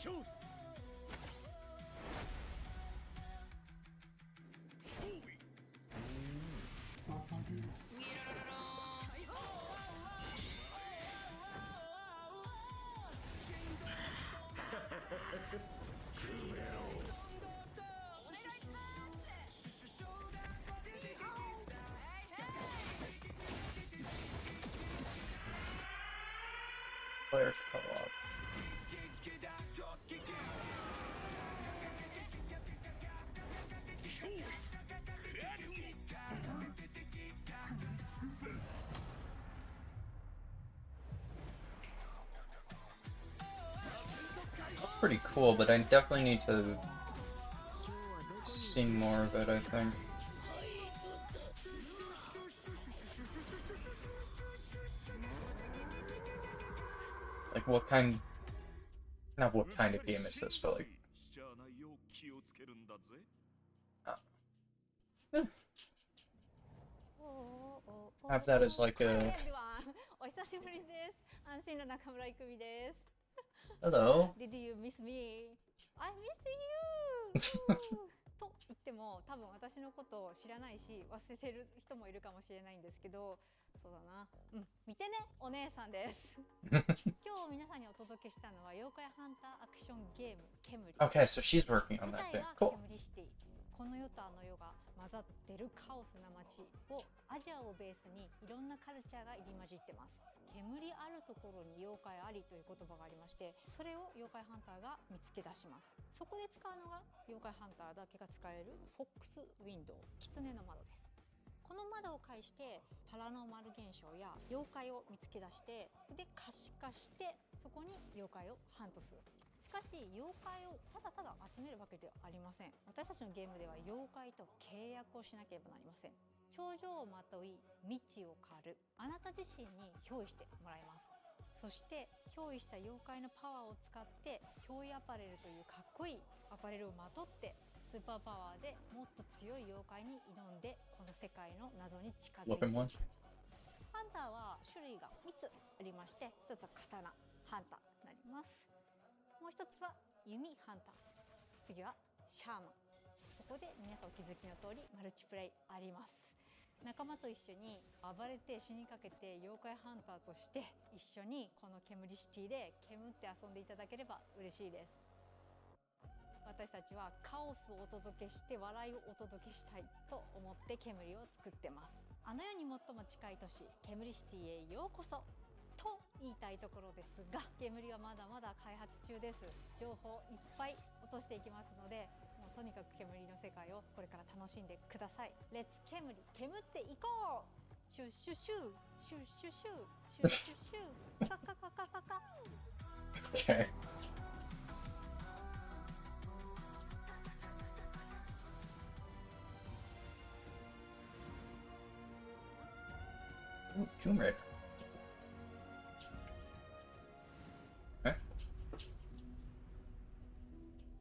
Shoot! Player co-op. Pretty cool, but I definitely need to see more of it, I think. Like, what kind... Not what kind of game is this, but like... Have that as like a... Hello. Did you miss me? I missed you! と言っても多分私のことを知らないし忘れてる人もいるかもしれないんですけど、そうだな、見てね、お姉さんです。今日皆さんにお届けしたのは妖怪ハンターアクションゲーム煙。Okay, so she's working on that thing. Cool. 煙シティ。この世とあの世が混ざってるカオスな街をアジアをベースにいろんなカルチャーが入り混じってます。煙あるところに妖怪ありという言葉がありまして、それを妖怪ハンターが見つけ出します。そこで使うのが妖怪ハンターだけが使えるフォックスウィンドウ、狐の窓です。この窓を介してパラノーマル現象や妖怪を見つけ出して、で可視化してそこに妖怪をハントする。しかし妖怪をただただ集めるわけではありません。私たちのゲームでは妖怪と契約をしなければなりません。頂上をまとい未知を狩る、あなた自身に憑依してもらいます。そして憑依した妖怪のパワーを使って憑依アパレルというかっこいいアパレルをまとってスーパーパワーでもっと強い妖怪に挑んでこの世界の謎に近づいていく。ハンターは種類が3つありまして、1つは刀ハンターになります。もう1つは弓ハンター、次はシャーマン。そこで皆さんお気づきの通りマルチプレイあります。仲間と一緒に暴れて死にかけて妖怪ハンターとして一緒にこの煙シティで煙って遊んでいただければ嬉しいです。私たちはカオスをお届けして笑いをお届けしたいと思って煙を作ってます。あの世に最も近い都市煙シティへようこそと言いたいところですが、煙はまだまだ開発中です。情報いっぱい落としていきますので、もうとにかく煙の世界をこれから楽しんでください。レッツ煙、煙っていこう。シュッシュシューシュッシュシューシュッシュシューカカカカカカ。Okay. Ooh, Tomb Raider. Okay.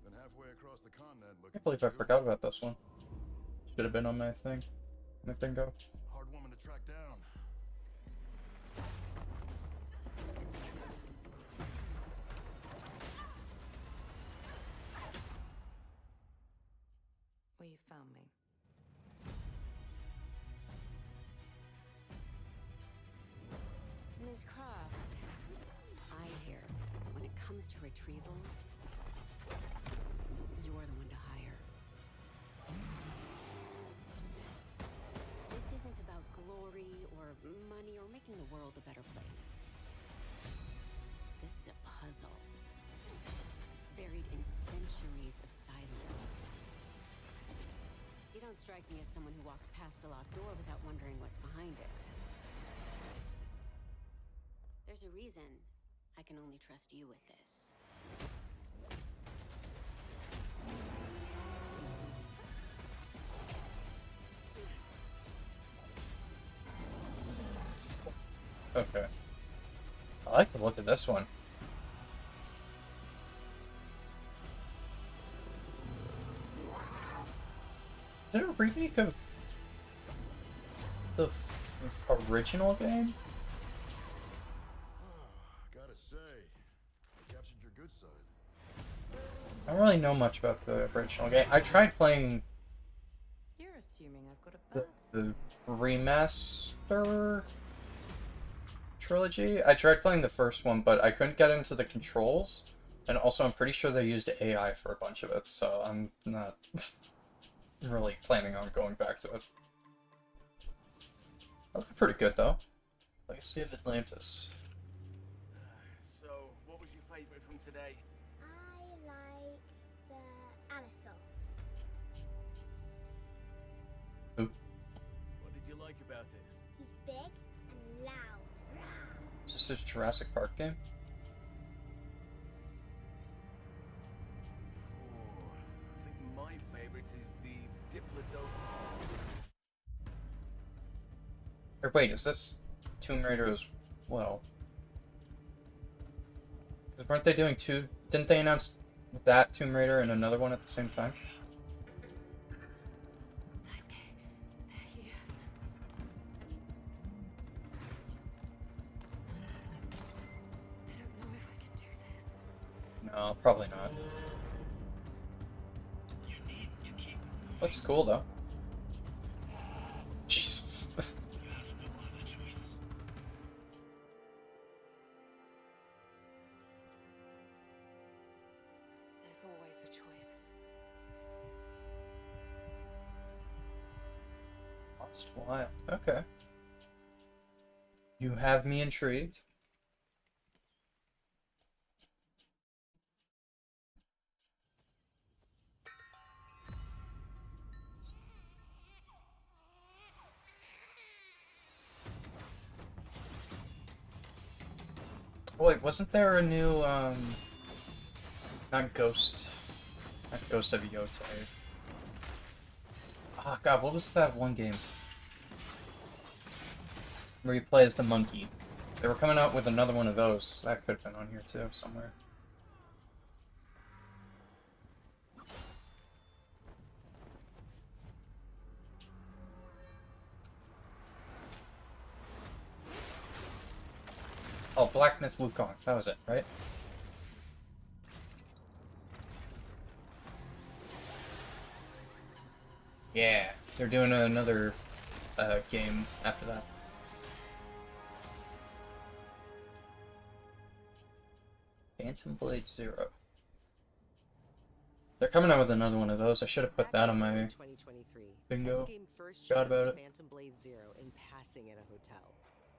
Been halfway across the continent I can't believe I forgot about this one. Should have been on my thing. My bingo. hard woman to track down. Well, you found me. Ms. Croft, I hear when it comes to retrieval, you're the one to hire. This isn't about glory or money or making the world a better place. This is a puzzle. silence. You don't strike me as someone who walks past a locked door without wondering what's behind it. There's a reason I can only trust you with this. Okay. I like the look of this one. Is it a remake of the original game? Gotta say, I captured your good side. I don't really know much about the original game. I tried playing You're assuming I've got a the remaster trilogy. I tried playing the first one, but I couldn't get into the controls. And also, I'm pretty sure they used AI for a bunch of it, so I'm not really planning on going back to it. Looking pretty good, though. Legacy of Atlantis. So, what was your favorite from today? I liked the Alisol. Who? What did you like about it? He's big and loud. Is this a Jurassic Park game? I think my favorite is the Diplodocus. Or wait, is this Tomb Raider as well? Because weren't they doing two? Didn't they announce that Tomb Raider and another one at the same time? No, probably not. Looks cool though. Jeez. There's always a choice. Lost Wild. Okay. You have me intrigued. Wait, wasn't there a new, not Ghost of Yotei. Ah, God, what was that one game? Where you play as the monkey. They were coming out with another one of those. That could have been on here too, somewhere. Oh, Black Myth Wukong. That was it, right? Yeah, they're doing another game after that. Phantom Blade Zero. They're coming out with another one of those. I should have put that on my 2023. bingo. This game first Forgot showed about us it. Phantom Blade Zero in passing at a hotel,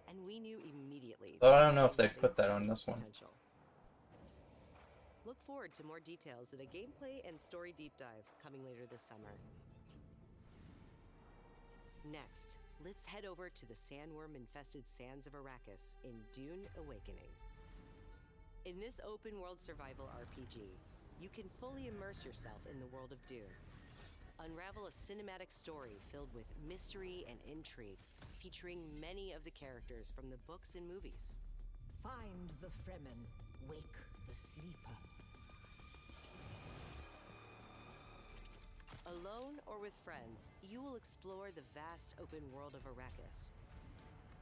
and we knew immediately. Though I that don't know this if they game had put that on incredible this one. potential. Look forward to more details in a gameplay and story deep dive coming later this summer. Next, let's head over to the sandworm-infested sands of Arrakis in Dune Awakening. In this open-world survival RPG, you can fully immerse yourself in the world of Dune. Unravel a cinematic story filled with mystery and intrigue, featuring many of the characters from the books and movies. Find the Fremen, wake the sleeper. Alone or with friends, you will explore the vast open world of Arrakis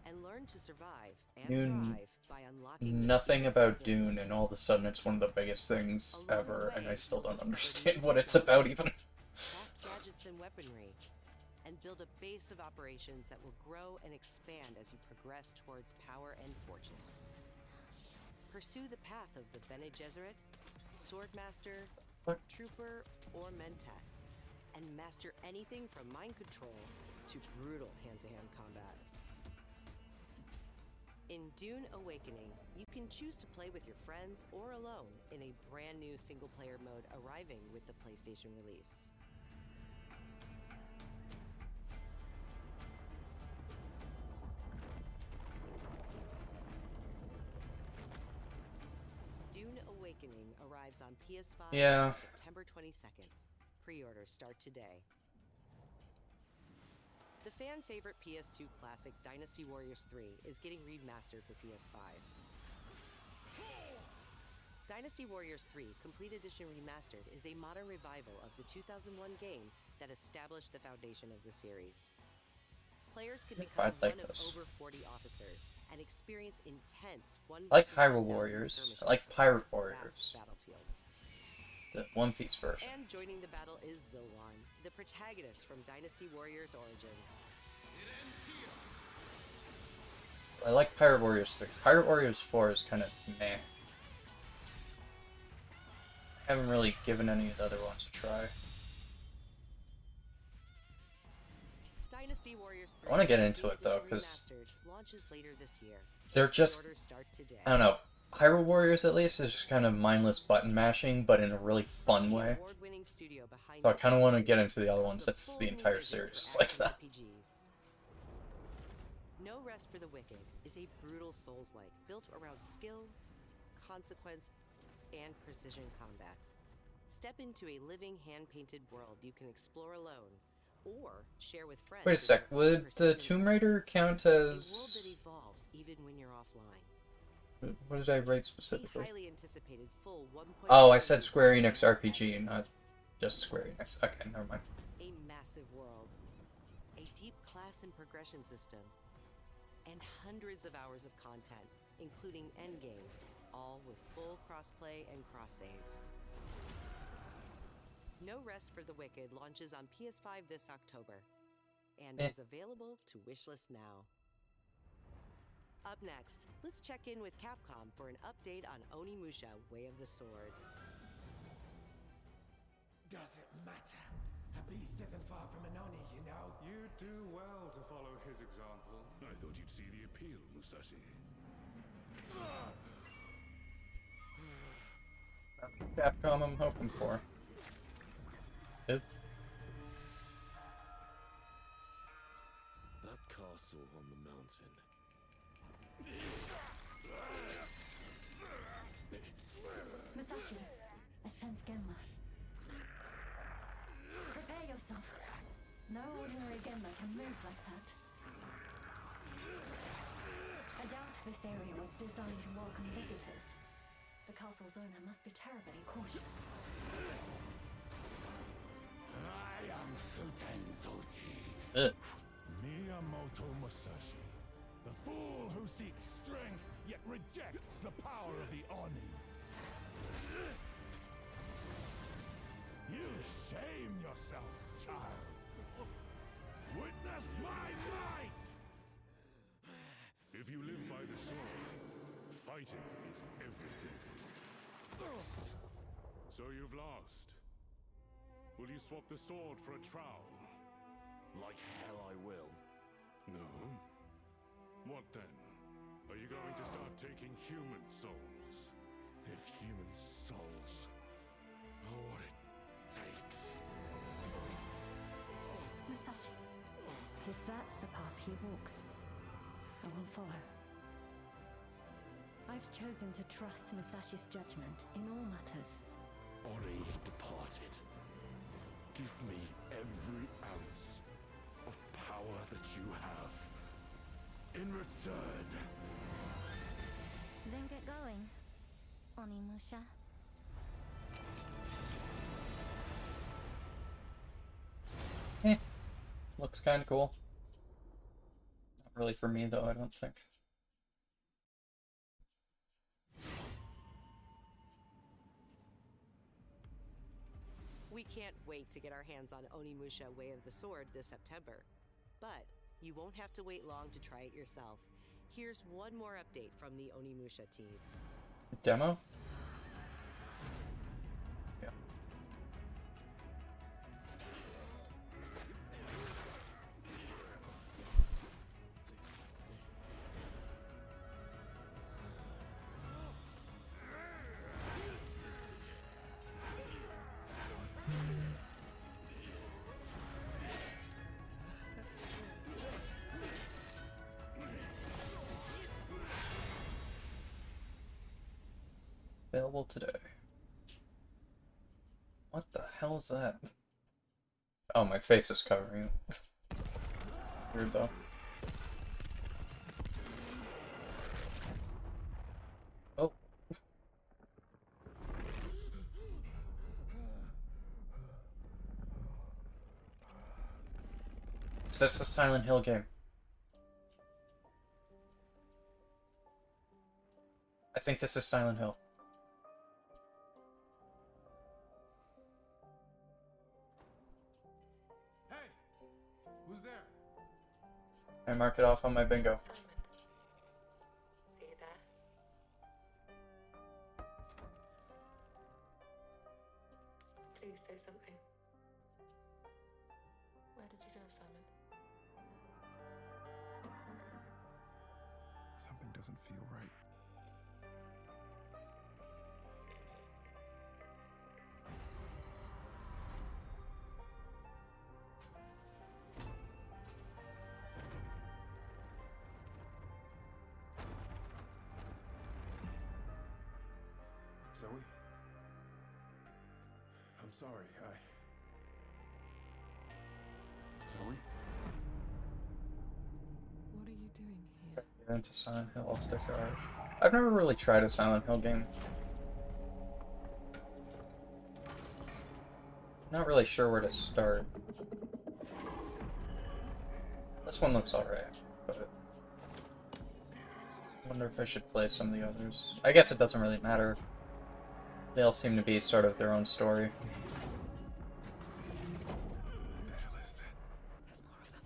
and learn to survive and Knew thrive by unlocking the nothing secrets about of the Dune, and all of a sudden it's one of the biggest things ever, and I still don't understand what it's about even. craft gadgets and weaponry, and build a base of operations that will grow and expand as you progress towards power and fortune. Pursue the path of the Bene Gesserit, Swordmaster, Trooper, or Mentat, and master anything from mind control to brutal hand-to-hand combat. In Dune Awakening, you can choose to play with your friends or alone in a brand new single-player mode arriving with the PlayStation release. Dune Awakening arrives on PS5 Yeah. on September 22nd. Pre-orders start today. The fan-favorite PS2 classic Dynasty Warriors 3 is getting remastered for PS5. Dynasty Warriors 3 Complete Edition Remastered is a modern revival of the 2001 game that established the foundation of the series. Players can become one of over 40 officers and experience intense I like Hyrule Warriors. I like Pirate Warriors. battlefields. The One Piece version. And joining the battle is Zolan, the protagonist from Dynasty Warriors Origins. I like Pirate Warriors 3. Pirate Warriors 4 is kind of meh. I haven't really given any of the other ones a try. Dynasty Warriors 3 I want to get into it though, because launches later this year. they're just, Pre-orders start today. I don't know, Hyrule Warriors at least is just kind of mindless button mashing, but in a really fun way. So I kind of want to get into the other ones if the entire series is like that. No Rest for the Wicked is a brutal Souls-like built around skill, consequence, and precision combat. Step into a living hand-painted world you can explore alone or share with friends. Wait a sec, would the Tomb Raider count A world that as... evolves even when you're offline. What did I write specifically? Highly anticipated full 1.5 Oh, I said Square Enix RPG, not just Square Enix. Okay, never mind. A massive world, a deep class and progression system, and hundreds of hours of content, including endgame, all with full crossplay and cross-save. No Rest for the Wicked launches on PS5 this October, and is available to wishlist now. Up next, let's check in with Capcom for an update on Onimusha Way of the Sword. Doesn't matter. A beast isn't far from an Oni, you know. You'd do well to follow his example. I thought you'd see the appeal, Musashi. Capcom I'm hoping for. Yep. That castle on the mountain. Musashi, I sense Genma. Prepare yourself. No ordinary Genma can move like that. I doubt this area was designed to welcome visitors. The castle's owner must be terribly cautious. I am Suten Tochi. Miyamoto Musashi, the fool who seeks strength yet rejects the power of the Oni. You shame yourself, child. Witness my might! If you live by the sword, fighting is everything. So you've lost. Will you swap the sword for a trowel? Like hell I will. No? What then? Are you going to start taking human souls? If human souls are what it takes. Musashi, if that's the path he walks, I will follow. I've chosen to trust Musashi's judgment in all matters. Ori departed. Give me every ounce of power that you have. In return. Then get going, Onimusha. Looks kind of cool. Not really for me though, I don't think. We can't wait to get our hands on Onimusha Way of the Sword this September. But you won't have to wait long to try it yourself. Here's one more update from the Onimusha team. Demo? Yeah. Available today. What the hell is that? Oh, my face is covering it. Weird though. Oh. Is this a Silent Hill game? I think this is Silent Hill. Hey, who's there? I mark it off on my bingo. See you there? Please say something. Where did you go, Simon? Something doesn't feel right. Zoe? I'm sorry, Zoe? What are you doing here? Get into Silent Hill, I'll stick to art. I've never really tried a Silent Hill game. Not really sure where to start. This one looks alright, but I wonder if I should play some of the others. I guess it doesn't really matter. They all seem to be sort of their own story. What the hell is that? There's more of them.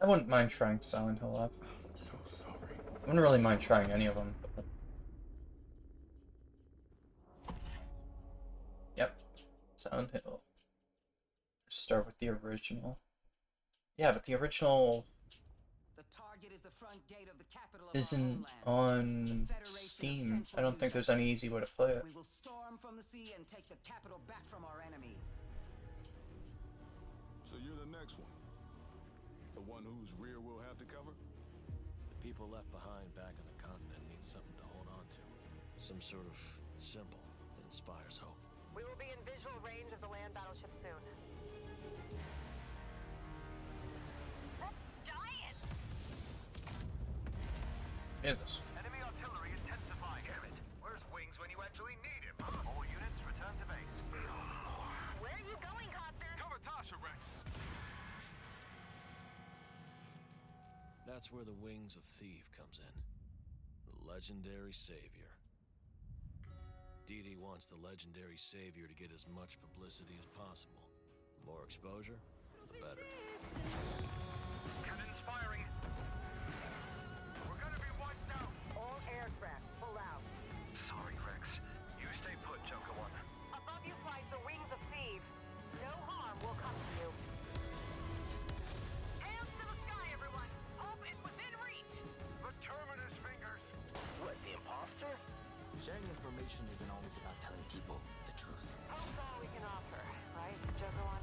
I wouldn't mind trying Silent Hill up. I'm so sorry. I wouldn't really mind trying any of them. But... Yep, Silent Hill. Start with the original. Yeah, but the original The target is the front gate of the capital of isn't our on homeland. The Federation of Steam. Central I don't think there's any easy way to play it. We will storm from the sea and take the capital back from our enemy. So you're the next one? The one whose rear we'll have to cover? The people left behind back on the continent need something to hold on to. Some sort of symbol that inspires hope. We will be in visual range of the land battleship soon. Giant! Jesus. Enemy artillery intensifying. Damn it. Where's Wings when you actually need him? All units return to base. Where are you going, Copter? Cover Tasha, Rex. That's where the Wings of Thief comes in. The legendary savior. Dee Dee wants the legendary savior to get as much publicity as possible. The more exposure, the better. Cannons firing. We're gonna be wiped out. All aircraft, pull out. Sorry, Rex. You stay put, Joker One. Above you flies the Wings of Thieves. No harm will come to you. Hands to the sky, everyone! Hope is within reach! The Terminus fingers. What, the imposter? Sharing information isn't always about telling people the truth. Hope's all we can offer, right, Joker One?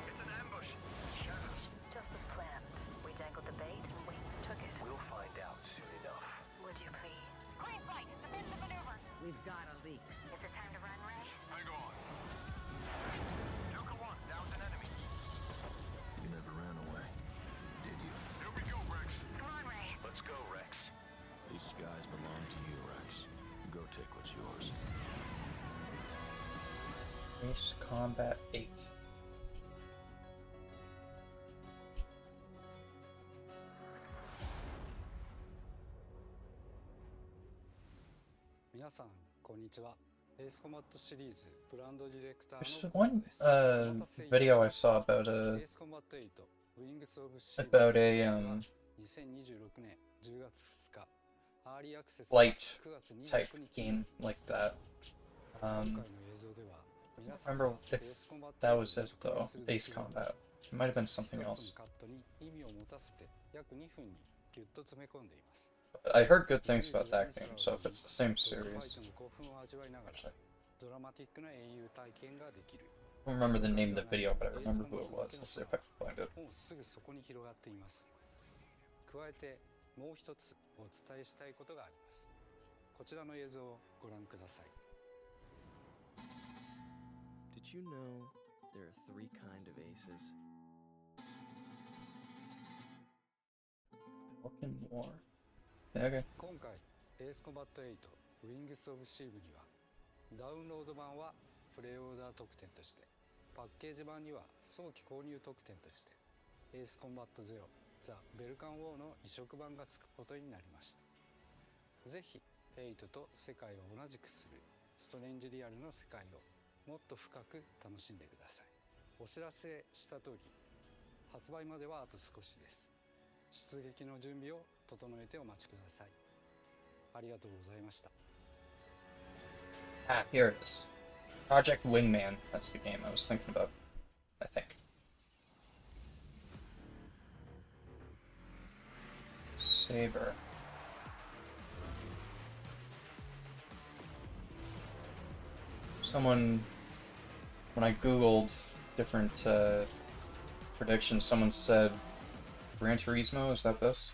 It's an ambush. Shadows. Just as planned. We dangled the bait and Wings took it. We'll find out soon enough. Would you please? Green flight! Defensive maneuver! We've got a leak. Is it time to run, Ray? Hang on. Joker One, down's an enemy. You never ran away, did you? Here we go, Rex. Come on, Ray. Let's go, Rex. These skies belong to you, Rex. Go take what's yours. Ace Combat 8. There's one video I saw about a flight type game like that. don't remember if that was it though. Ace Combat. It might have been something else. But I heard good things about that game, so if it's the same series. Actually, I don't remember the name of the video, but I remember who it was. Let's see if I can find it. 加えてもう一つお伝えしたいことがあります。こちらの映像をご覧ください。Did you know there are 3 kinds of aces? Looking more. Okay. 今回エースコンバット8ウィングスオブシーブにはダウンロード版はプレイオーダー特典として、パッケージ版には早期購入特典としてエースコンバット0ザ・ベルカンウォーの移植版がつくことになりました。ぜひ8と世界を同じくするストレンジリアルの世界をもっと深く楽しんでください。お知らせした通り発売まではあと少しです。出撃の準備を整えてお待ちください。ありがとうございました。 Ah, here it is. Project Wingman. That's the game I was thinking about, I think. Saber. Someone, when I googled different predictions, someone said Gran Turismo, is that this?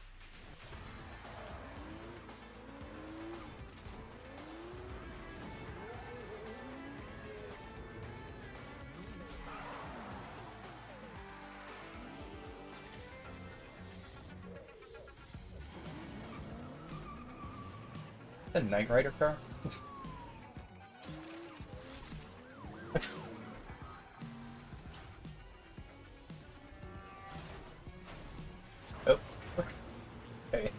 The Knight Rider car? Oh. Okay.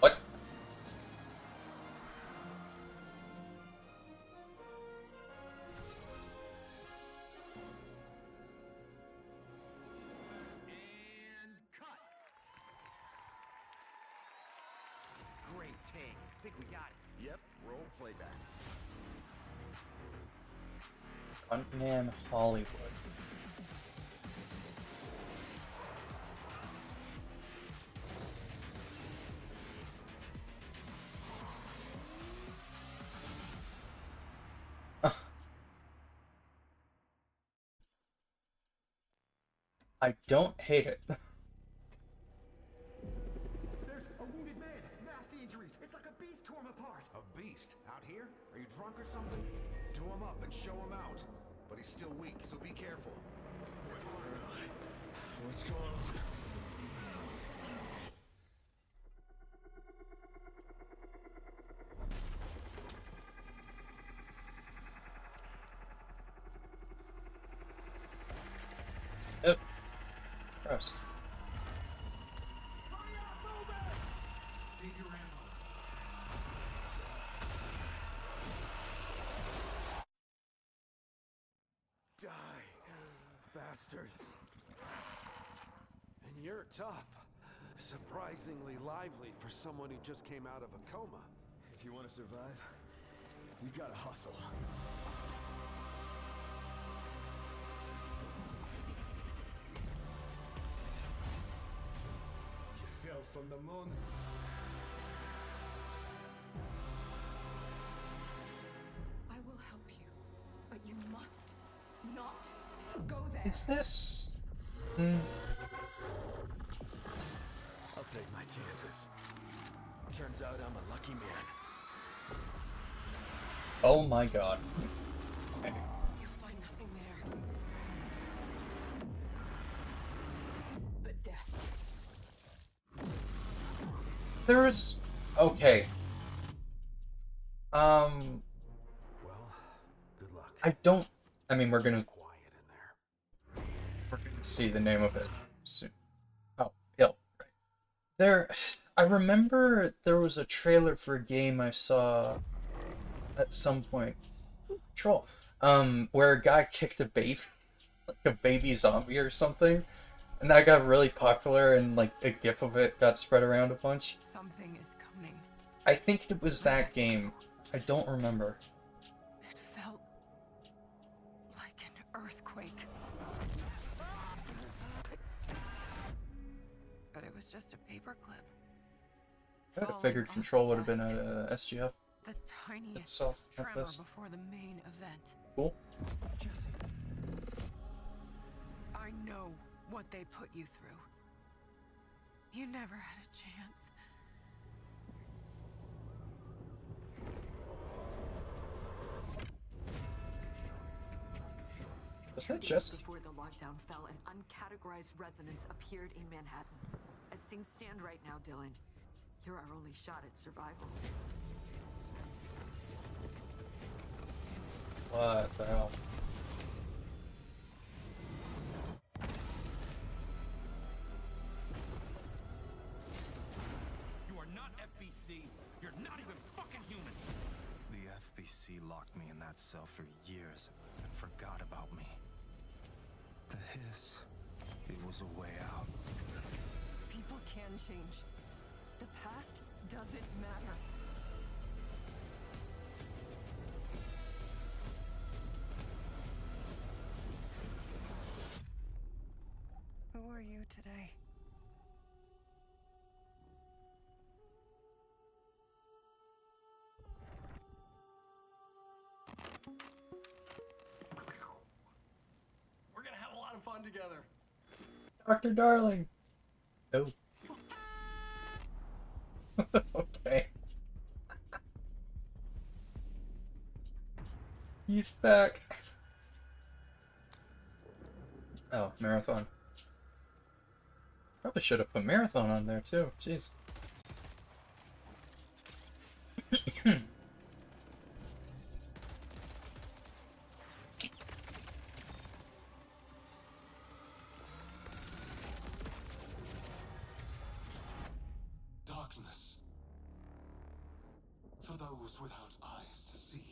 What? Great take. Think we got it. Yep, roll playback. Stuntman Hollywood. I don't hate it. There's a wounded man. Nasty injuries. It's like a beast tore him apart. A beast? Out here? Are you drunk or something? Do him up and show him out. But he's still weak, so be careful. What's going on? Oh. Gross. Die, bastard. And you're tough. Surprisingly lively for someone who just came out of a coma. If you want to survive, you gotta hustle. You fell from the moon? I will help you, but you must not go there. Is this? I'll take my chances. Turns out I'm a lucky man. Oh my god. Okay. You'll find nothing there. But death. There's okay. Well, good luck. I don't. I mean, we're gonna see the name of it soon. Oh, Ill. Right. There. I remember there was a trailer for a game I saw at some point. Troll. Where a guy kicked a baby, like a baby zombie or something, and that got really popular, and like a gif of it got spread around a bunch. Something is coming. I think it was that game. I don't remember. It felt like an earthquake. But it was just a paperclip. I would have figured Control would have been at SGF The tiniest itself at tremor this. before the main event. Cool. Jesse. I know what they put you through. You never had a chance. Was that Jesse? Before the lockdown fell, an uncategorized resonance appeared in Manhattan. As things stand right now, Dylan, you're our only shot at survival. What the hell? You are not FBC. You're not even fucking human. The FBC locked me in that cell for years and forgot about me. The hiss, it was a way out. People can change. The past doesn't matter. Who are you today? We're gonna have a lot of fun together. Dr. Darling. No. Okay. He's back. Oh, Marathon. Probably should have put Marathon on there too. Jeez. Darkness. For those without eyes to see.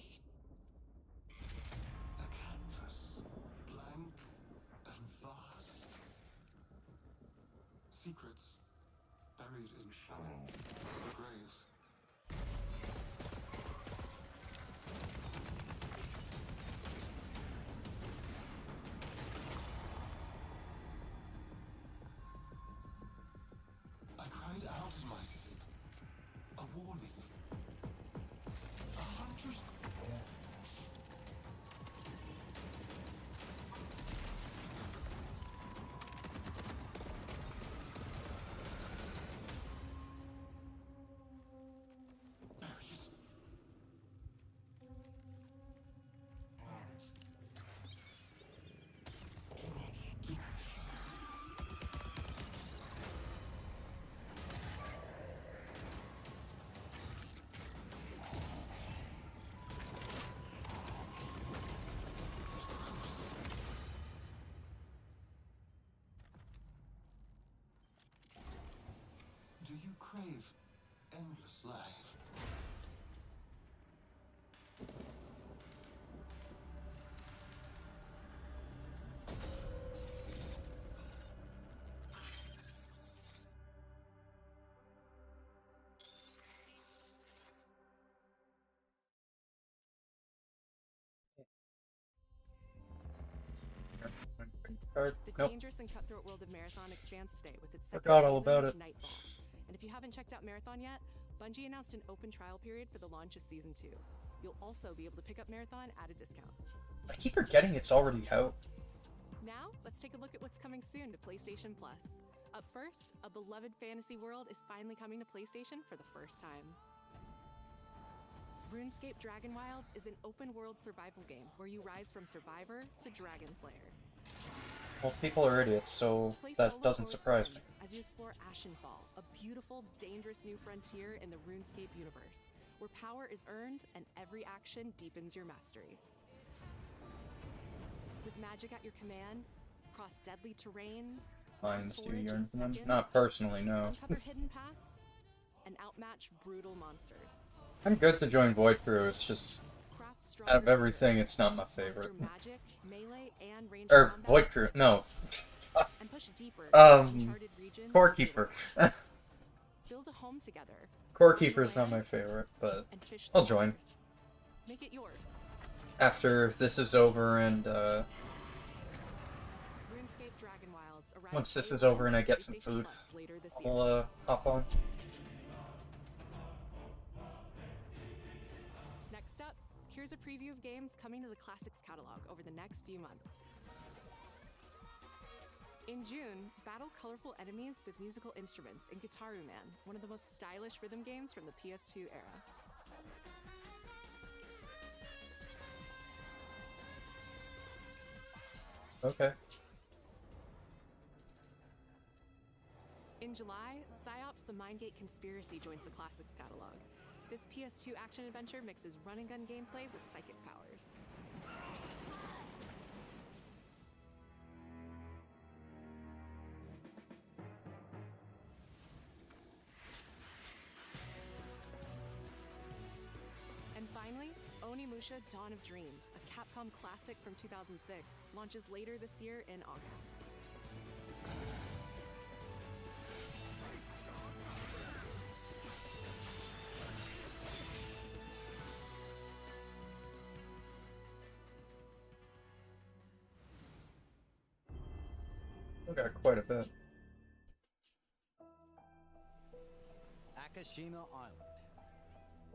A canvas, blank and vast. Secrets buried in shallow graves. I cried out in my sleep. A warning. 100. Buried. Do you crave endless life? The Nope. dangerous and cutthroat world of Marathon expands today with its second Forgot all season, about it. Nightfall. And if you haven't checked out Marathon yet, Bungie announced an open trial period for the launch of Season 2. You'll also be able to pick up Marathon at a discount. I keep forgetting it's already out. Now, let's take a look at what's coming soon to PlayStation Plus. Up first, a beloved fantasy world is finally coming to PlayStation for the first time. RuneScape Dragon Wilds is an open-world survival game where you rise from survivor to dragon slayer. Well, people are idiots, so Play that solo doesn't or with surprise me. friends as you explore Ashenfall, a beautiful, dangerous new frontier in the RuneScape universe, where power is earned and every action deepens your mastery. With magic at your command, cross deadly terrain, Lions do forage in yearn for them. seconds, Not personally, no. uncover hidden paths, and outmatch brutal monsters. I'm good to join Void Crew, it's just Out of everything, it's not my favorite. magic, melee, and range Or combat, Void Crew, no. and push deeper into uncharted regions. Core Keeper. Build a home together. Core Keeper's not my favorite, but I'll join. Make it yours. After this is over and RuneScape Dragon Wilds arrives once this is over and I get some food, later this year. I'll hop on. Next up, here's a preview of games coming to the Classics catalog over the next few months. In June, battle colorful enemies with musical instruments in Guitaru Man, one of the most stylish rhythm games from the PS2 era. Okay. In July, PsyOps The Mindgate Conspiracy joins the Classics catalog. This PS2 action adventure mixes run-and-gun gameplay with psychic powers. And finally, Onimusha Dawn of Dreams, a Capcom classic from 2006, launches later this year in August. We got quite a bit. Akashima Island,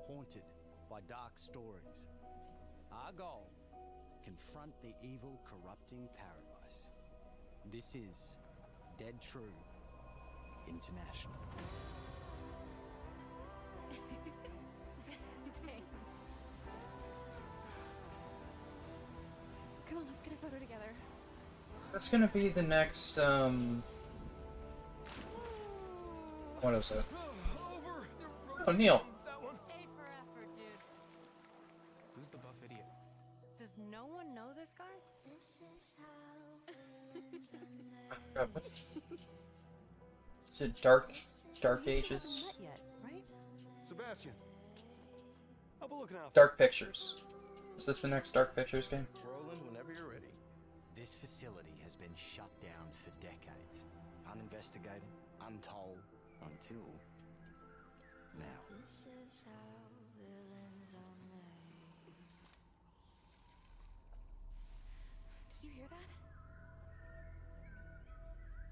haunted by dark stories. Our goal, confront the evil corrupting paradise. This is Dead True International. Thanks. Come on, let's get a photo together. That's gonna be the next, what is it? Oh, Neil. A for effort, dude. Who's the buff idiot? Does no one know this guy? Is it Dark Ages? Yet, right? Sebastian, how about looking out? Dark Pictures. Is this the next Dark Pictures game? Roland, whenever you're ready. This facility has been shut down for decades. Uninvestigated, untold, until now. Did you hear that?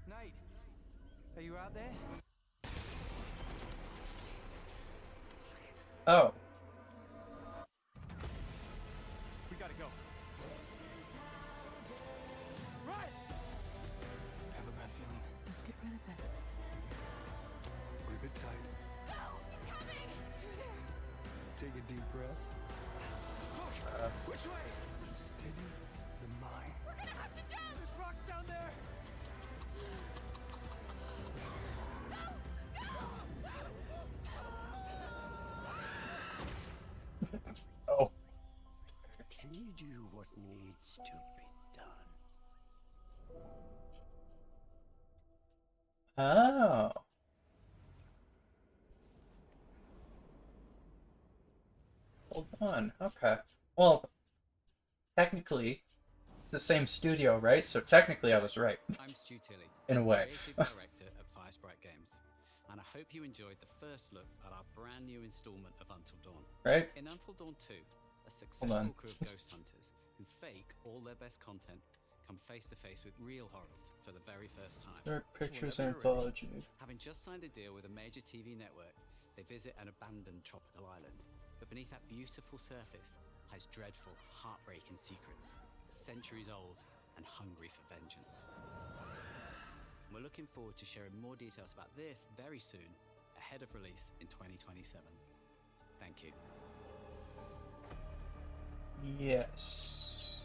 Nate, are you out there? Oh. We gotta go. Right! I have a bad feeling. Let's get rid of it. Grip it tight. No! He's coming! Through there! Take a deep breath. Which way? Steady the mind. We're gonna have to jump! There's rocks down there! Oh. Can you do what needs to be done? Oh. Hold on. Okay. Well, technically, it's the same studio, right? So technically I was right. I'm Stu Tilley, In a way. creative director at Firesprite Games, and I hope you enjoyed the first look at our brand new installment of Until Dawn. Right? In Until Dawn 2, a on. successful crew of ghost hunters who fake all their best content come face to face with real horrors for the very first time. Dark Pictures Anthology. Having just signed a deal with a major TV network, they visit an abandoned tropical island. But beneath that beautiful surface hides dreadful, heartbreaking secrets, centuries old and hungry for vengeance. We're looking forward to sharing more details about this very soon, ahead of release in 2027. Thank you. Yes.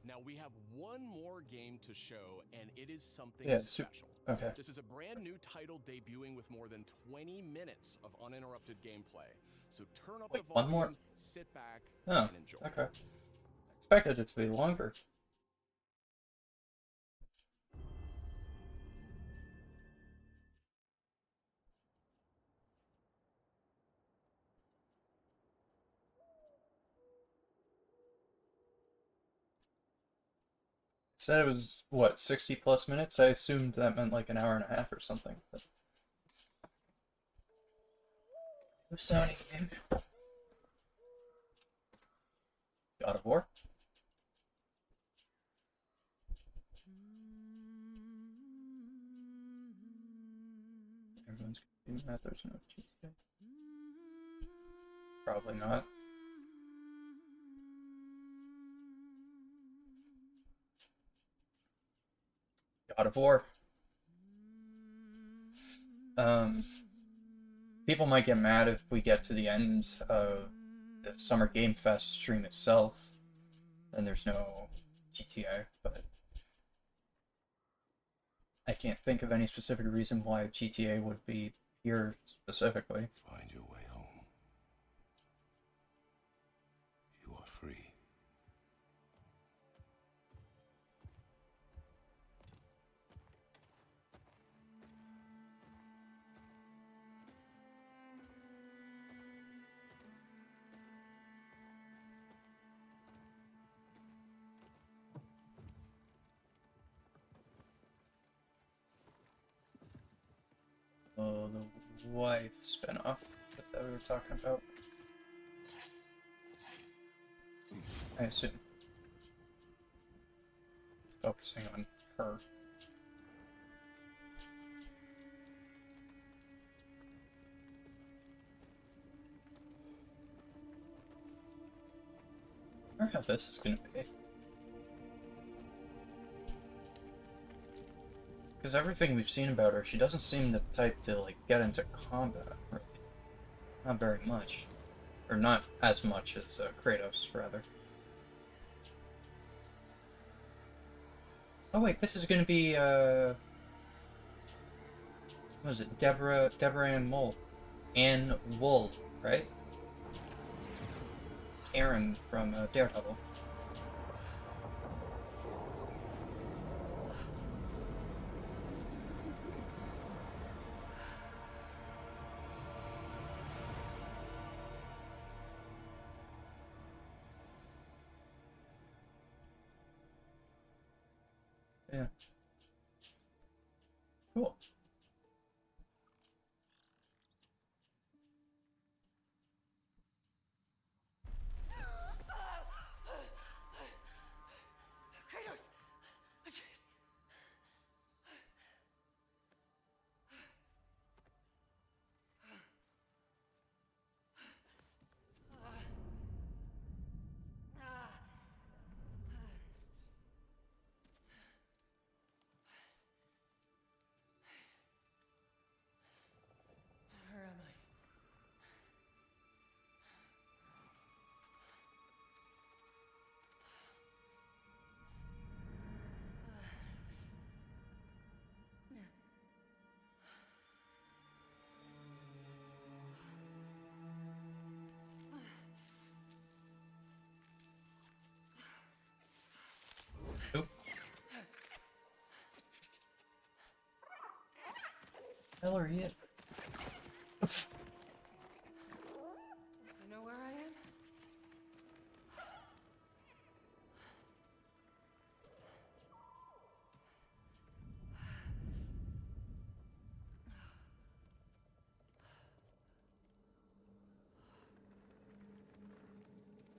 Now we have one more game to show, and it is something special. Okay. This is a brand new title debuting with more than 20 minutes of uninterrupted gameplay. So turn up the one volume, more? sit back, Oh, and enjoy. okay. Expected it to be longer. Said it was, what, 60 plus minutes? I assumed that meant like an hour and a half or something. But... New Sony game. God of War. Everyone's gonna be mad there's no GTA. Probably not. God of War. People might get mad if we get to the end of the Summer Game Fest stream itself, and there's no GTA, but I can't think of any specific reason why GTA would be here specifically. Find your way home. You are free. Oh, the wife spinoff that we were talking about. I assume. It's focusing on her. I wonder how this is gonna be. Because everything we've seen about her, she doesn't seem the type to, like, get into combat, really. Not very much. Or not as much as Kratos, rather. Oh wait, this is gonna be, what is it? Deborah Ann Wool. Ann Wool, right? Aaron from Daredevil. Yeah. Cool. Kratos! Atreus! Where am I? Oop. Hell are you? You know where I am?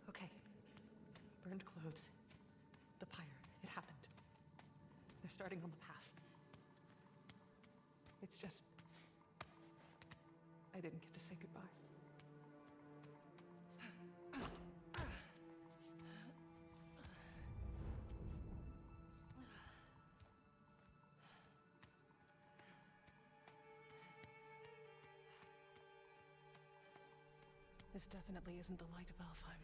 Okay. Burned clothes. The pyre. It happened. They're starting on the path. It's just... I didn't get to say goodbye. This definitely isn't the light of Alfheim.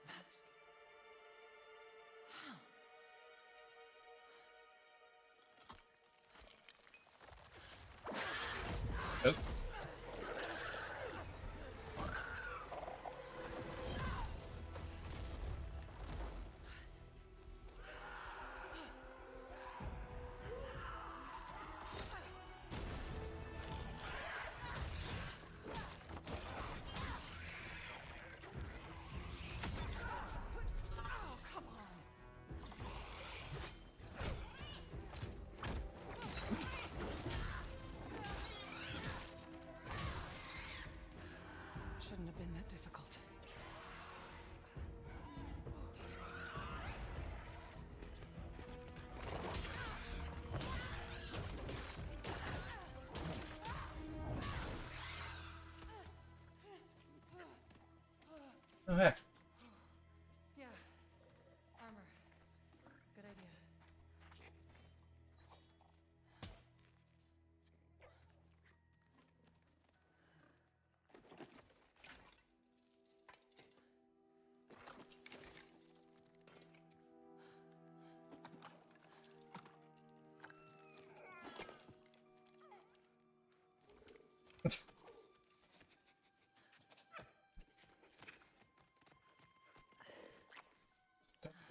Mask. How? Oh. shouldn't have been that difficult. Oh, heck. Yeah. Armor. Good idea.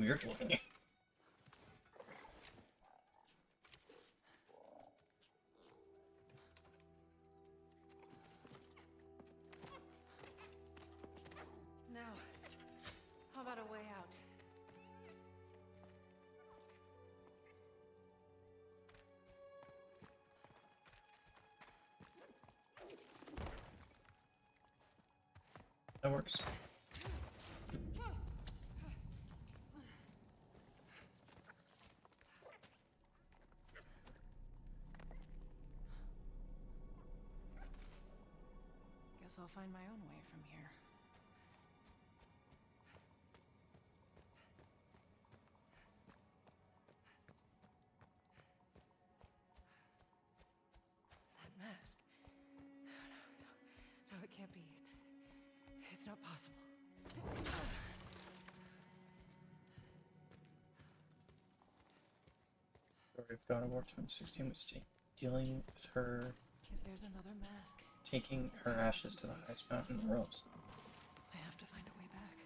Weird looking. Now, how about a way out? That works. Guess I'll find my own way from here. That mask. No, it can't be. It's not possible. Story of God of War 2016 was dealing with her If there's another mask, taking her ashes to the highest mountain in the Rose. I have to find a way back.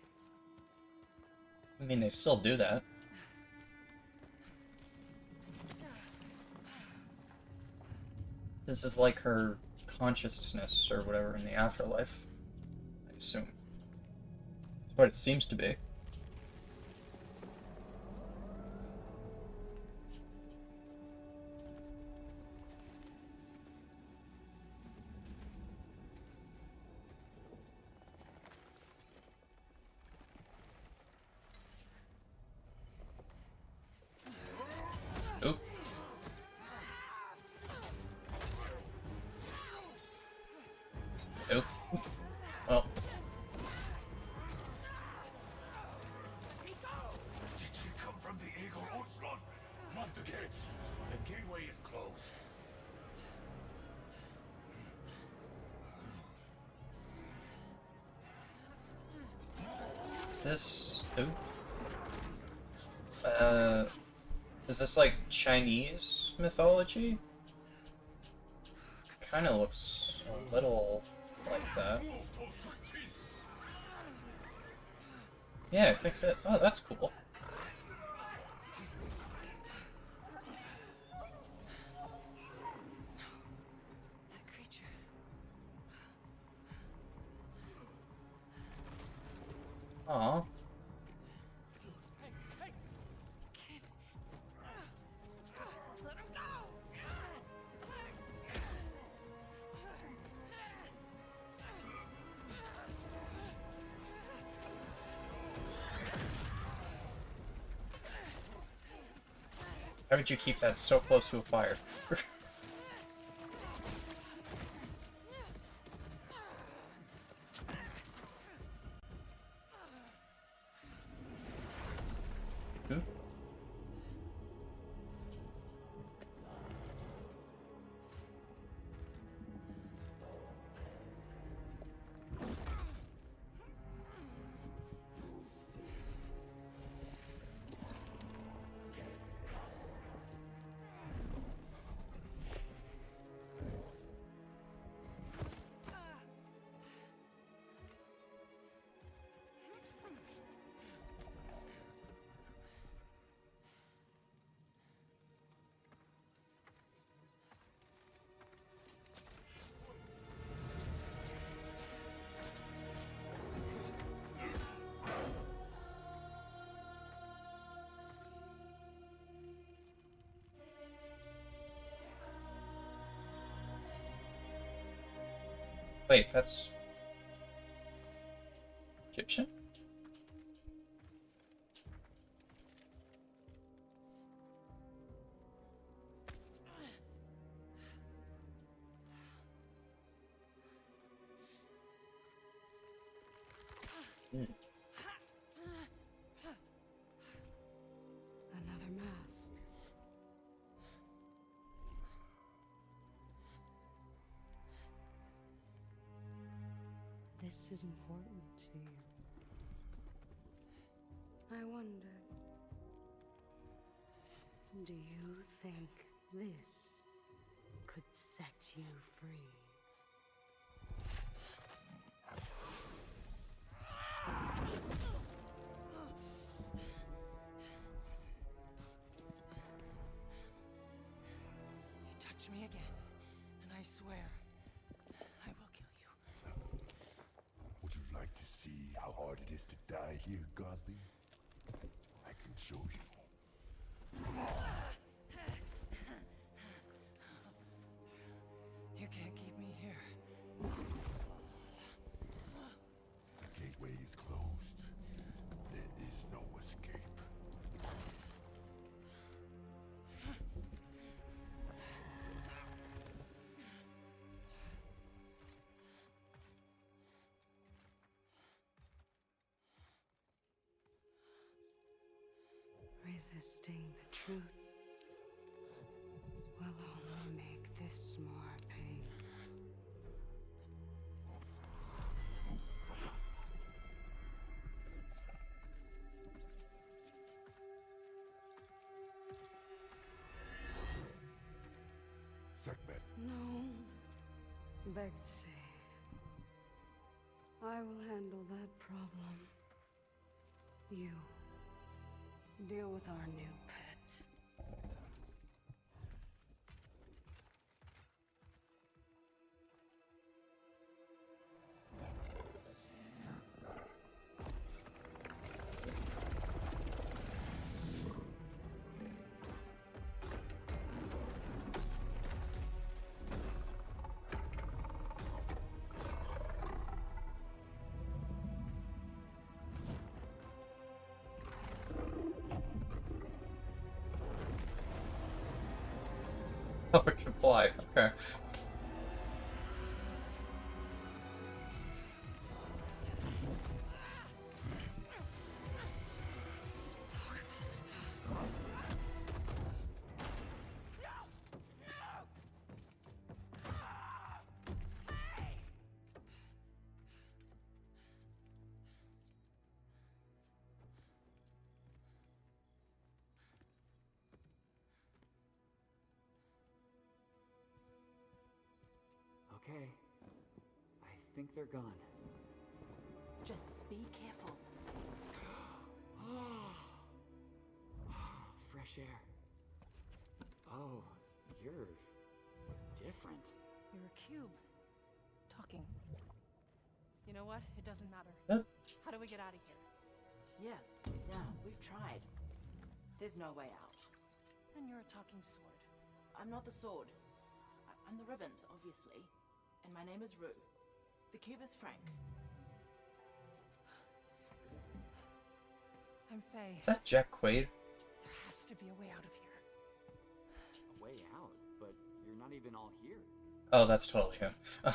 I mean, they still do that. This is like her consciousness or whatever in the afterlife, I assume. That's what it seems to be. Oop. Oop. Well. Did she come from the Eagle Onslaught? Not the gates. The gateway is closed. Is this... Oop. Is this like Chinese mythology? Kinda looks a little like that. Yeah, I think that... Oh, that's cool. That creature. Aw. Kid. Let him go. How would you keep that so close to a fire? Who? Wait, that's... Egyptian? Another mask. This is important to you. I wonder, do you think this could set you free? You touch me again, and I swear, I will kill you. Would you like to see how hard it is to die here, Godly? I can show you. You can't keep me here. The gateway is closed. There is no escape. Resisting the truth will only make this more painful. Sekhmet, No, Betsy. I will handle that problem. You deal with our new pet. Oh, it can fly. Okay. Okay. I think they're gone. Just be careful. Fresh air. Oh, you're different. You're a cube. Talking. You know what? It doesn't matter. Huh? How do we get out of here? Yeah, we've tried. There's no way out. And you're a talking sword. I'm not the sword. I'm the ribbons, obviously. And my name is Rue. The cube is Frank. I'm Faye. Is that Jack Quaid? There has to be a way out of here. A way out? But you're not even all here. Oh, that's totally him. Of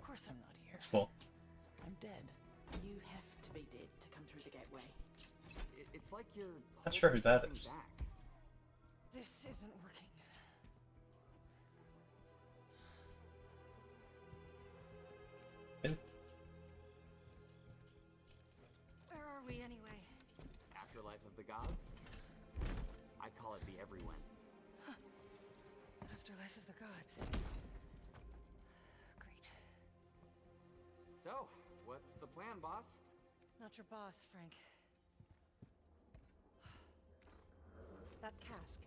course I'm not here. That's cool. I'm dead. You have to be dead to come through the gateway. It's like you're Not sure who that holding is. back. This isn't working. Where are we anyway? Afterlife of the gods? I call it the everyone. Afterlife of the gods. Great. So, what's the plan, boss? Not your boss, Frank. That cask.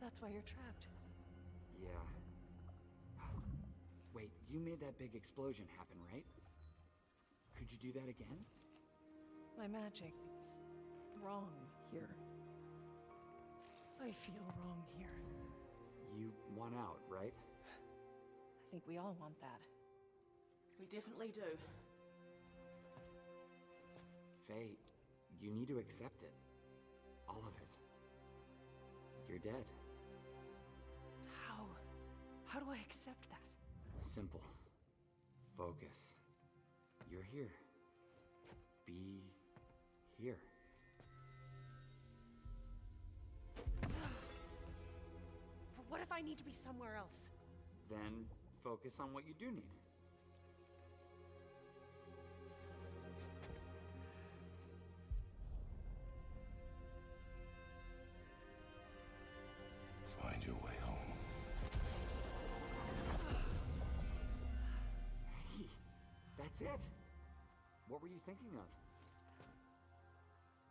That's why you're trapped. Yeah. Wait, you made that big explosion happen, right? Could you do that again? My magic, it's wrong here. I feel wrong here. You want out, right? I think we all want that. We definitely do. Faye, you need to accept it. All of it. You're dead. How? How do I accept that? Simple. Focus. You're here. Be here. But what if I need to be somewhere else? Then focus on what you do need. Find your way home. Hey, that's it. What were you thinking of?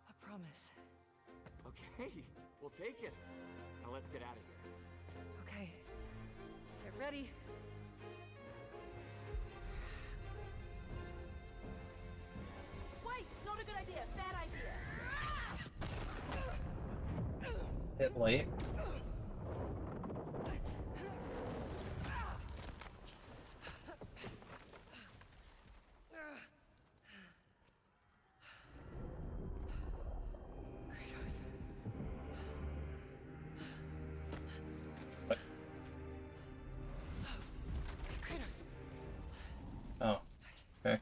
A promise. Okay, we'll take it. Now let's get out of here. Okay. Get ready. Wait! Not a good idea! Bad idea! Hit late. Oh, okay.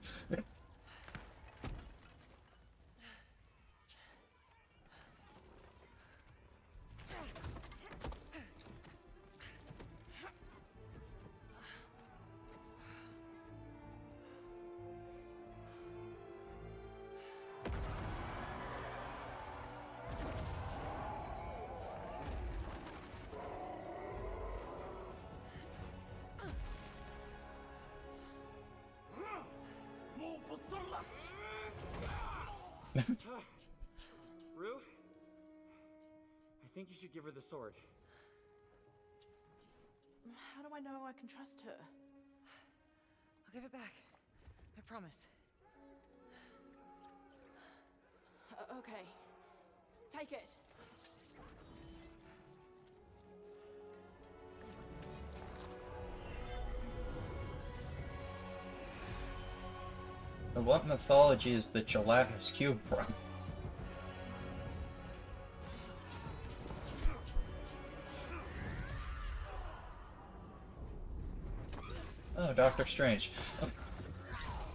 Rue? I think you should give her the sword. How do I know I can trust her? I'll give it back. I promise. Okay. Take it. So what mythology is the gelatinous cube from? Oh, Doctor Strange. Oh.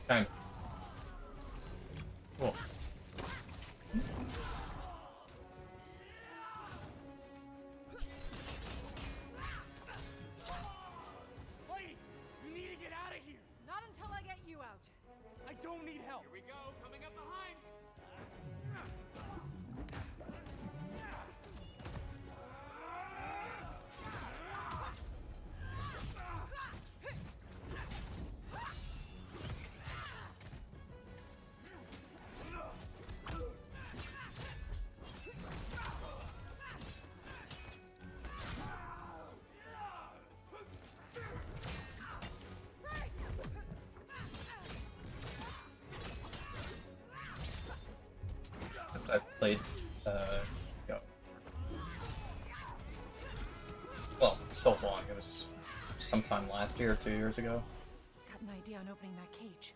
Kind of. Cool. Wait! You need to get out of here! Not until I get you out. I don't need help! Here we go, coming up behind! I played, well, so long. It was sometime last year or 2 years ago. Got an idea on opening that cage.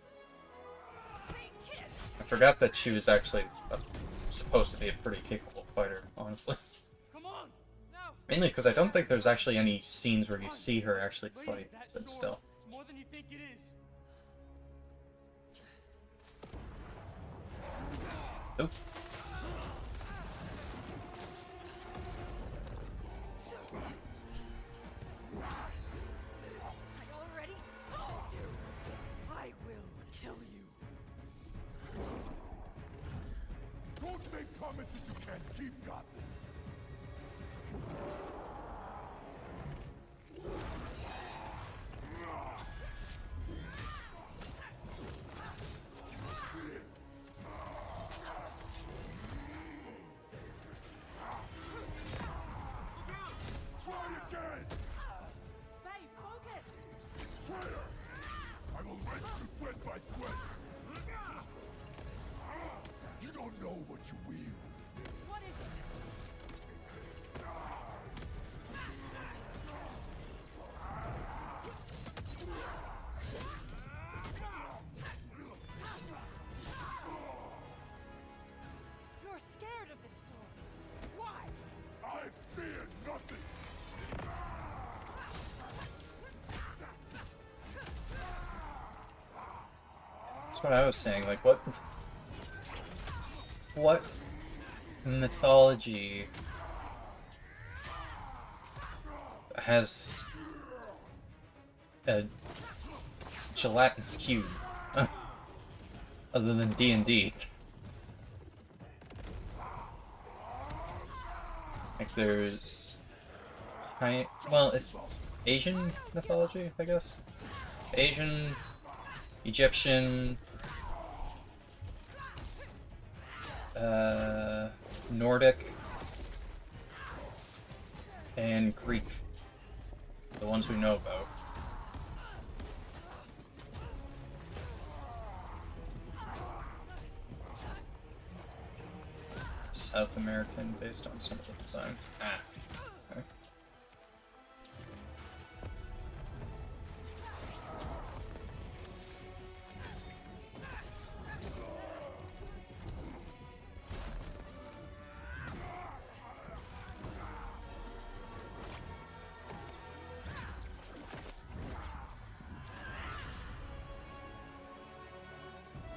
I forgot that she was actually supposed to be a pretty capable fighter, honestly. Come on! No! Mainly because I don't think there's actually any scenes where you see her actually fight, but still. It's more than you think it is. Oop. Already? I will kill you. Don't make promises you can't keep, Gotham. Try again! Faye, focus! Traitor! I will wrench you thread by thread! You don't know what you wield. What is it? That's what I was saying. Like, what mythology has a gelatinous cube other than D&D? Like, there's well, it's Asian mythology, I guess. Asian, Egyptian, Nordic, and Greek. The ones we know about. South American, based on some of the design. Ah.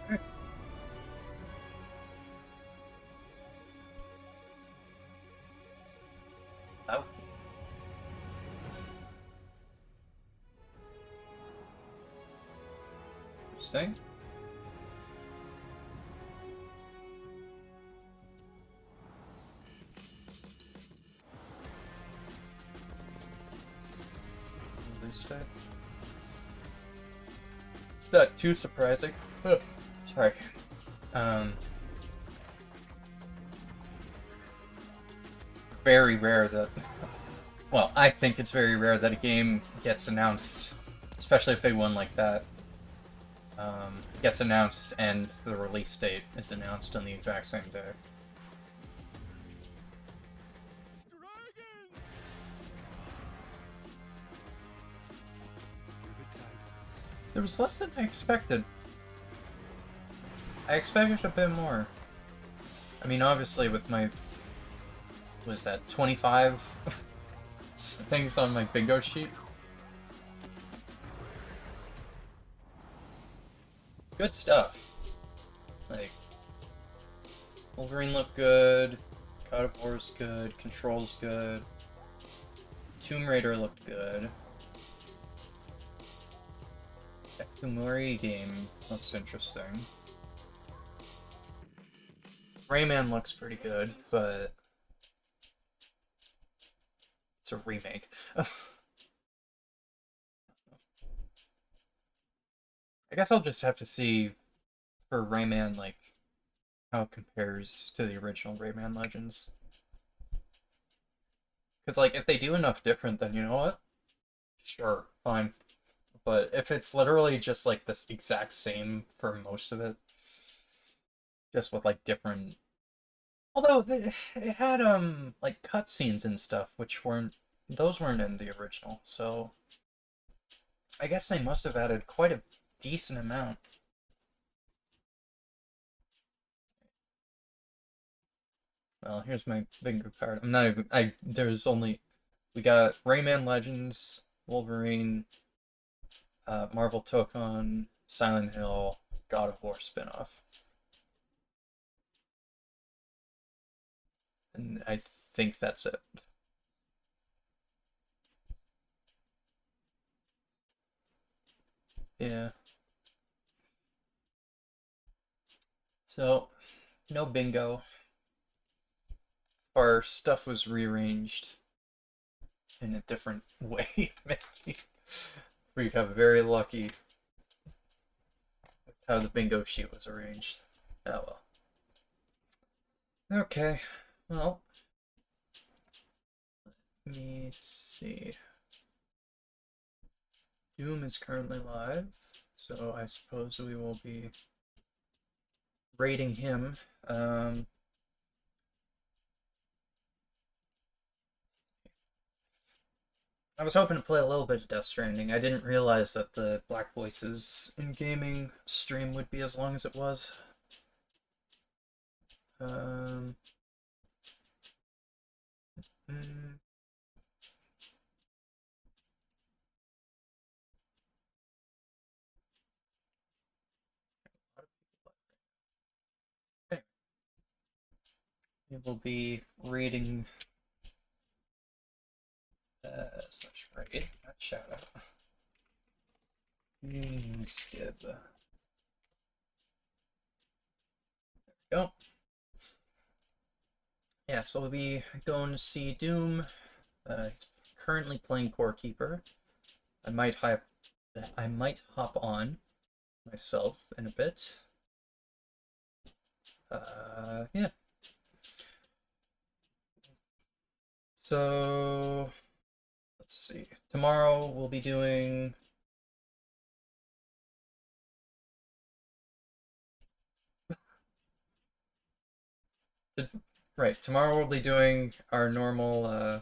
Okay. Oh. Interesting. Release date. It's not too surprising. Oh, sorry. Very rare that, well, I think it's very rare that a game gets announced, especially a big one like that, gets announced and the release date is announced on the exact same day. There was less than I expected. I expected a bit more. I mean, obviously with my, was that 25 things on my bingo sheet? Good stuff. Like, Wolverine looked good, God of War's good, Control's good, Tomb Raider looked good. That Kumori game looks interesting. Rayman looks pretty good, but it's a remake. I guess I'll just have to see for Rayman, like, how it compares to the original Rayman Legends. Because, like, if they do enough different, then you know what? Sure, fine. But if it's literally just, like, this exact same for most of it, just with, like, different... Although, it had, like, cutscenes and stuff, which weren't... Those weren't in the original, so... I guess they must have added quite a decent amount. Well, here's my bingo card. I'm not even... There's only... We got Rayman Legends, Wolverine, Marvel Tokon, Silent Hill, God of War spinoff. And I think that's it. Yeah. So, no bingo. Our stuff was rearranged in a different way, maybe. We got very lucky with how the bingo sheet was arranged. Oh well. Okay, well, let me see. Doom is currently live, so I suppose we will be rating him. I was hoping to play a little bit of Death Stranding. I didn't realize that the Black Voices in Gaming stream would be as long as it was. Mm. we will be reading such raid, not shout out. Skib. There we go. Yeah, so we'll be going to see Doom. He's currently playing Core Keeper. I might hop on myself in a bit. Yeah. So let's see. Tomorrow we'll be doing right. Tomorrow we'll be doing our normal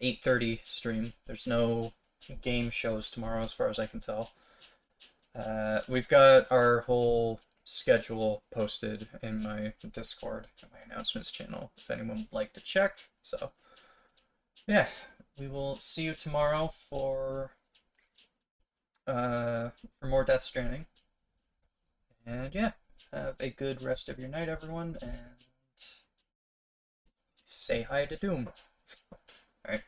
8:30 stream. There's no game shows tomorrow, as far as I can tell. We've got our whole schedule posted in my Discord and my announcements channel if anyone would like to check. So yeah, we will see you tomorrow for more Death Stranding. And yeah, have a good rest of your night, everyone, and say hi to Doom. All right.